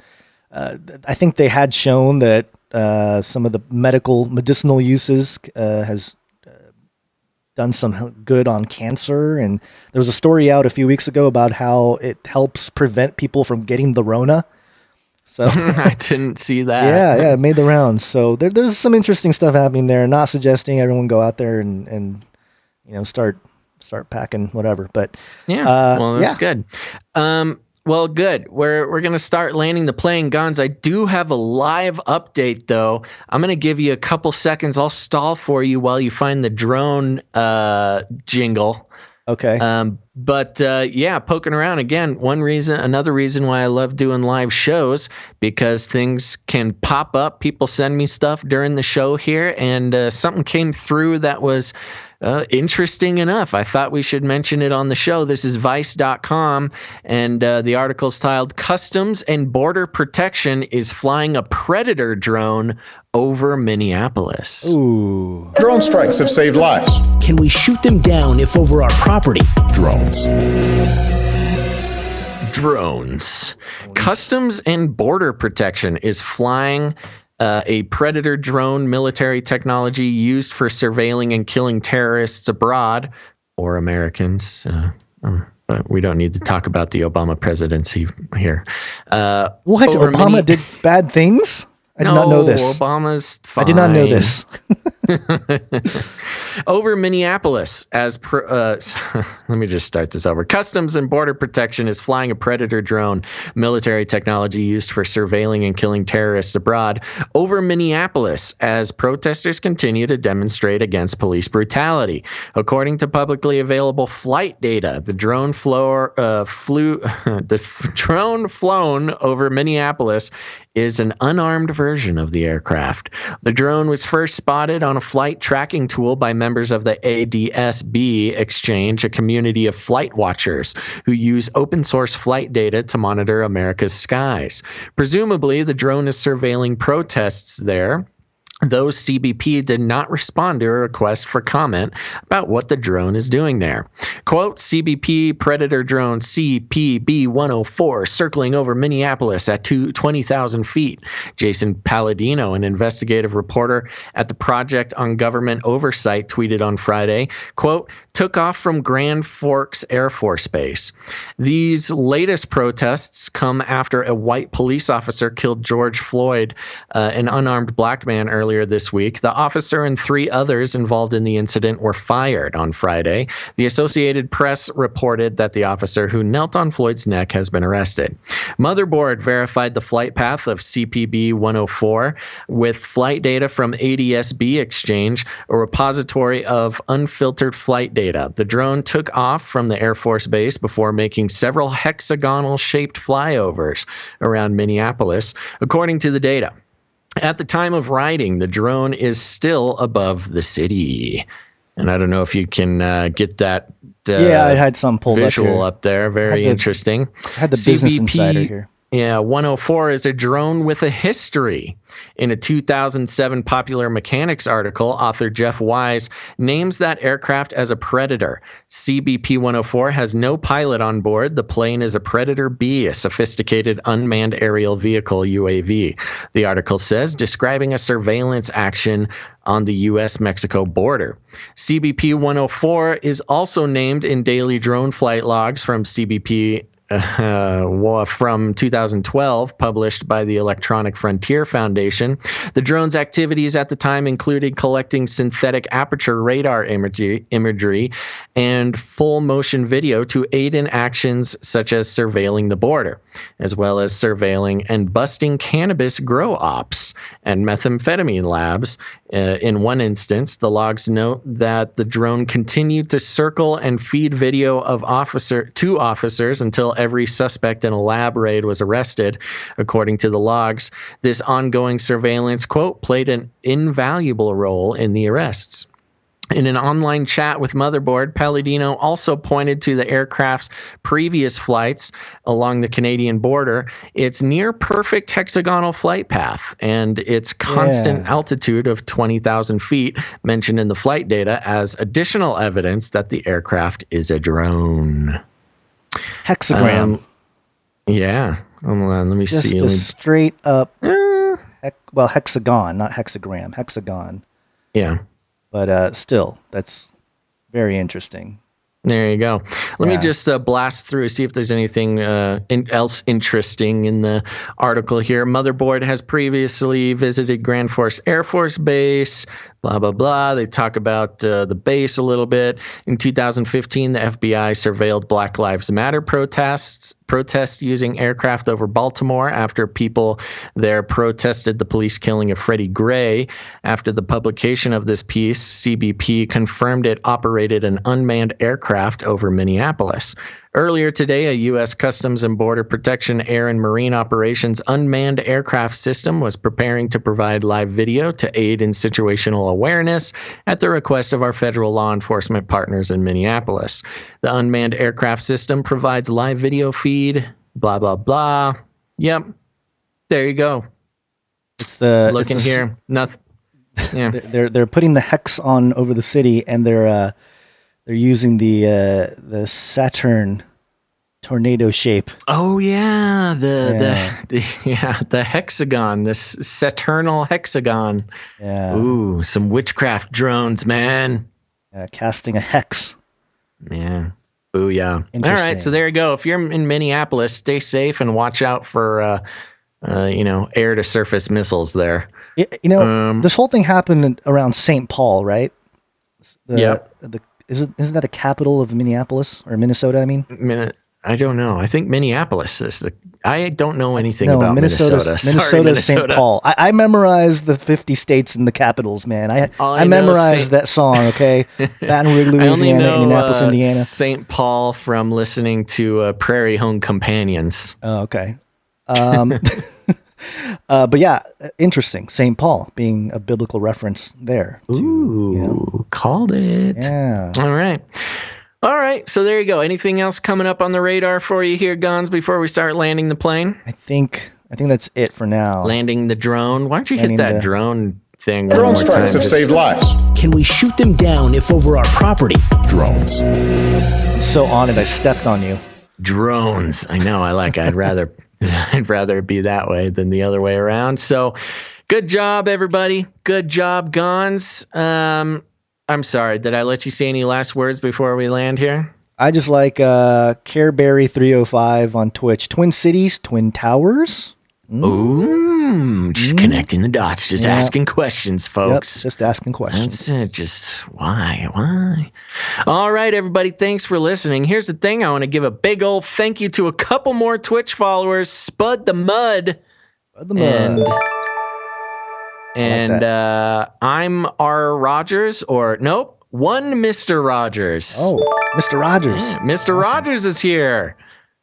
think they had shown that some of the medicinal uses has done some good on cancer. And there was a story out a few weeks ago about how it helps prevent people from getting the Rona. So I didn't see that. Yeah, it made the rounds. So there's some interesting stuff happening there. Not suggesting everyone go out there and start packing whatever. But that's good. Well, good. We're going to start landing the plane, Gons. I do have a live update, though. I'm going to give you a couple seconds. I'll stall for you while you find the drone jingle. Okay. Poking around again. Another reason why I love doing live shows, because things can pop up. People send me stuff during the show here, and something came through that was interesting enough. I thought we should mention it on the show. This is Vice.com, and the article's titled "Customs and Border Protection is Flying a Predator Drone Over Minneapolis." Ooh. Drone strikes have saved lives. Can we shoot them down if over our property? Drones. Customs and Border Protection is flying a Predator drone military technology used for surveilling and killing terrorists abroad or Americans. But we don't need to talk about the Obama presidency here. What? Obama did bad things? I did not know this. Obama's fine. I did not know this. Over Minneapolis, let me just start this over. Customs and Border Protection is flying a Predator drone, military technology used for surveilling and killing terrorists abroad, over Minneapolis as protesters continue to demonstrate against police brutality. According to publicly available flight data, the drone flown over Minneapolis is an unarmed version of the aircraft. The drone was first spotted on a flight tracking tool by members of the ADSB Exchange, a community of flight watchers who use open source flight data to monitor America's skies. Presumably, the drone is surveilling protests there, though CBP did not respond to a request for comment about what the drone is doing there. Quote, CBP Predator drone CPB-104 circling over Minneapolis at 20,000 feet. Jason Palladino, an investigative reporter at the Project on Government Oversight, tweeted on Friday, quote, took off from Grand Forks Air Force Base. These latest protests come after a white police officer killed George Floyd, an unarmed black man, earlier this week. The officer and 3 others involved in the incident were fired on Friday. The Associated Associated Press reported that the officer who knelt on Floyd's neck has been arrested. Motherboard verified the flight path of CPB-104 with flight data from ADS-B Exchange, a repository of unfiltered flight data. The drone took off from the Air Force Base before making several hexagonal-shaped flyovers around Minneapolis, according to the data. At the time of writing, the drone is still above the city. And I don't know if you can get that I had some pulled visual up there. Very interesting. I had the Business Insider here. Yeah, 104 is a drone with a history. In a 2007 Popular Mechanics article, author Jeff Wise names that aircraft as a Predator. CBP-104 has no pilot on board. The plane is a Predator B, a sophisticated unmanned aerial vehicle UAV. The article says, describing a surveillance action on the U.S.-Mexico border. CBP-104 is also named in daily drone flight logs from CBP from 2012, published by the Electronic Frontier Foundation. The drone's activities at the time included collecting synthetic aperture radar imagery and full motion video to aid in actions such as surveilling the border, as well as surveilling and busting cannabis grow ops and methamphetamine labs. In one instance, the logs note that the drone continued to circle and feed video of two officers until every suspect in a lab raid was arrested. According to the logs, this ongoing surveillance, quote, played an invaluable role in the arrests. In an online chat with Motherboard, Palladino also pointed to the aircraft's previous flights along the Canadian border, its near-perfect hexagonal flight path, and its constant altitude of 20,000 feet mentioned in the flight data as additional evidence that the aircraft is a drone. Hexagram. Hold on, let me see. Just a straight up, hexagon, not hexagram, hexagon. Yeah. But still, that's very interesting. There you go. Let me just blast through, see if there's anything else interesting in the article here. Motherboard has previously visited Grand Force Air Force Base, blah, blah, blah. They talk about the base a little bit. In 2015, the FBI surveilled Black Lives Matter protests using aircraft over Baltimore after people there protested the police killing of Freddie Gray. After the publication of this piece, CBP confirmed it operated an unmanned aircraft over Minneapolis. Earlier today, a U.S. Customs and Border Protection Air and Marine Operations unmanned aircraft system was preparing to provide live video to aid in situational awareness at the request of our federal law enforcement partners in Minneapolis. The unmanned aircraft system provides live video feed, blah, blah, blah. Yep. There you go. Looking here. Nothing. Yeah. They're putting the hex on over the city, and they're using the Saturn tornado shape. Oh yeah, the hexagon, this Saturnal hexagon. Yeah. Ooh, some witchcraft drones, man. Casting a hex. Yeah. Booyah. All right, so there you go. If you're in Minneapolis, stay safe and watch out for air to surface missiles there. This whole thing happened around St. Paul, right? Isn't that the capital of Minneapolis or Minnesota? I mean, I don't know. I think Minneapolis is I don't know anything about Minnesota. Minnesota, St. Paul. I memorized the 50 states and the capitals, man. I memorized that song. Okay, Baton Rouge, Louisiana, Indianapolis, Indiana. St. Paul from listening to Prairie Home Companions. Oh, okay. But yeah, interesting. St. Paul being a biblical reference there. Called it. Yeah. All right. So there you go. Anything else coming up on the radar for you here, Gons, before we start landing the plane? I think that's it for now. Landing the drone. Why don't you hit that drone thing? Drone strikes have saved lives. Can we shoot them down if over our property? Drones. I'm so honored I stepped on you. Drones. I know. I'd rather it be that way than the other way around. So good job, everybody. Good job, Gons. I'm sorry. Did I let you say any last words before we land here? I just like Careberry305 on Twitch. Twin Cities, Twin Towers. Ooh. Just connecting the dots, just asking questions, folks. Yep, just asking questions. That's it. Just why? All right, everybody. Thanks for listening. Here's the thing. I want to give a big old thank you to a couple more Twitch followers, Spud the Mud. And I'm R. Rogers, or nope, one Mr. Rogers. Oh, Mr. Rogers. Yeah, Mr. Rogers is here.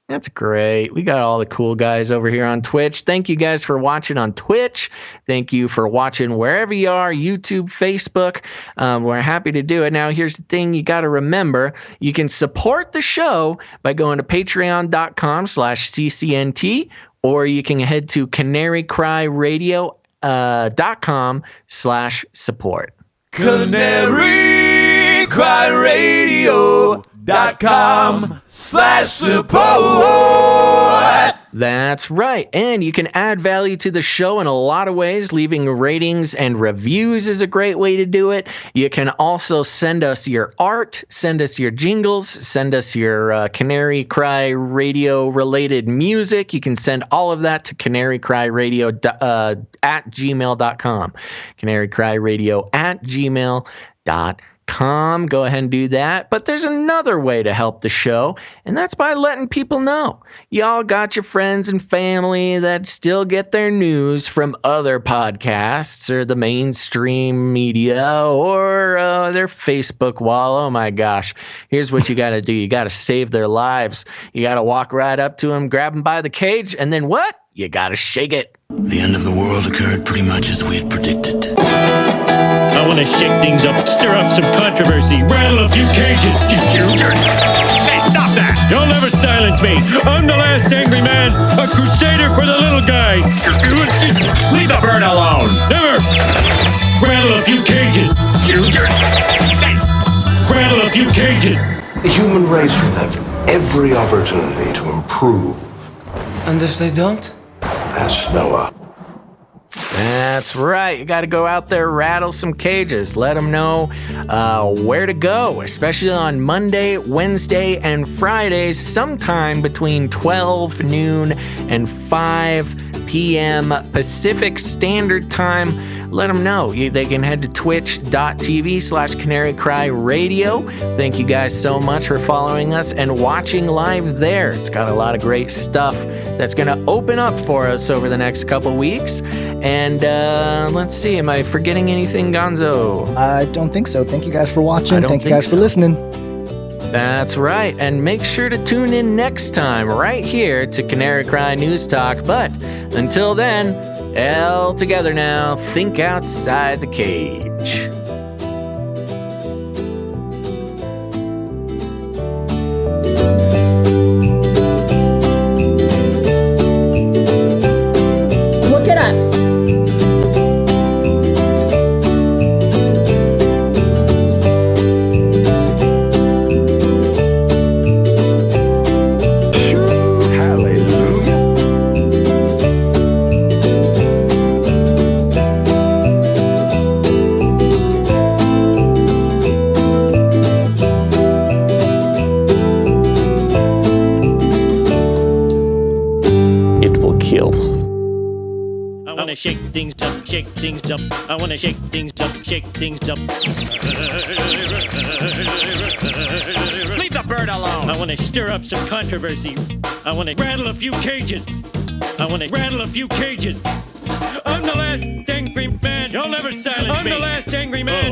That's great. We got all the cool guys over here on Twitch. Thank you guys for watching on Twitch. Thank you for watching wherever you are, YouTube, Facebook. We're happy to do it. Now, here's the thing you got to remember. You can support the show by going to patreon.com/CCNT, or you can head to canarycryradio.com/support. canarycryradio.com/support. That's right. And you can add value to the show in a lot of ways. Leaving ratings and reviews is a great way to do it. You can also send us your art, send us your jingles, send us your Canary Cry Radio related music. You can send all of that to canarycryradio at gmail.com. Canarycryradio at gmail.com. Go ahead and do that. But there's another way to help the show, and that's by letting people know. Y'all got your friends and family that still get their news from other podcasts or the mainstream media or their Facebook wall. Oh my gosh. Here's what you got to do. You got to save their lives. You got to walk right up to them, grab them by the cage, and then what? You got to shake it. The end of the world occurred pretty much as we had predicted. I want to shake things up, stir up some controversy, rattle a few cages. Hey, stop that! You'll never silence me. I'm the last angry man, a crusader for the little guy. Leave the bird alone. Never. Rattle a few cages. Rattle a few cages. The human race will have every opportunity to improve. And if they don't? Ask Noah. That's right. You got to go out there, rattle some cages. Let them know where to go, especially on Monday, Wednesday, and Fridays, sometime between 12 noon and 5 p.m. Pacific Standard Time. Let them know. They can head to twitch.tv/canarycryradio. Thank you guys so much for following us and watching live there. It's got a lot of great stuff that's going to open up for us over the next couple weeks. And let's see, am I forgetting anything, Gonzo? I don't think so. Thank you guys for watching. Thank you guys for listening. That's right. And make sure to tune in next time right here to Canary Cry News Talk. But until then, all together now, think outside the cage. Look it up. Shake things up, shake things up. I want to shake things up, shake things up. Leave the bird alone. I want to stir up some controversy. I want to rattle a few cages. I'm the last angry man. You'll never silence me. I'm the last angry man.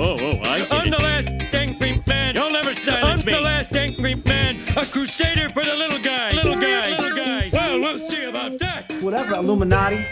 I'm the last angry man. You'll never silence me. I'm the last angry man. A crusader for the little guy. Well, we'll see about that. Whatever, Illuminati.